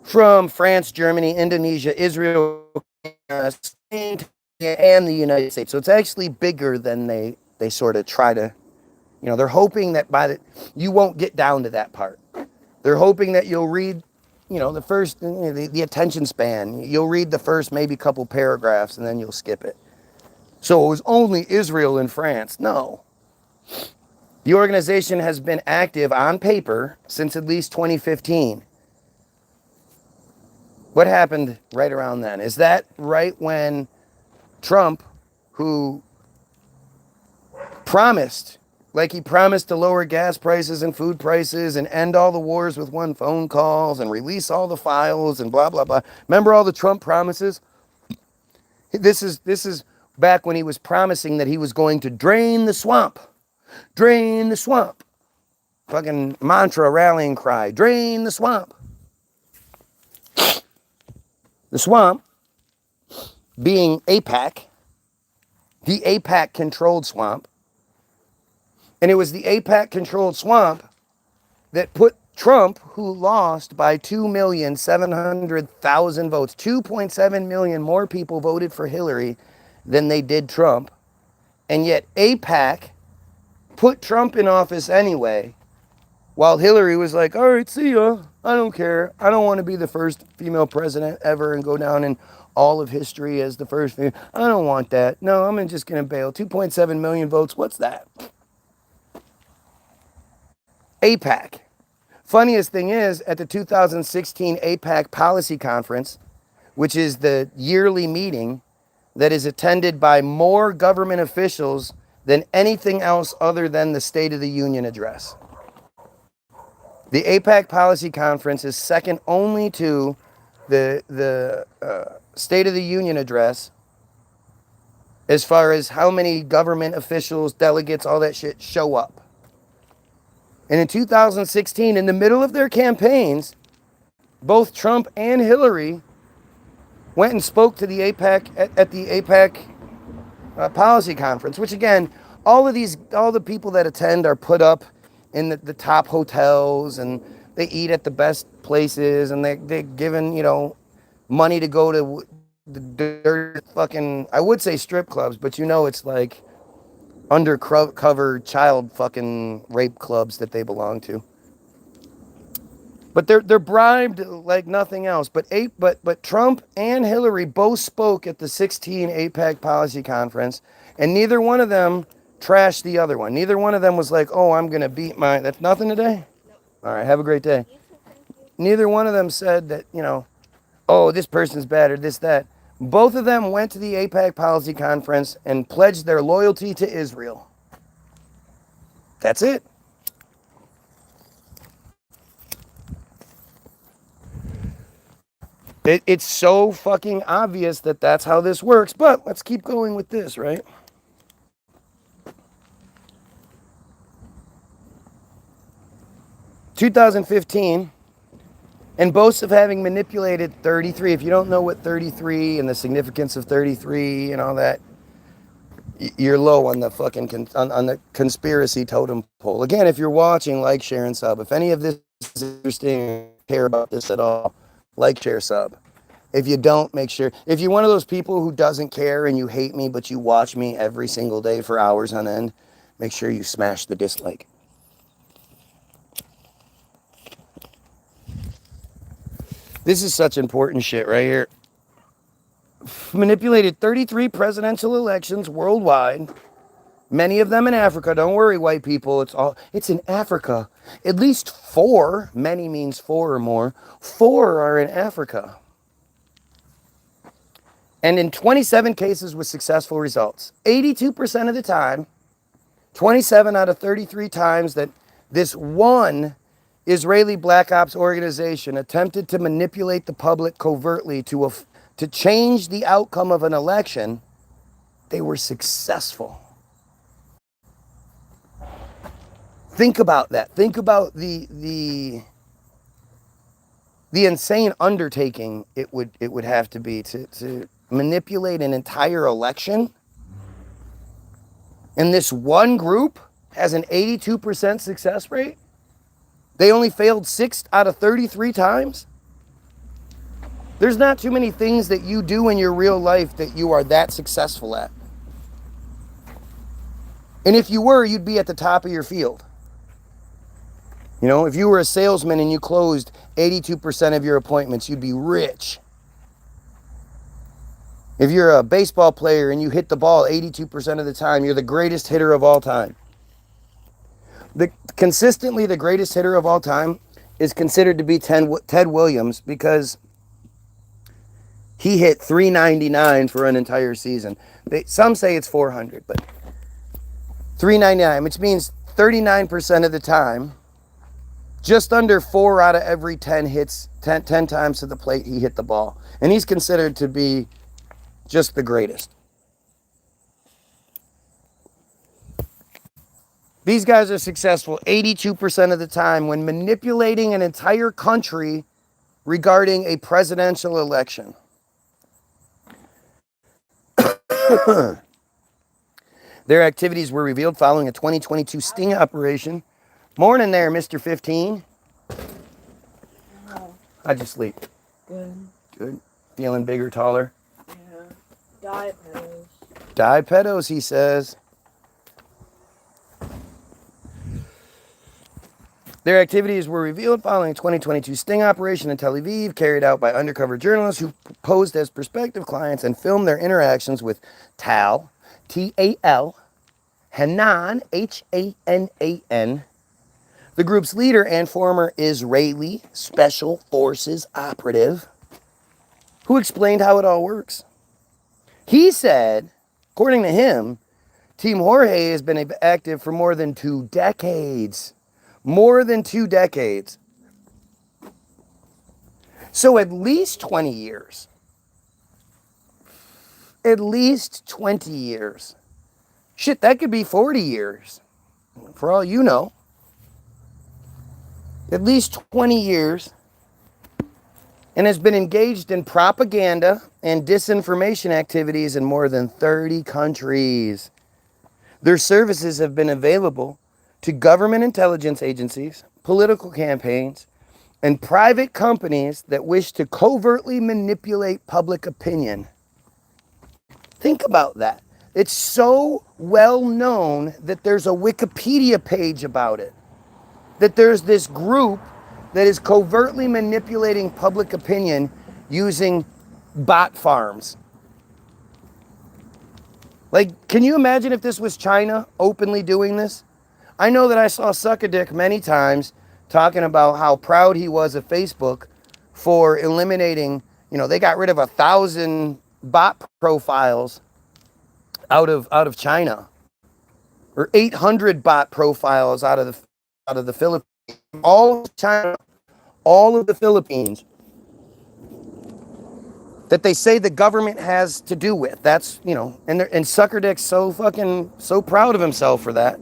[SPEAKER 1] from France, Germany, Indonesia, Israel, Spain, and the United States. So it's actually bigger than they sort of try to, they're hoping that you won't get down to that part. They're hoping that you'll read, the first, the attention span. You'll read the first maybe couple paragraphs and then you'll skip it. So it was only Israel and France. No. The organization has been active on paper since at least 2015. What happened right around then? Is that right when Trump, who promised, like he promised to lower gas prices and food prices and end all the wars with one phone calls and release all the files and blah, blah, blah. Remember all the Trump promises? This is back when he was promising that he was going to drain the swamp. Drain the swamp. Fucking mantra, rallying cry. Drain the swamp. The swamp being AIPAC, the AIPAC-controlled swamp. And it was the AIPAC-controlled swamp that put Trump, who lost by 2,700,000 votes, 2.7 million more people voted for Hillary than they did Trump. And yet AIPAC put Trump in office anyway, while Hillary was like, all right, see ya. I don't care. I don't want to be the first female president ever and go down in all of history as the first female. I don't want that. No, I'm just going to bail. 2.7 million votes. What's that? AIPAC. Funniest thing is, at the 2016 AIPAC Policy Conference, which is the yearly meeting that is attended by more government officials than anything else other than the State of the Union address. The AIPAC Policy Conference is second only to the State of the Union address as far as how many government officials, delegates, all that shit show up. And in 2016, in the middle of their campaigns, both Trump and Hillary went and spoke to the AIPAC at the AIPAC Policy Conference, which again, all the people that attend are put up in the top hotels, and they eat at the best places, and they're given, you know, money to go to the dirt fucking, I would say strip clubs, but you know it's like undercover child fucking rape clubs that they belong to. But they're bribed like nothing else. But Trump and Hillary both spoke at the 16 AIPAC Policy Conference, and neither one of them trashed the other one. Neither one of them was like, "Oh, I'm gonna beat my." That's nothing today. All right, have a great day. Neither one of them said that, you know, "Oh, this person's bad" or this that. Both of them went to the AIPAC Policy Conference and pledged their loyalty to Israel. That's it. It's so fucking obvious that that's how this works, but let's keep going with this, right? (2015) and boasts of having manipulated 33. If you don't know what 33 and the significance of 33 and all that, you're low on the fucking on the conspiracy totem pole. Again, if you're watching, like, share, and sub. If any of this is interesting, care about this at all, like, share, sub. If you don't, make sure. If you're one of those people who doesn't care and you hate me, but you watch me every single day for hours on end, make sure you smash the dislike. This is such important shit right here. Manipulated 33 presidential elections worldwide, many of them in Africa. Don't worry, white people, it's in Africa. At least 4, many means 4 or more, 4 are in Africa. And in 27 cases with successful results. 82% of the time, 27 out of 33 times that this one Israeli Black Ops organization attempted to manipulate the public covertly to change the outcome of an election, they were successful. Think about that. Think about the insane undertaking it would have to be to manipulate an entire election. And this one group has an 82% success rate. They only failed 6 out of 33 times. There's not too many things that you do in your real life that you are that successful at. And if you were, you'd be at the top of your field. You know, if you were a salesman and you closed 82% of your appointments, you'd be rich. If you're a baseball player and you hit the ball 82% of the time, you're the greatest hitter of all time. Consistently the greatest hitter of all time is considered to be Ted Williams, because he hit .399 for an entire season. Some say it's 400, but .399, which means 39% of the time, just under 4 out of every 10 hits, 10 times to the plate, he hit the ball. And he's considered to be just the greatest. These guys are successful 82% of the time when manipulating an entire country regarding a presidential election. Their activities were revealed following a 2022 sting operation. Morning there, Mr. 15.
[SPEAKER 2] Oh,
[SPEAKER 1] How'd you sleep?
[SPEAKER 2] good.
[SPEAKER 1] Good. Feeling bigger, taller?
[SPEAKER 2] Yeah. Diet pills.
[SPEAKER 1] Die pedos, he says. Their activities were revealed following a 2022 sting operation in Tel Aviv carried out by undercover journalists who posed as prospective clients and filmed their interactions with Tal, T-A-L, Hanan, H-A-N-A-N, the group's leader and former Israeli Special Forces operative, who explained how it all works. He said, according to him, Team Jorge has been active for more than 2 decades. More than 2 decades. So at least 20 years. At least 20 years. Shit, that could be 40 years. For all you know. At least 20 years. And has been engaged in propaganda and disinformation activities in more than 30 countries. Their services have been available to government intelligence agencies, political campaigns, and private companies that wish to covertly manipulate public opinion. Think about that. It's so well known that there's a Wikipedia page about it. That there's this group that is covertly manipulating public opinion using bot farms. Like, can you imagine if this was China openly doing this? I know that I saw Suckerdick many times talking about how proud he was of Facebook for eliminating, they got rid of 1,000 bot profiles out of China, or 800 bot profiles out of the Philippines. All of China, all of the Philippines, that they say the government has to do with. That's, and Suckerdick's so proud of himself for that.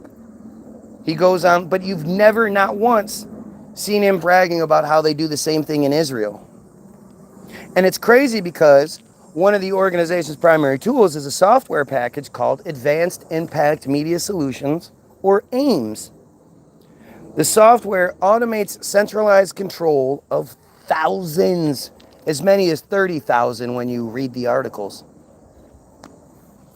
[SPEAKER 1] He goes on, but you've never, not once, seen him bragging about how they do the same thing in Israel. And it's crazy because one of the organization's primary tools is a software package called Advanced Impact Media Solutions, or AIMS. The software automates centralized control of thousands, as many as 30,000 when you read the articles.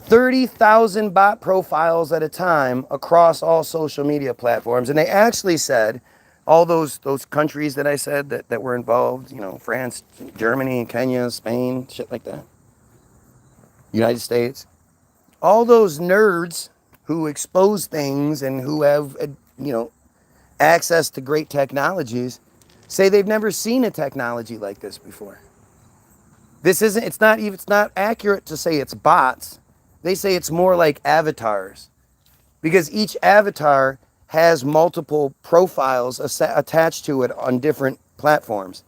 [SPEAKER 1] 30,000 bot profiles at a time across all social media platforms. And they actually said, all those countries that I said that were involved, France, Germany, Kenya, Spain, shit like that. United States. All those nerds who expose things and who have, access to great technologies say they've never seen a technology like this before. It's not accurate to say it's bots. They say it's more like avatars, because each avatar has multiple profiles attached to it on different platforms,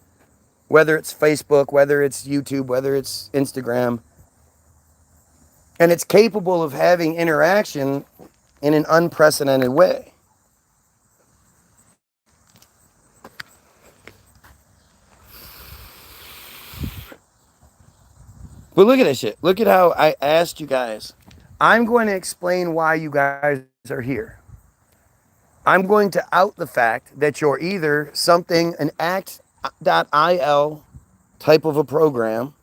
[SPEAKER 1] whether it's Facebook, whether it's YouTube, whether it's Instagram. And it's capable of having interaction in an unprecedented way. But look at this shit. Look at how I asked you guys. I'm going to explain why you guys are here. I'm going to out the fact that you're either an act.il type of a program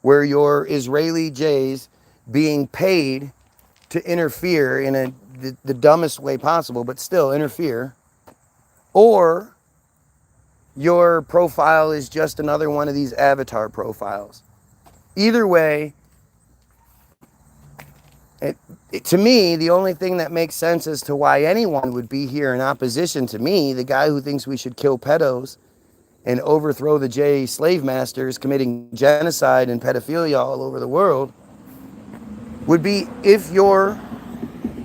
[SPEAKER 1] where you're Israeli Jays being paid to interfere in the dumbest way possible, but still interfere, or your profile is just another one of these avatar profiles. Either way, to me, the only thing that makes sense as to why anyone would be here in opposition to me, the guy who thinks we should kill pedos and overthrow the J slave masters committing genocide and pedophilia all over the world, would be if you're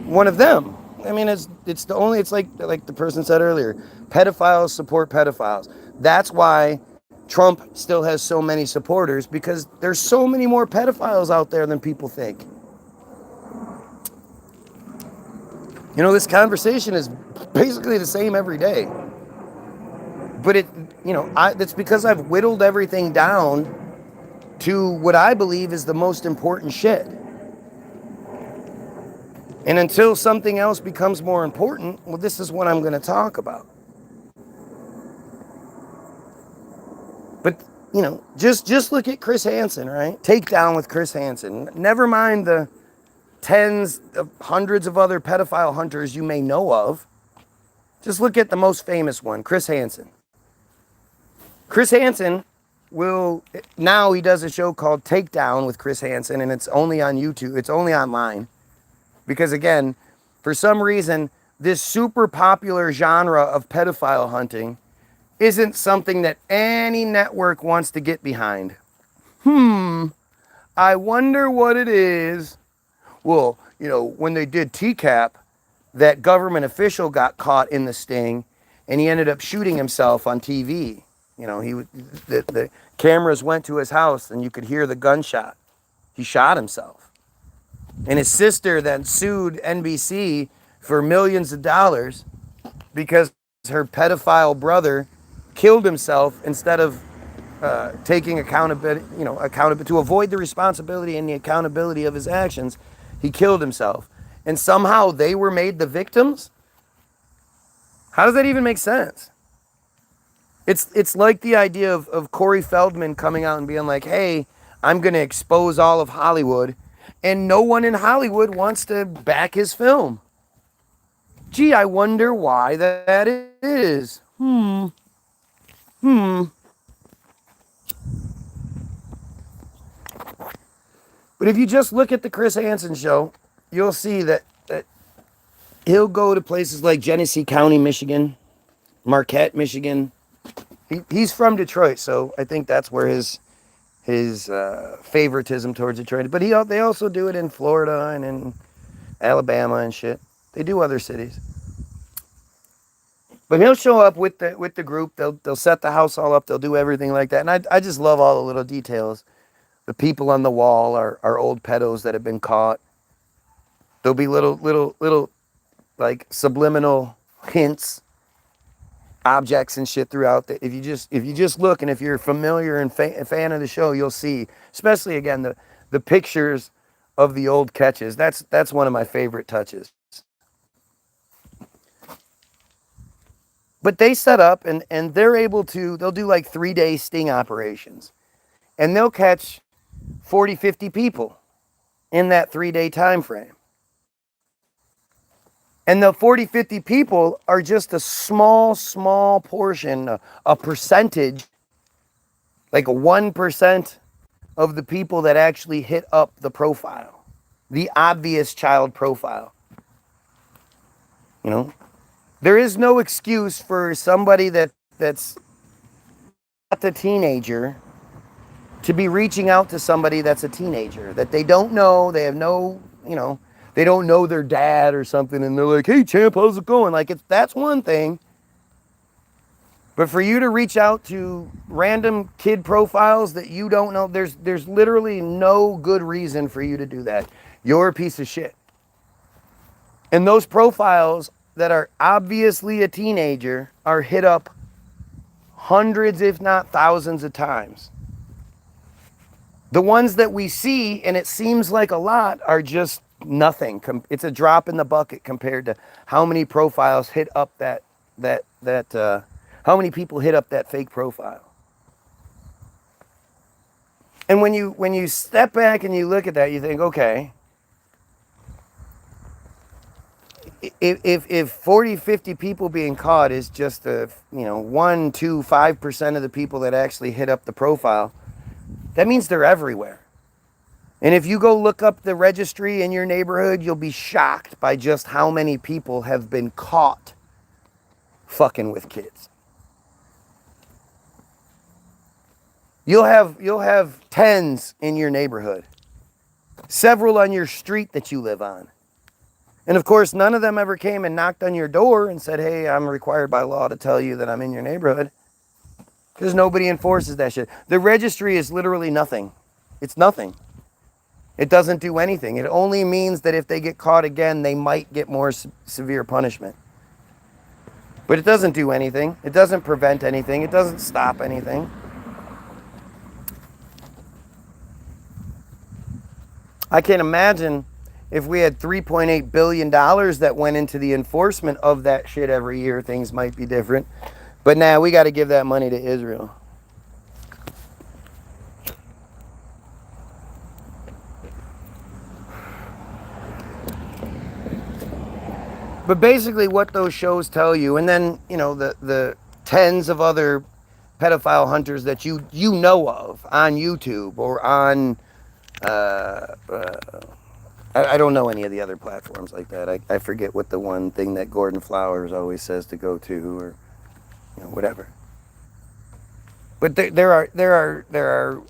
[SPEAKER 1] one of them. I mean, it's like the person said earlier, pedophiles support pedophiles. That's why Trump still has so many supporters, because there's so many more pedophiles out there than people think. This conversation is basically the same every day. But that's because I've whittled everything down to what I believe is the most important shit. And until something else becomes more important, well, this is what I'm going to talk about. But, just look at Chris Hansen, right? Takedown with Chris Hansen. Never mind the tens of hundreds of other pedophile hunters you may know of. Just look at the most famous one, Chris Hansen. Chris Hansen now he does a show called Takedown with Chris Hansen, and it's only on YouTube. It's only online. Because again, for some reason, this super popular genre of pedophile hunting isn't something that any network wants to get behind. I wonder what it is. Well, you know, when they did TCAP, that government official got caught in the sting, and he ended up shooting himself on TV. You know, the cameras went to his house, and you could hear the gunshot. He shot himself. And his sister then sued NBC for millions of dollars because her pedophile brother killed himself instead of taking accountability, to avoid the responsibility and the accountability of his actions. He killed himself. And somehow they were made the victims? How does that even make sense? It's like the idea of Corey Feldman coming out and being like, hey, I'm going to expose all of Hollywood, and no one in Hollywood wants to back his film. Gee, I wonder why that is. But if you just look at the Chris Hansen show, you'll see that he'll go to places like Genesee County, Michigan, Marquette, Michigan. He's from Detroit, so I think that's where his favoritism towards Detroit. But they also do it in Florida and in Alabama and shit. They do other cities. But he'll show up with the group. They'll set the house all up. They'll do everything like that. And I just love all the little details. The people on the wall are old pedos that have been caught. There'll be little like subliminal hints, objects and shit throughout. If you just look, and if you're familiar and a fan of the show, you'll see, especially again the pictures of the old catches. That's one of my favorite touches. But they set up and they're able to, they'll do like 3-day sting operations. And they'll catch 40, 50 people in that 3-day time frame. And the 40, 50 people are just a small portion, a percentage, like 1% of the people that actually hit up the profile, the obvious child profile. You know, there is no excuse for somebody that's not a teenager to be reaching out to somebody that's a teenager that they don't know. They have no, they don't know their dad or something, and they're like, hey, champ, how's it going? Like, that's one thing. But for you to reach out to random kid profiles that you don't know, there's literally no good reason for you to do that. You're a piece of shit. And those profiles that are obviously a teenager are hit up hundreds, if not thousands of times. The ones that we see, and it seems like a lot, are just nothing. It's a drop in the bucket compared to how many profiles hit up how many people hit up that fake profile. And when you step back and you look at that, you think, okay, if 40, 50 people being caught is just 1, 2, 5% of the people that actually hit up the profile, that means they're everywhere. And if you go look up the registry in your neighborhood, you'll be shocked by just how many people have been caught fucking with kids. You'll have tens in your neighborhood, several on your street that you live on. And of course, none of them ever came and knocked on your door and said, hey, I'm required by law to tell you that I'm in your neighborhood. Because nobody enforces that shit. The registry is literally nothing. It's nothing. It doesn't do anything. It only means that if they get caught again, they might get more severe punishment. But it doesn't do anything. It doesn't prevent anything. It doesn't stop anything. I can't imagine if we had $3.8 billion that went into the enforcement of that shit every year, things might be different. But now we got to give that money to Israel. But basically what those shows tell you, and then, the tens of other pedophile hunters that you know of on YouTube or on, I don't know any of the other platforms like that. I forget what the one thing that Gordon Flowers always says to go to, or whatever. But there are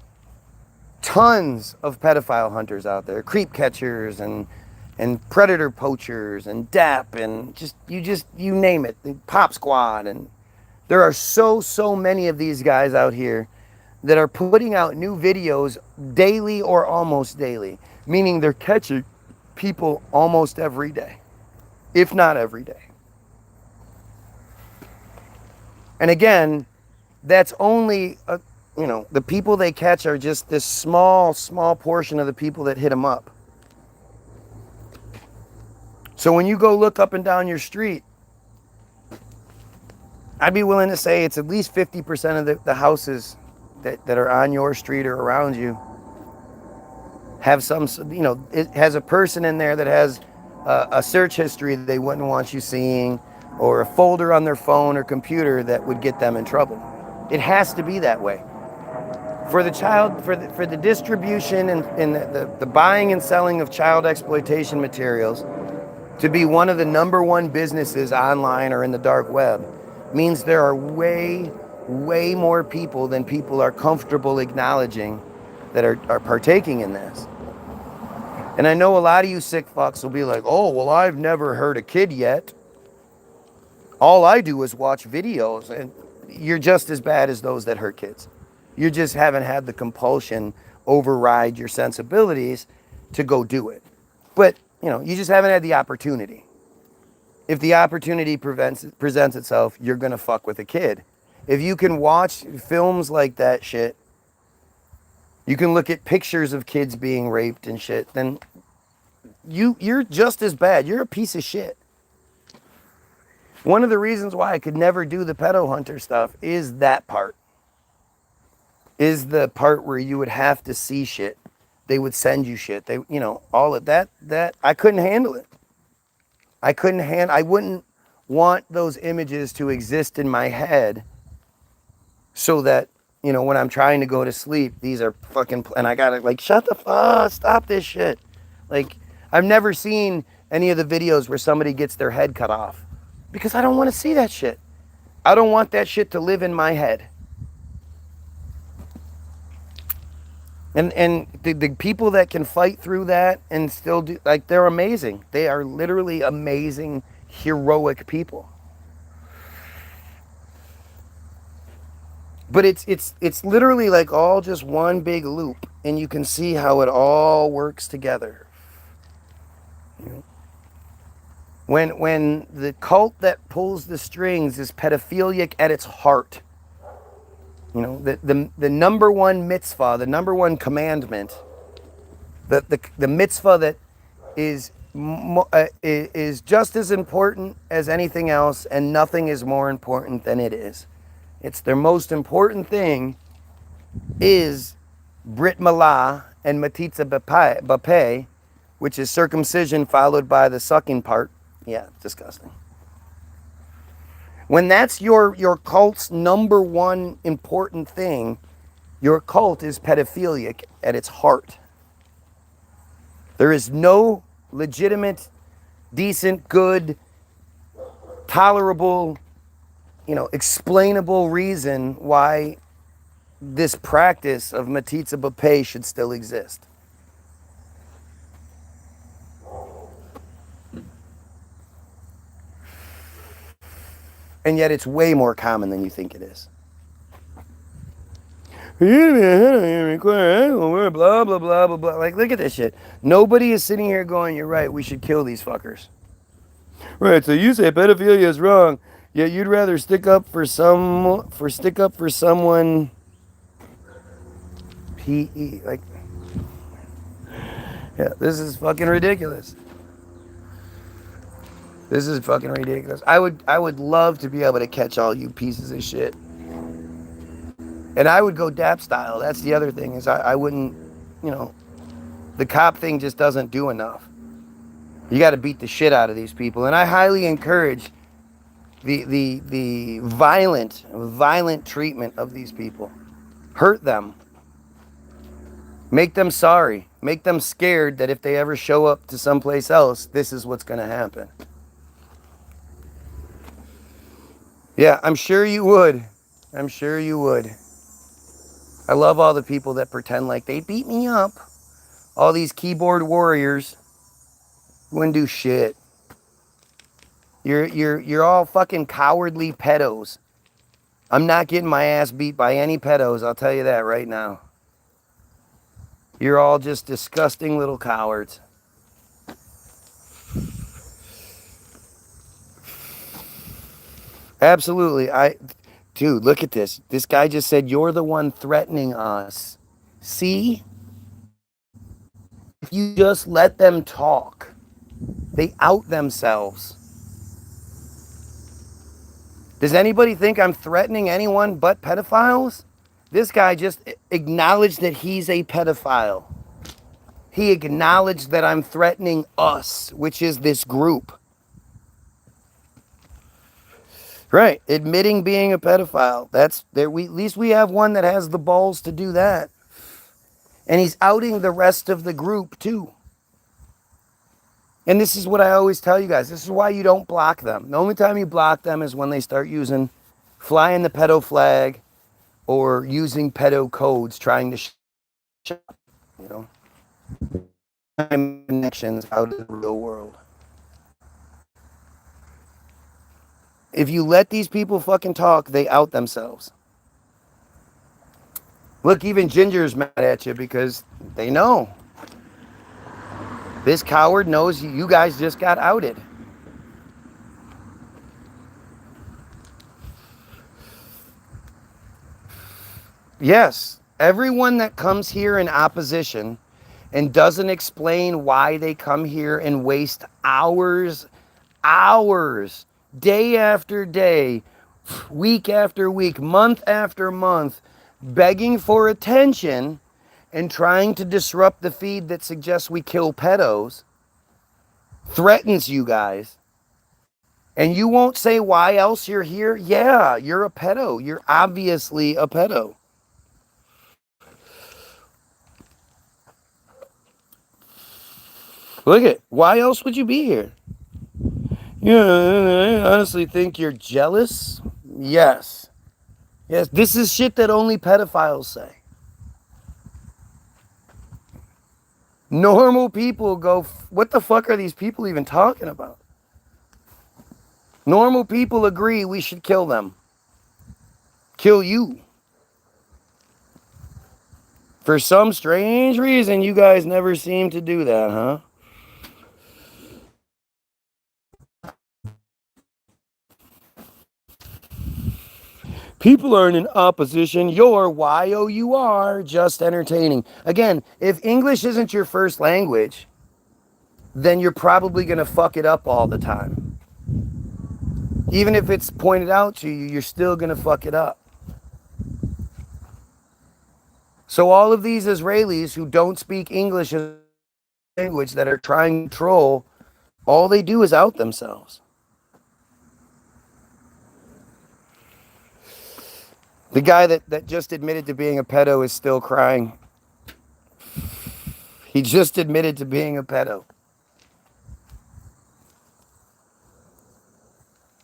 [SPEAKER 1] tons of pedophile hunters out there, creep catchers and predator poachers and DAP and you name it, the Pop Squad, and there are so many of these guys out here that are putting out new videos daily or almost daily, meaning they're catching people almost every day, if not every day. And again, that's only the people they catch are just this small portion of the people that hit them up. So when you go look up and down your street, I'd be willing to say it's at least 50% of the houses that are on your street or around you have some, it has a person in there that has a search history that they wouldn't want you seeing, or a folder on their phone or computer that would get them in trouble. It has to be that way. For the distribution and the buying and selling of child exploitation materials to be one of the #1 businesses online or in the dark web means there are way more people than people are comfortable acknowledging that are partaking in this. And I know a lot of you sick fucks will be like, oh, well, I've never hurt a kid yet. All I do is watch videos. And you're just as bad as those that hurt kids. You just haven't had the compulsion override your sensibilities to go do it. But, you just haven't had the opportunity. If the opportunity presents itself, you're going to fuck with a kid. If you can watch films like that shit, you can look at pictures of kids being raped and shit, then you're just as bad. You're a piece of shit. One of the reasons why I could never do the pedo hunter stuff is that part. Is the part where you would have to see shit. They would send you shit. They, all of that I couldn't handle it. I wouldn't want those images to exist in my head so that, when I'm trying to go to sleep, these are fucking, and I gotta shut the fuck, stop this shit. I've never seen any of the videos where somebody gets their head cut off because I don't want to see that shit. I don't want that shit to live in my head. And the people that can fight through that and still do, they're amazing. They are literally amazing, heroic people. But it's literally all just one big loop, and you can see how it all works together. When the cult that pulls the strings is pedophilic at its heart, the #1 mitzvah, the #1 commandment, the mitzvah that is just as important as anything else, and nothing is more important than it is. It's their most important thing is Brit Milah and Matitza Bapeh, which is circumcision followed by the sucking part. Yeah, disgusting. When that's your cult's #1 important thing, your cult is pedophilic at its heart. There is no legitimate, decent, good, tolerable, explainable reason why this practice of Matitza Bapeh should still exist. And yet it's way more common than you think it is. Blah, blah, blah, blah, blah. Look at this shit. Nobody is sitting here going, you're right, we should kill these fuckers. Right, so you say pedophilia is wrong, yet you'd rather stick up for someone PE. Yeah, this is fucking ridiculous. This is fucking ridiculous. I would love to be able to catch all you pieces of shit. And I would go DAP style. That's the other thing, is I wouldn't, the cop thing just doesn't do enough. You got to beat the shit out of these people. And I highly encourage the violent treatment of these people. Hurt them. Make them sorry. Make them scared that if they ever show up to someplace else, this is what's going to happen. Yeah, I'm sure you would. I'm sure you would. I love all the people that pretend like they beat me up. All these keyboard warriors who wouldn't do shit. You're all fucking cowardly pedos. I'm not getting my ass beat by any pedos, I'll tell you that right now. You're all just disgusting little cowards. Absolutely. Dude, look at this. This guy just said, you're the one threatening us. See? If you just let them talk, they out themselves. Does anybody think I'm threatening anyone but pedophiles? This guy just acknowledged that he's a pedophile. He acknowledged that I'm threatening us, which is this group. Right, admitting being a pedophile. That's there. At least we have one that has the balls to do that. And he's outing the rest of the group too. And this is what I always tell you guys. This is why you don't block them. The only time you block them is when they start flying the pedo flag or using pedo codes, trying to you know, connections out of the real world. If you let these people fucking talk, they out themselves. Look, even Ginger's mad at you because they know. This coward knows you guys just got outed. Yes, everyone that comes here in opposition and doesn't explain why they come here and waste hours, day after day, week after week, month after month, begging for attention and trying to disrupt the feed that suggests we kill pedos, threatens you guys, and you won't say why else you're here? Yeah, you're a pedo. You're obviously a pedo. Look at, why else would you be here? Yeah, I honestly think you're jealous. Yes. Yes, this is shit that only pedophiles say. Normal people go, what the fuck are these people even talking about? Normal people agree we should kill them. Kill you. For some strange reason, you guys never seem to do that, huh? People aren't in opposition. You're Y-O-U-R, just entertaining. Again, if English isn't your first language, then you're probably going to fuck it up all the time. Even if it's pointed out to you, you're still going to fuck it up. So all of these Israelis who don't speak English as a language that are trying to control, all they do is out themselves. The guy that just admitted to being a pedo is still crying. He just admitted to being a pedo.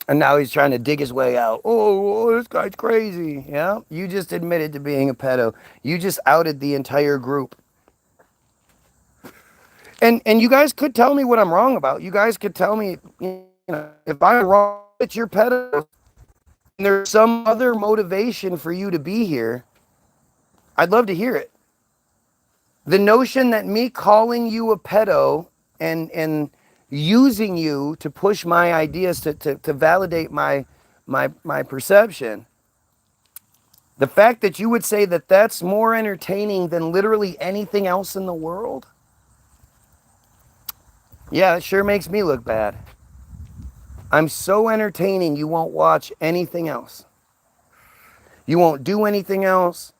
[SPEAKER 1] And now he's trying to dig his way out. Oh, this guy's crazy. Yeah, you just admitted to being a pedo. You just outed the entire group. And you guys could tell me what I'm wrong about. You guys could tell me, you know, if I'm wrong that you're pedo, and there's some other motivation for you to be here, I'd love to hear it. The notion that me calling you a pedo and using you to push my ideas to validate my perception, the fact that you would say that that's more entertaining than literally anything else in the world, yeah, it sure makes me look bad. I'm so entertaining you won't watch anything else. You won't do anything else.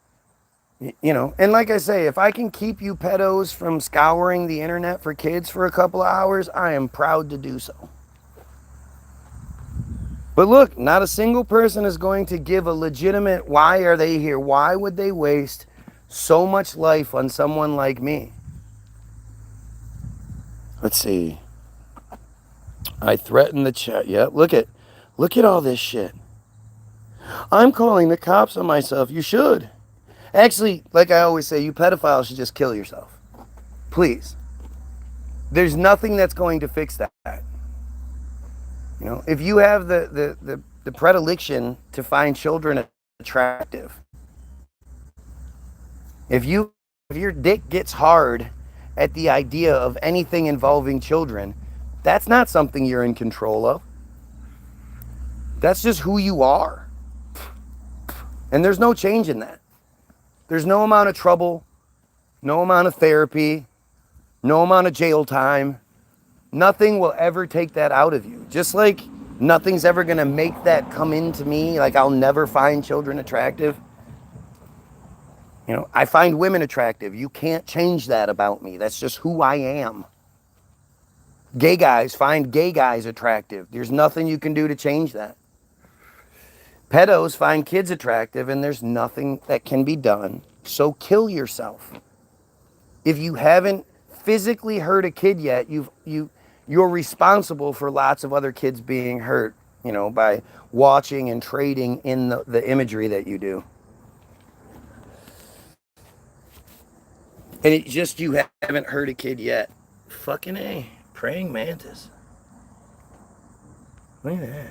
[SPEAKER 1] You know, and like I say, if I can keep you pedos from scouring the internet for kids for a couple of hours, I am proud to do so. But look, not a single person is going to give a legitimate, why are they here? Why would they waste so much life on someone like me? Let's see. I threatened the chat. Yeah, look at all this shit. I'm calling the cops on myself. You should. Actually, like I always say, you pedophiles should just kill yourself. Please. There's nothing that's going to fix that. You know, if you have the predilection to find children attractive, if your dick gets hard at the idea of anything involving children, that's not something you're in control of. That's just who you are. And there's no change in that. There's no amount of trouble, no amount of therapy, no amount of jail time. Nothing will ever take that out of you. Just like nothing's ever going to make that come into me, like I'll never find children attractive. You know, I find women attractive. You can't change that about me. That's just who I am. Gay guys find gay guys attractive. There's nothing you can do to change that. Pedos find kids attractive, and there's nothing that can be done. So kill yourself. If you haven't physically hurt a kid yet, you're responsible for lots of other kids being hurt, you know, by watching and trading in the imagery that you do. And it's just you haven't hurt a kid yet. Fucking A. Praying mantis. Look at that.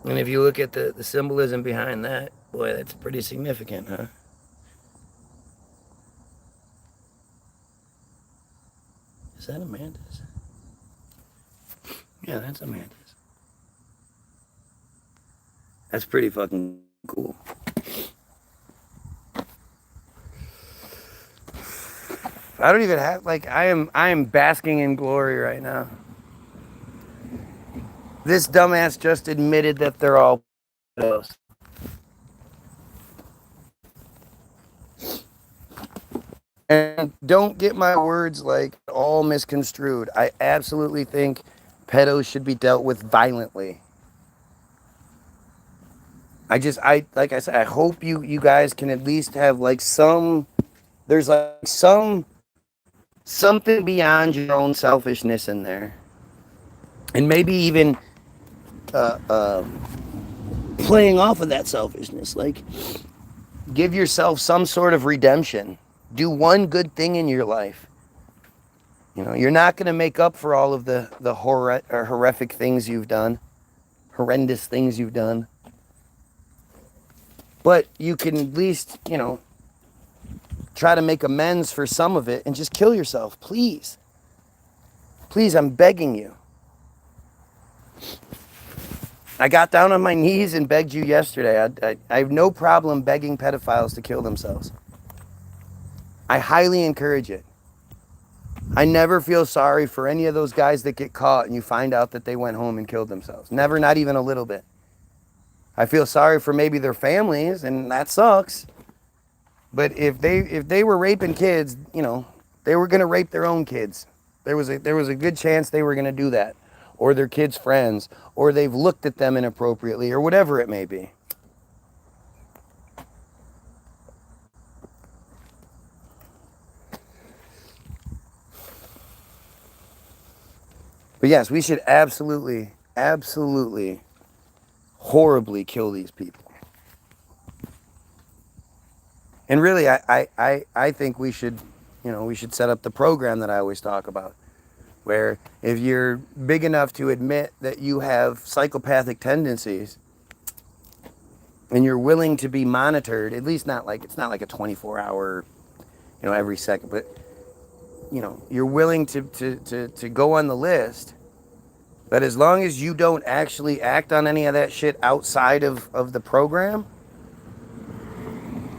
[SPEAKER 1] And if you look at the symbolism behind that, boy, that's pretty significant, huh? Is that a mantis? Yeah, that's a mantis. That's pretty fucking cool. I don't even have, like, I am basking in glory right now. This dumbass just admitted that they're all pedos. And don't get my words like all misconstrued. I absolutely think pedos should be dealt with violently. Like I said, I hope you guys can at least have like there's like something beyond your own selfishness in there. And maybe even playing off of that selfishness. Like, give yourself some sort of redemption. Do one good thing in your life. You know, you're not going to make up for all of the horrific things you've done. Horrendous things you've done. But you can at least, you know, try to make amends for some of it and just kill yourself. Please. Please, I'm begging you. I got down on my knees and begged you yesterday. I have no problem begging pedophiles to kill themselves. I highly encourage it. I never feel sorry for any of those guys that get caught and you find out that they went home and killed themselves. Never, not even a little bit. I feel sorry for maybe their families, and that sucks. But if they were raping kids, you know, they were going to rape their own kids. There was a good chance they were going to do that. Or their kids' friends, or they've looked at them inappropriately, or whatever it may be. But yes, we should absolutely, horribly kill these people. And really, I think we should, you know, we should set up the program that I always talk about. Where if you're big enough to admit that you have psychopathic tendencies and you're willing to be monitored, at least not like, it's not like a 24-hour, you know, every second, but, you know, you're willing to go on the list, but as long as you don't actually act on any of that shit outside of the program,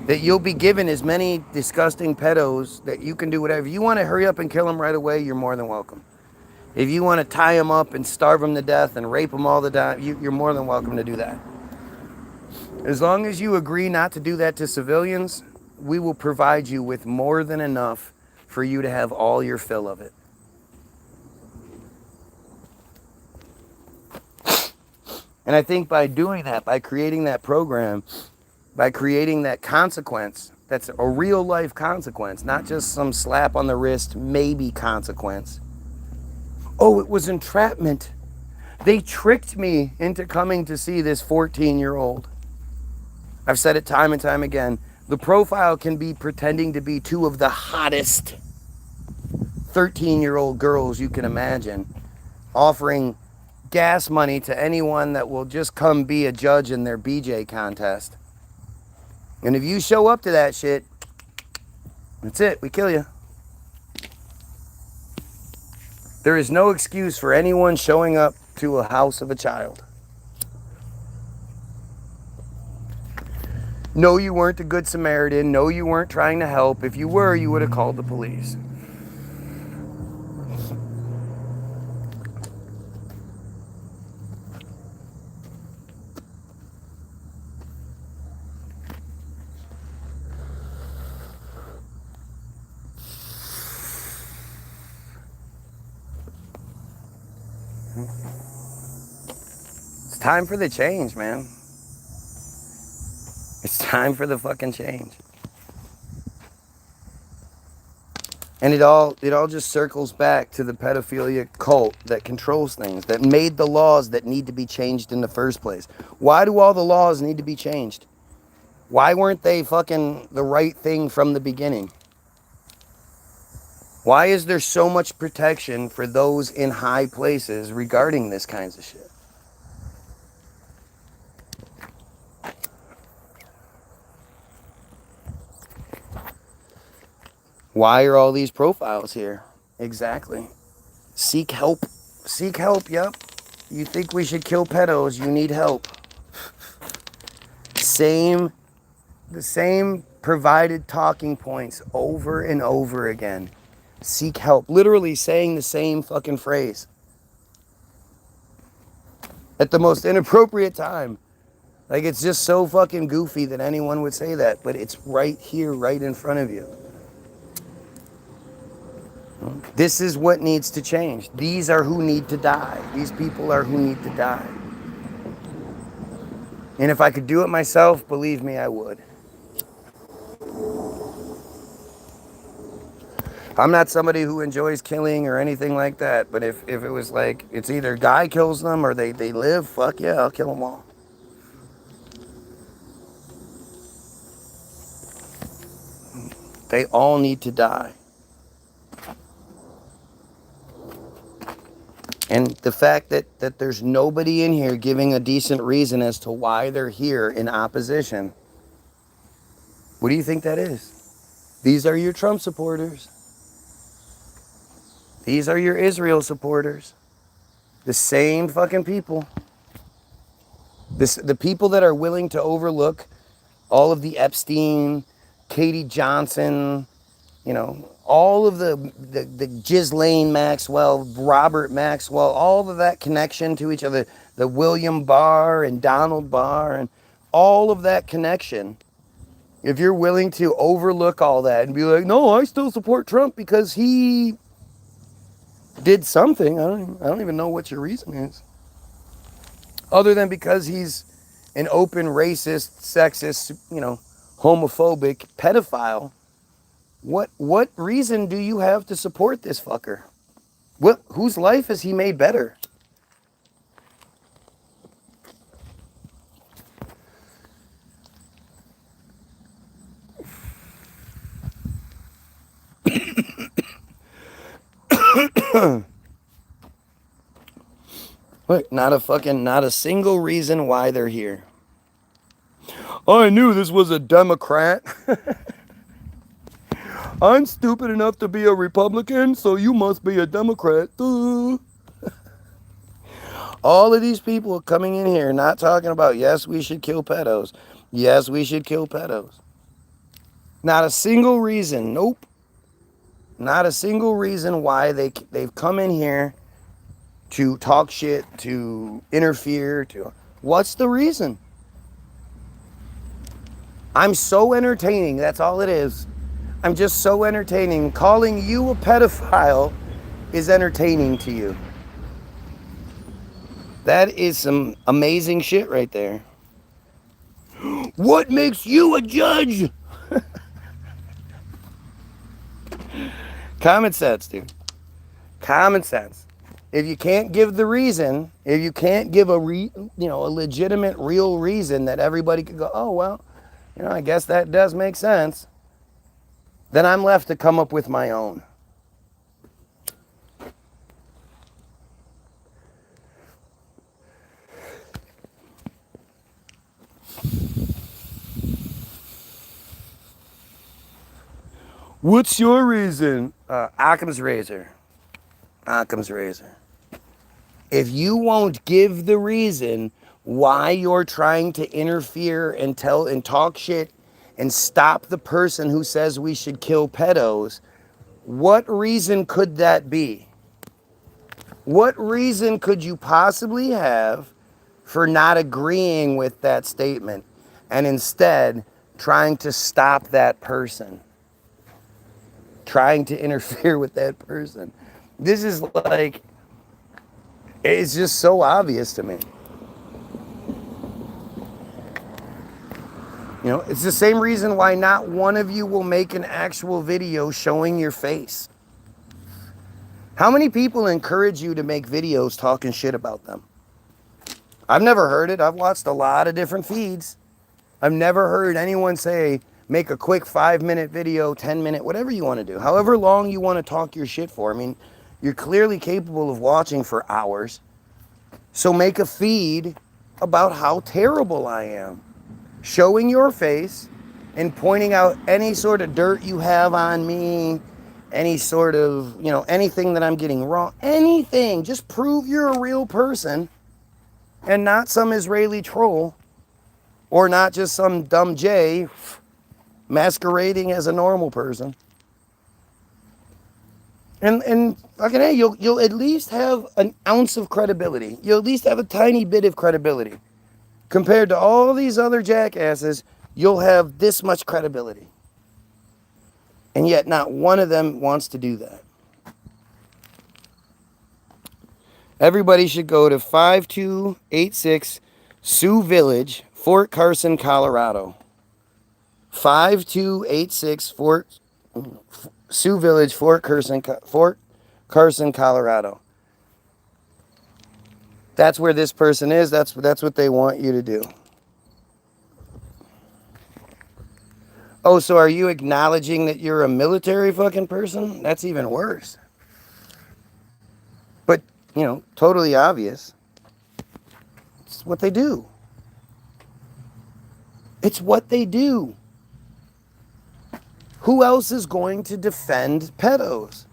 [SPEAKER 1] that you'll be given as many disgusting pedos that you can do whatever. If you want to hurry up and kill them right away, you're more than welcome. If you want to tie them up and starve them to death and rape them all the time, you're more than welcome to do that. As long as you agree not to do that to civilians, we will provide you with more than enough for you to have all your fill of it. And I think by doing that, by creating that program, by creating that consequence, that's a real life consequence, not just some slap on the wrist, maybe consequence. Oh, it was entrapment. They tricked me into coming to see this 14-year-old. I've said it time and time again. The profile can be pretending to be two of the hottest 13-year-old girls you can imagine, offering gas money to anyone that will just come be a judge in their BJ contest. And if you show up to that shit, that's it, we kill you. There is no excuse for anyone showing up to a house of a child. No, you weren't a good Samaritan. No, you weren't trying to help. If you were, you would have called the police. It's time for the change, man. It's time for the fucking change. And it all just circles back to the pedophilia cult that controls things, that made the laws that need to be changed in the first place. Why do all the laws need to be changed? Why weren't they fucking the right thing from the beginning? Why is there so much protection for those in high places regarding this kinds of shit? Why are all these profiles here? Exactly. Seek help. Seek help, yep. You think we should kill pedos, you need help. The same provided talking points over and over again. Seek help. Literally saying the same fucking phrase. At the most inappropriate time. Like, it's just so fucking goofy that anyone would say that, but it's right here, right in front of you. This is what needs to change. These are who need to die. These people are who need to die. And if I could do it myself, believe me, I would. I'm not somebody who enjoys killing or anything like that, but if it was like, it's either guy kills them or they live, fuck yeah, I'll kill them all. They all need to die. And the fact that there's nobody in here giving a decent reason as to why they're here in opposition. What do you think that is? These are your Trump supporters. These are your Israel supporters. The same fucking people. The people that are willing to overlook all of the Epstein, Katie Johnson, all of the Ghislaine Maxwell, Robert Maxwell, all of that connection to each other, the William Barr and Donald Barr and all of that connection. If you're willing to overlook all that and be like, no, I still support Trump because he did something. I don't even know what your reason is. Other than because he's an open racist, sexist, homophobic pedophile. What reason do you have to support this fucker? Whose life has he made better? Look, not a single reason why they're here. I knew this was a Democrat. I'm stupid enough to be a Republican, so you must be a Democrat. All of these people coming in here not talking about, yes, we should kill pedos. Yes, we should kill pedos. Not a single reason. Nope. Not a single reason why they've come in here to talk shit, to interfere, what's the reason? I'm so entertaining, that's all it is. I'm just so entertaining. Calling you a pedophile is entertaining to you. That is some amazing shit right there. What makes you a judge? Common sense, dude. Common sense. if you can't give the reason, if you can't give a legitimate, real reason that everybody could go, oh, well, I guess that does make sense, then I'm left to come up with my own. What's your reason? Occam's razor. Occam's razor. If you won't give the reason why you're trying to interfere and talk shit and stop the person who says we should kill pedos, what reason could that be? What reason could you possibly have for not agreeing with that statement and instead trying to stop that person? Trying to interfere with that person. This is like, it's just so obvious to me. It's the same reason why not one of you will make an actual video showing your face. How many people encourage you to make videos talking shit about them? I've never heard it. I've watched a lot of different feeds. I've never heard anyone say, make a quick 5-minute video, 10-minute, whatever you want to do. However long you want to talk your shit for. I mean, you're clearly capable of watching for hours. So make a feed about how terrible I am. Showing your face and pointing out any sort of dirt you have on me, any sort of, anything that I'm getting wrong. Anything. Just prove you're a real person and not some Israeli troll or not just some dumb Jay masquerading as a normal person. And fucking hey, you'll at least have an ounce of credibility. You'll at least have a tiny bit of credibility. Compared to all these other jackasses, you'll have this much credibility. And yet not one of them wants to do that. Everybody should go to 5286 Sioux Village, Fort Carson, Colorado. 5286 Sioux Village, Fort Carson, Colorado. That's where this person is. That's what they want you to do. Oh, so are you acknowledging that you're a military fucking person? That's even worse. But, totally obvious. It's what they do. It's what they do. Who else is going to defend pedos?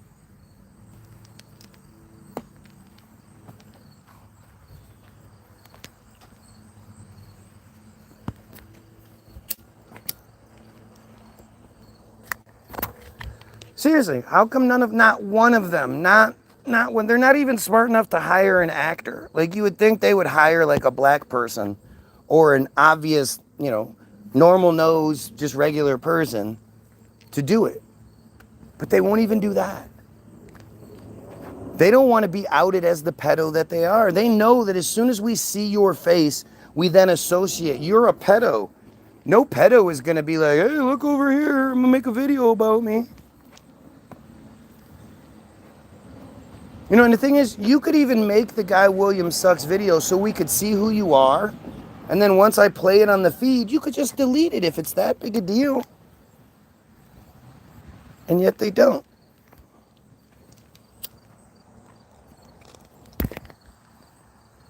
[SPEAKER 1] Seriously, how come not one of them, not when they're not even smart enough to hire an actor? Like, you would think they would hire like a black person or an obvious, normal nose, just regular person to do it. But they won't even do that. They don't want to be outed as the pedo that they are. They know that as soon as we see your face, we then associate, you're a pedo. No pedo is going to be like, hey, look over here, I'm going to make a video about me. And the thing is, you could even make the Guy Williams Sucks video so we could see who you are. And then once I play it on the feed, you could just delete it if it's that big a deal. And yet they don't.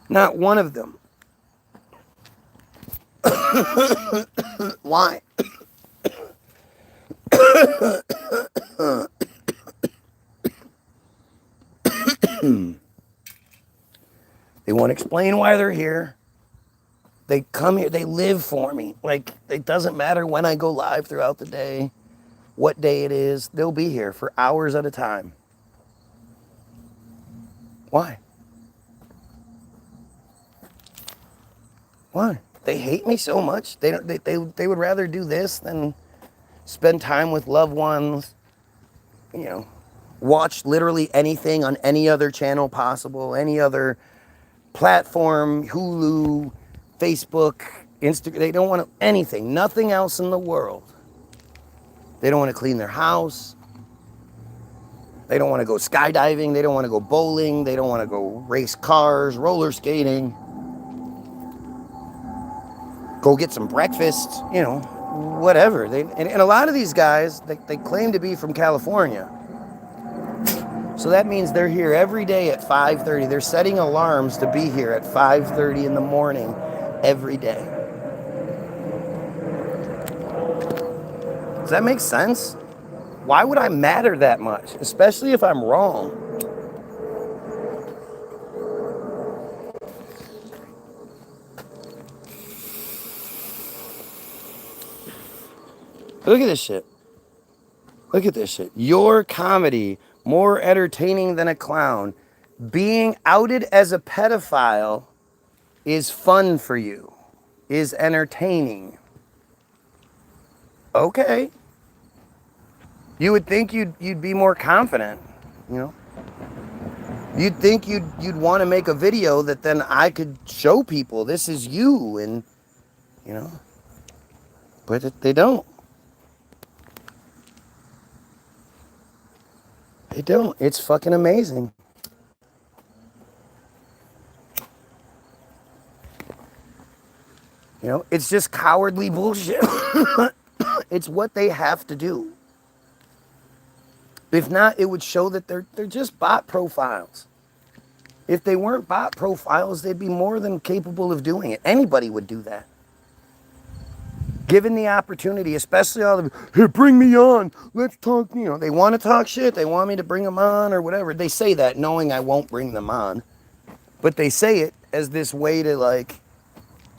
[SPEAKER 1] Not one of them. Why? They won't explain why they're here. They come here, they live for me. Like, it doesn't matter when I go live throughout the day, what day it is, they'll be here for hours at a time. Why? Why? They hate me so much. They would rather do this than spend time with loved ones, watch literally anything on any other channel possible, any other platform, Hulu, Facebook, Instagram. They don't want anything, nothing else in the world. They don't want to clean their house. They don't want to go skydiving. They don't want to go bowling. They don't want to go race cars, roller skating. Go get some breakfast, you know, whatever. And a lot of these guys, they claim to be from California. So that means they're here every day at 5:30. They're setting alarms to be here at 5:30 in the morning every day. Does that make sense? Why would I matter that much? Especially if I'm wrong. Look at this shit. Look at this shit. Your comedy, more entertaining than a clown. Being outed as a pedophile is fun for you, is entertaining. Okay. You would think you'd be more confident, you know? You'd think you'd want to make a video that then I could show people this is you, and you know, but they don't. They don't. It's fucking amazing. You know, it's just cowardly bullshit. It's what they have to do. If not, it would show that they're just bot profiles. If they weren't bot profiles, they'd be more than capable of doing it. Anybody would do that. Given the opportunity, especially all the, here, bring me on, let's talk, you know, they want to talk shit, they want me to bring them on or whatever. They say that knowing I won't bring them on. But they say it as this way to, like,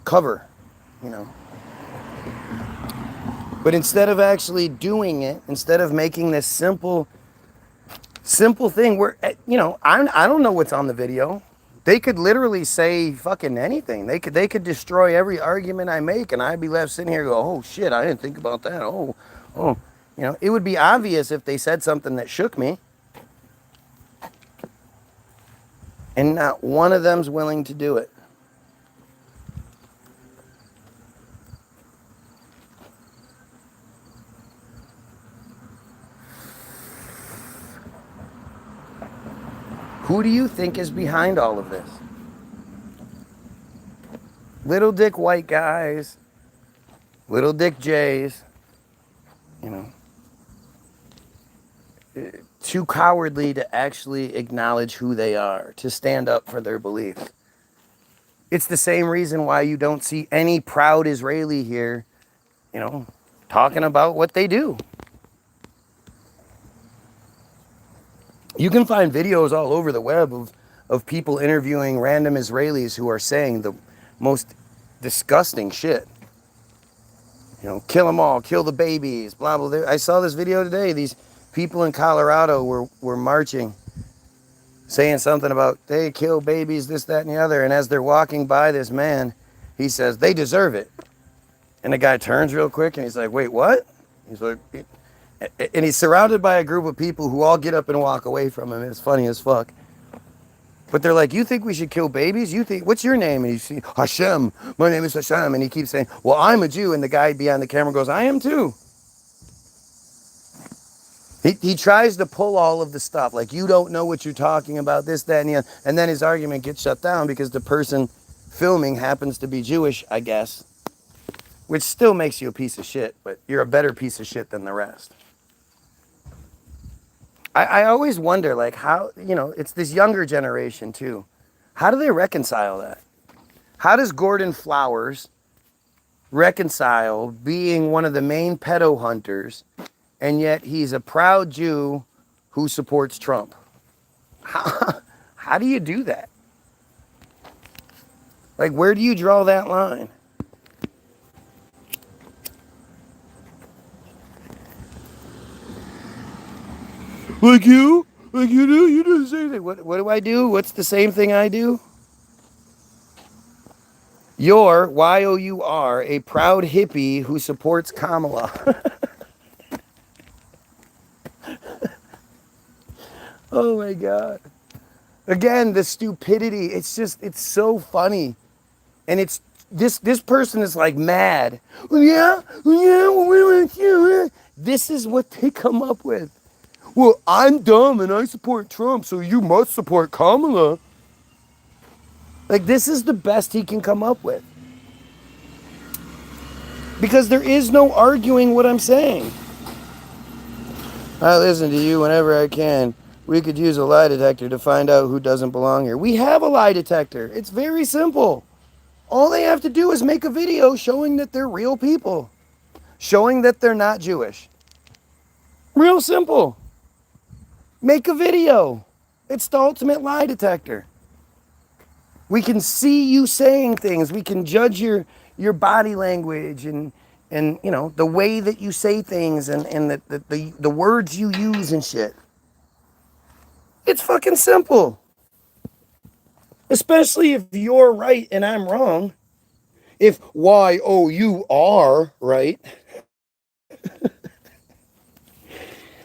[SPEAKER 1] cover, you know. But instead of actually doing it, instead of making this simple thing where, you know, I don't know what's on the video. They could literally say fucking anything. They could destroy every argument I make, and I'd be left sitting here and go, oh shit, I didn't think about that. Oh, you know, it would be obvious if they said something that shook me. And not one of them's willing to do it. Who do you think is behind all of this? Little dick white guys, little dick Jays, you know, too cowardly to actually acknowledge who they are, to stand up for their beliefs. It's the same reason why you don't see any proud Israeli here, you know, talking about what they do. You can find videos all over the web of people interviewing random Israelis who are saying the most disgusting shit. You know, kill them all, kill the babies, blah, blah, blah. I saw this video today. These people in Colorado were marching, saying something about they kill babies, this, that, and the other. And as they're walking by this man, he says, they deserve it. And the guy turns real quick and he's like, wait, what? He's like... And he's surrounded by a group of people who all get up and walk away from him. It's funny as fuck. But they're like, you think we should kill babies? You think, what's your name? And he's saying, Hashem. My name is Hashem. And he keeps saying, well, I'm a Jew. And the guy behind the camera goes, I am too. He tries to pull all of the stuff. Like, you don't know what you're talking about, this, that, and the other. And then his argument gets shut down because the person filming happens to be Jewish, I guess. Which still makes you a piece of shit. But you're a better piece of shit than the rest. I always wonder, like, how, you know, it's this younger generation, too. How do they reconcile that? How does Gordon Flowers reconcile being one of the main pedo hunters, and yet he's a proud Jew who supports Trump? How do you do that? Like, where do you draw that line? Like you do the same thing. What do I do? What's the same thing I do? You're, Y-O-U-R, a proud hippie who supports Kamala. Oh my God. Again, the stupidity, it's so funny. And it's, this person is like mad. This is what they come up with. well, I'm dumb and I support Trump, so you must support Kamala. Like, this is the best he can come up with. Because there is no arguing what I'm saying. I listen to you whenever I can. We could use a lie detector to find out who doesn't belong here. We have a lie detector. It's very simple. All they have to do is make a video showing that they're real people. Showing that they're not Jewish. Real simple. Make a video. It's the ultimate lie detector. We can see you saying things. We can judge your body language and you know, the way that you say things and the words you use and shit. It's fucking simple. Especially if you're right and I'm wrong. If you are right.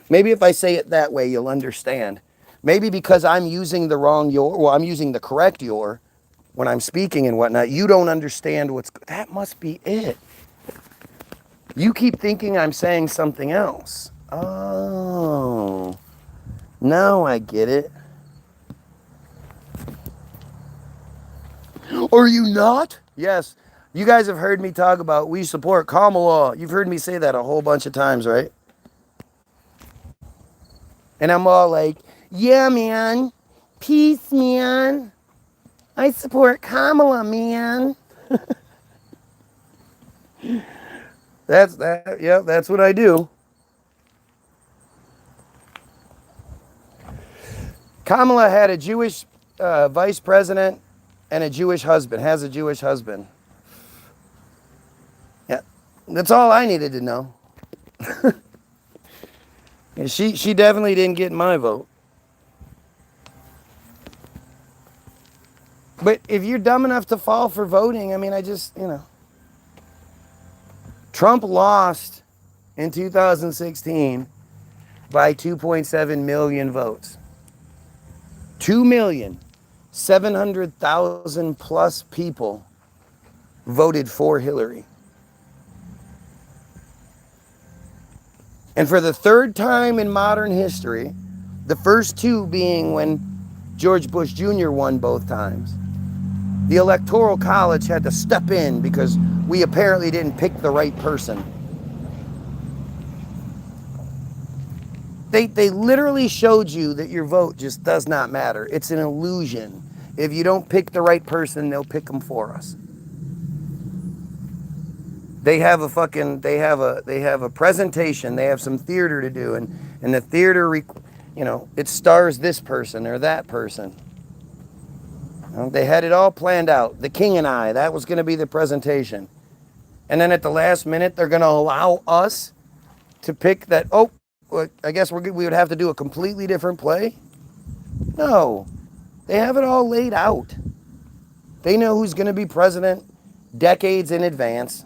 [SPEAKER 1] Maybe if I say it that way, you'll understand. Maybe because I'm using the wrong I'm using the correct your when I'm speaking and whatnot, you don't understand that must be it. You keep thinking I'm saying something else. Oh, now I get it. Are you not? Yes. You guys have heard me talk about we support Kamala. You've heard me say that a whole bunch of times, right? And I'm all like, yeah, man. Peace, man. I support Kamala, man. That's what I do. Kamala had a Jewish vice president and a Jewish husband, has a Jewish husband. Yeah, that's all I needed to know. And she definitely didn't get my vote. But if you're dumb enough to fall for voting, I mean, Trump lost in 2016 by 2.7 million votes. 2,700,000 plus people voted for Hillary. And for the third time in modern history, the first two being when George Bush Jr. won both times, the Electoral College had to step in because we apparently didn't pick the right person. They literally showed you that your vote just does not matter. It's an illusion. If you don't pick the right person, they'll pick them for us. They have a presentation. They have some theater to do, and the theater, it stars this person or that person. They had it all planned out. The King and I, that was going to be the presentation. And then at the last minute, they're going to allow us to pick that, I guess we would have to do a completely different play? No. They have it all laid out. They know who's going to be president decades in advance.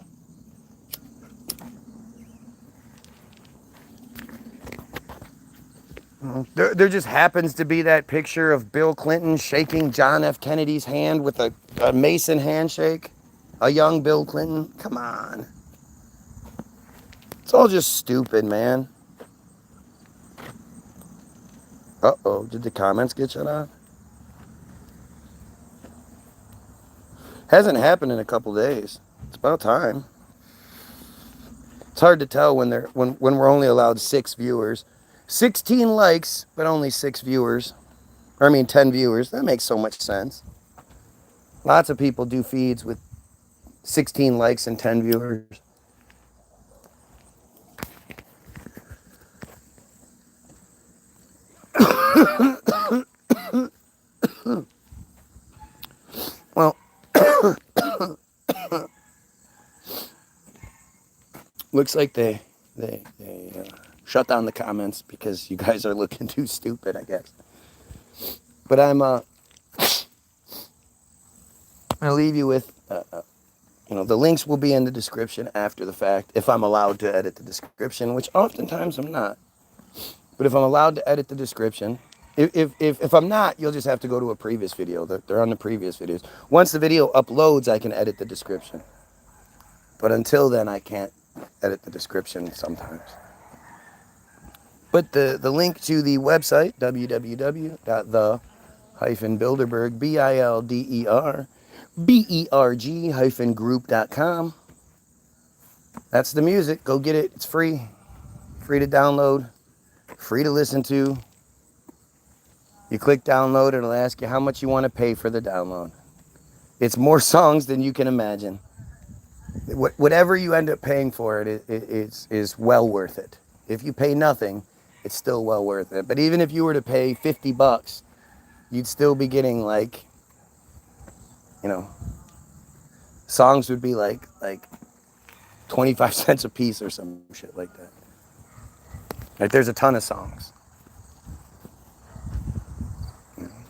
[SPEAKER 1] There just happens to be that picture of Bill Clinton shaking John F. Kennedy's hand with a Mason handshake. A young Bill Clinton. Come on. It's all just stupid, man. Uh-oh, did the comments get shut off? Hasn't happened in a couple days. It's about time. It's hard to tell when we're only allowed 6 viewers. 16 likes, but only 6 viewers. 10 viewers. That makes so much sense. Lots of people do feeds with 16 likes and 10 viewers. Well, looks like they shut down the comments because you guys are looking too stupid, I guess. But I'm gonna leave you with the links will be in the description after the fact if I'm allowed to edit the description, which oftentimes I'm not. But if I'm allowed to edit the description, if I'm not, you'll just have to go to a previous video. They're on the previous videos. Once the video uploads, I can edit the description. But until then, I can't edit the description sometimes. But the link to the website, www.the-bilderberg, BILDER-BERG-group.com. That's the music. Go get it. It's free. Free to download. Free to listen to. You click download, and it'll ask you how much you want to pay for the download. It's more songs than you can imagine. Whatever you end up paying for it is well worth it. If you pay nothing, it's still well worth it. But even if you were to pay $50, you'd still be getting like, you know, songs would be like 25 cents a piece or some shit like that. Like there's a ton of songs.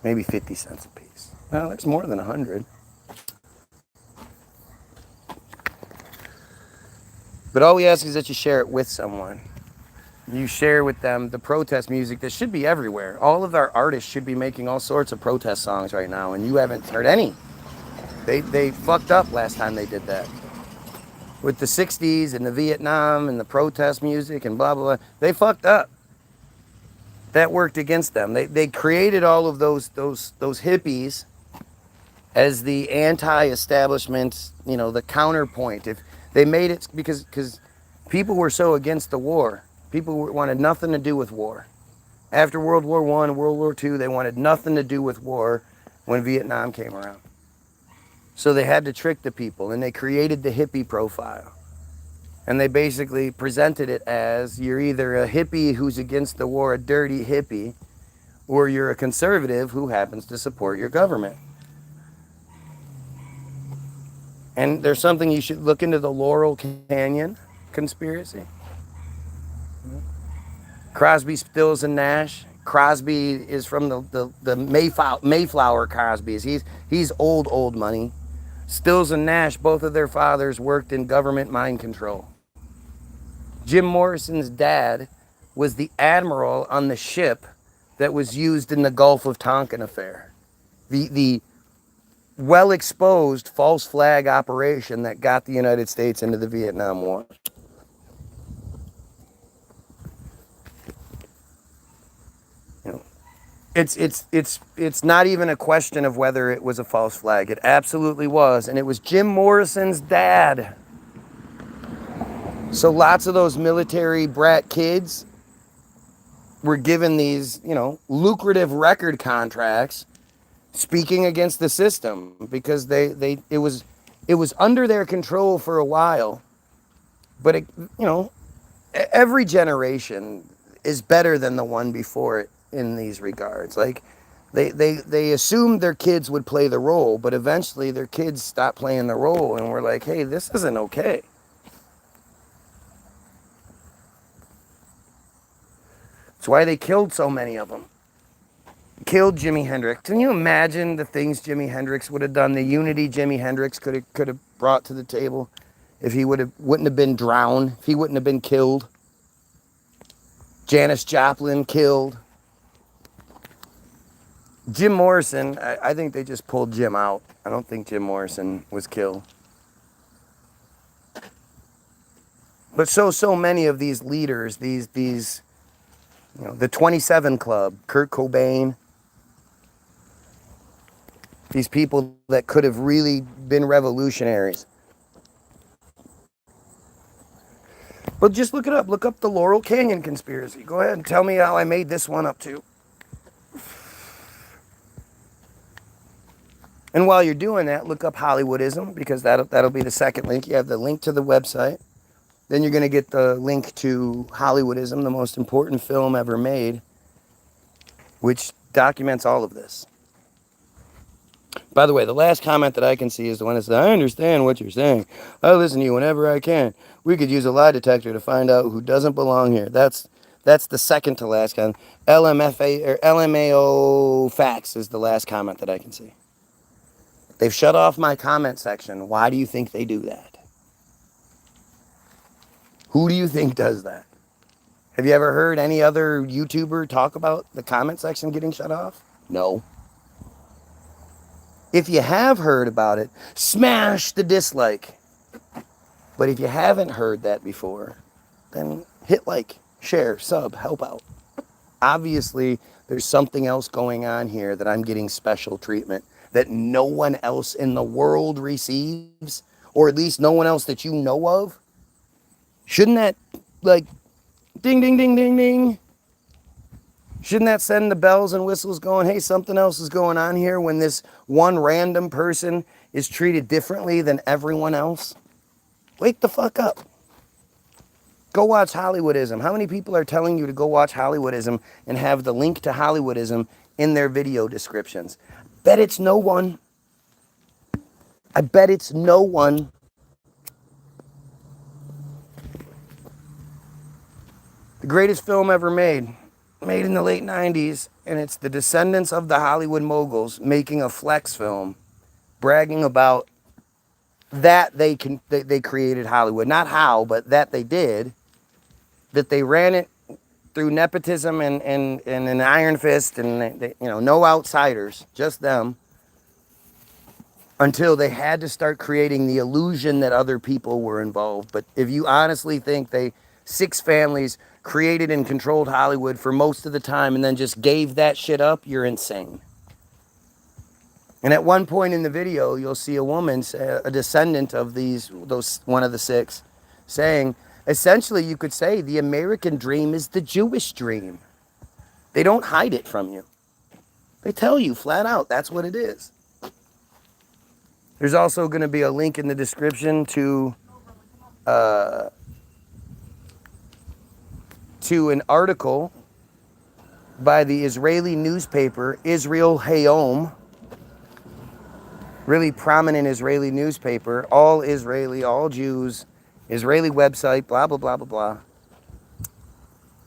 [SPEAKER 1] Maybe 50 cents a piece. Well, there's more than 100. But all we ask is that you share it with someone. You share with them the protest music that should be everywhere. All of our artists should be making all sorts of protest songs right now, and you haven't heard any. They fucked up last time they did that. With the 60s and the Vietnam and the protest music and blah, blah, blah. They fucked up. That worked against them. They created all of those hippies as the anti-establishment, you know, the counterpoint. If they made it because people were so against the war. People wanted nothing to do with war. After World War I, World War II, they wanted nothing to do with war when Vietnam came around. So they had to trick the people, and they created the hippie profile. And they basically presented it as you're either a hippie who's against the war, a dirty hippie, or you're a conservative who happens to support your government. And there's something you should look into, the Laurel Canyon conspiracy. Crosby, Stills, and Nash. Crosby is from the Mayflower Crosbys. He's old money. Stills and Nash, both of their fathers worked in government mind control. Jim Morrison's dad was the admiral on the ship that was used in the Gulf of Tonkin affair. The well-exposed false flag operation that got the United States into the Vietnam War. You know, it's not even a question of whether it was a false flag. It absolutely was, and it was Jim Morrison's dad. So lots of those military brat kids were given these, you know, lucrative record contracts speaking against the system because it was under their control for a while. But it, you know, every generation is better than the one before it in these regards. Like they assumed their kids would play the role, but eventually their kids stopped playing the role and were like, hey, this isn't okay. That's why they killed so many of them. Killed Jimi Hendrix. Can you imagine the things Jimi Hendrix would have done? The unity Jimi Hendrix could have brought to the table if he wouldn't have been drowned, if he wouldn't have been killed. Janis Joplin killed. Jim Morrison, I think they just pulled Jim out. I don't think Jim Morrison was killed. But so many of these leaders, these you know, the 27 Club, Kurt Cobain, these people that could have really been revolutionaries. But just look it up. Look up the Laurel Canyon conspiracy. Go ahead and tell me how I made this one up too. And while you're doing that, look up Hollywoodism, because that'll be the second link. You have the link to the website. Then you're going to get the link to Hollywoodism, the most important film ever made, which documents all of this. By the way, the last comment that I can see is the one that says, I understand what you're saying. I listen to you whenever I can. We could use a lie detector to find out who doesn't belong here. That's the second to last comment. LMFA or LMAO facts is the last comment that I can see. They've shut off my comment section. Why do you think they do that? Who do you think does that? Have you ever heard any other YouTuber talk about the comment section getting shut off? No. If you have heard about it, smash the dislike. But if you haven't heard that before, then hit like, share, sub, help out. Obviously, there's something else going on here that I'm getting special treatment that no one else in the world receives, or at least no one else that you know of. Shouldn't that, like, ding, ding, ding, ding, ding? Shouldn't that send the bells and whistles going, hey, something else is going on here when this one random person is treated differently than everyone else? Wake the fuck up. Go watch Hollywoodism. How many people are telling you to go watch Hollywoodism and have the link to Hollywoodism in their video descriptions? Bet it's no one. I bet it's no one. The greatest film ever made in the late 90s, and it's the descendants of the Hollywood moguls making a flex film, bragging about that they created Hollywood. Not how, but that they did. That they ran it through nepotism and an iron fist, and they, no outsiders, just them, until they had to start creating the illusion that other people were involved. But if you honestly think 6 families created and controlled Hollywood for most of the time and then just gave that shit up, you're insane. And at one point in the video, you'll see a woman, a descendant of those one of the 6, saying, essentially, you could say the American dream is the Jewish dream. They don't hide it from you. They tell you flat out that's what it is. There's also going to be a link in the description to an article by the Israeli newspaper, Israel Hayom. Really prominent Israeli newspaper, all Israeli, all Jews, Israeli website, blah, blah, blah, blah, blah.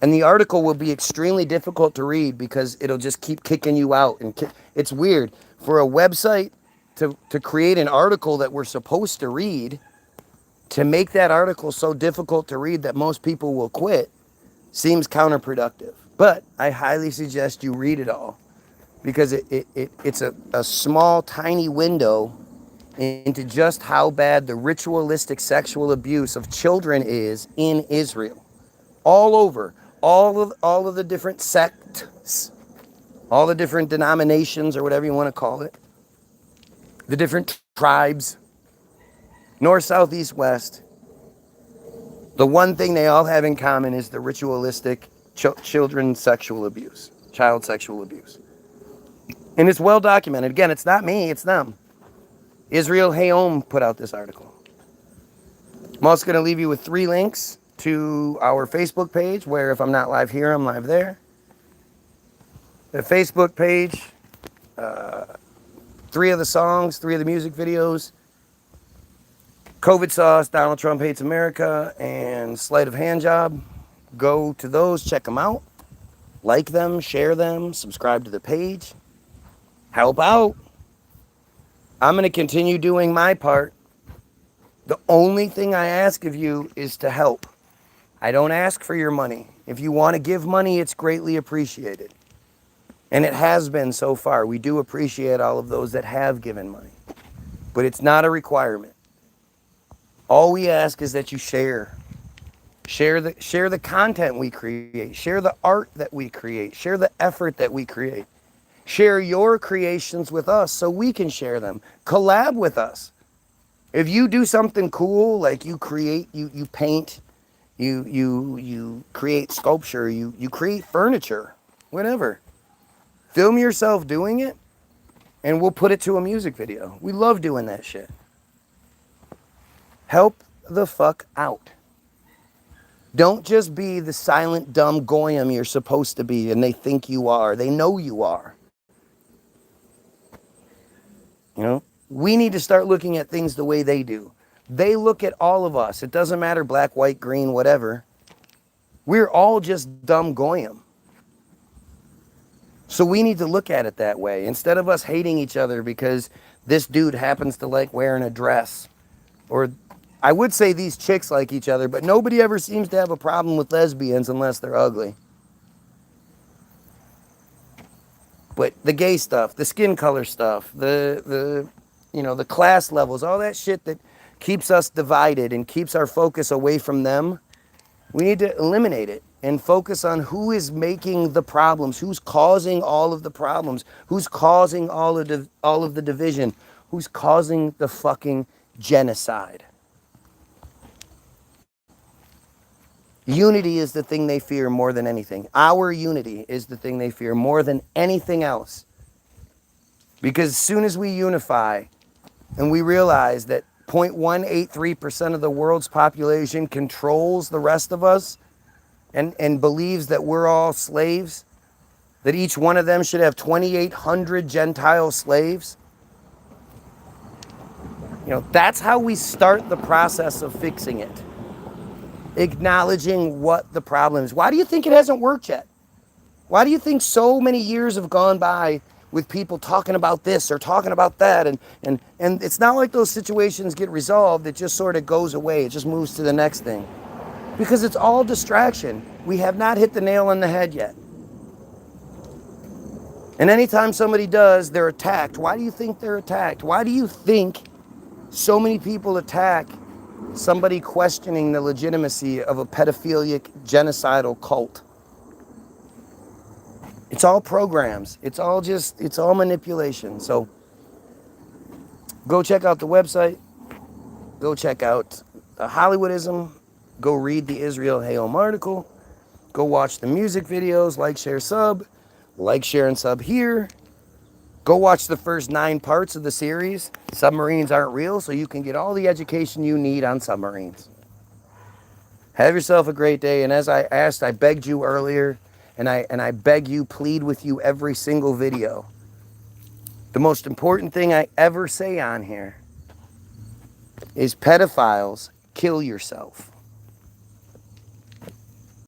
[SPEAKER 1] And the article will be extremely difficult to read because it'll just keep kicking you out. And it's weird. For a website to create an article that we're supposed to read, to make that article so difficult to read that most people will quit, seems counterproductive. But I highly suggest you read it all, because it's a small, tiny window into just how bad the ritualistic sexual abuse of children is in Israel. All over. All of the different sects, all the different denominations, or whatever you want to call it. The different tribes. North, south, east, west. The one thing they all have in common is the ritualistic children sexual abuse. Child sexual abuse. And it's well documented. Again, it's not me, it's them. Israel Hayom put out this article. I'm also going to leave you with 3 links to our Facebook page, where if I'm not live here, I'm live there. The Facebook page, 3 of the songs, 3 of the music videos, COVID Sauce, Donald Trump Hates America, and Sleight of Hand Job. Go to those, check them out, like them, share them, subscribe to the page, help out. I'm going to continue doing my part. The only thing I ask of you is to help. I don't ask for your money. If you want to give money, it's greatly appreciated. And it has been so far. We do appreciate all of those that have given money. But it's not a requirement. All we ask is that you share. Share the content we create. Share the art that we create. Share the effort that we create. Share your creations with us so we can share them. Collab with us. If you do something cool, like you create, you paint, you create sculpture, you create furniture, whatever. Film yourself doing it, and we'll put it to a music video. We love doing that shit. Help the fuck out. Don't just be the silent, dumb goyim you're supposed to be and they think you are. They know you are. We need to start looking at things the way they do. They look at all of us. It doesn't matter black, white, green, whatever. We're all just dumb goyim. So we need to look at it that way. Instead of us hating each other because this dude happens to like wearing a dress. Or I would say these chicks like each other, but nobody ever seems to have a problem with lesbians unless they're ugly. But the gay stuff, the skin color stuff, the class levels, all that shit that keeps us divided and keeps our focus away from them, we need to eliminate it and focus on who is making the problems, who's causing all of the problems, who's causing all of the division, who's causing the fucking genocide. Unity is the thing they fear more than anything. Our unity is the thing they fear more than anything else. Because as soon as we unify and we realize that 0.183% of the world's population controls the rest of us and believes that we're all slaves, that each one of them should have 2,800 Gentile slaves, that's how we start the process of fixing it. Acknowledging what the problem is. Why do you think it hasn't worked yet? Why do you think so many years have gone by with people talking about this or talking about that? And it's not like those situations get resolved. It just sort of goes away. It just moves to the next thing. Because it's all distraction. We have not hit the nail on the head yet. And anytime somebody does, they're attacked. Why do you think they're attacked? Why do you think so many people attack somebody questioning the legitimacy of a pedophilic, genocidal cult? It's all programs. It's all manipulation. So go check out the website. Go check out the Hollywoodism. Go read the Israel Hayom article. Go watch the music videos. Like, share, sub. Like, share, and sub here. Go watch the first 9 parts of the series, Submarines Aren't Real, so you can get all the education you need on submarines. Have yourself a great day. And as I asked, I begged you earlier, and I beg you, plead with you every single video. The most important thing I ever say on here is pedophiles, kill yourself.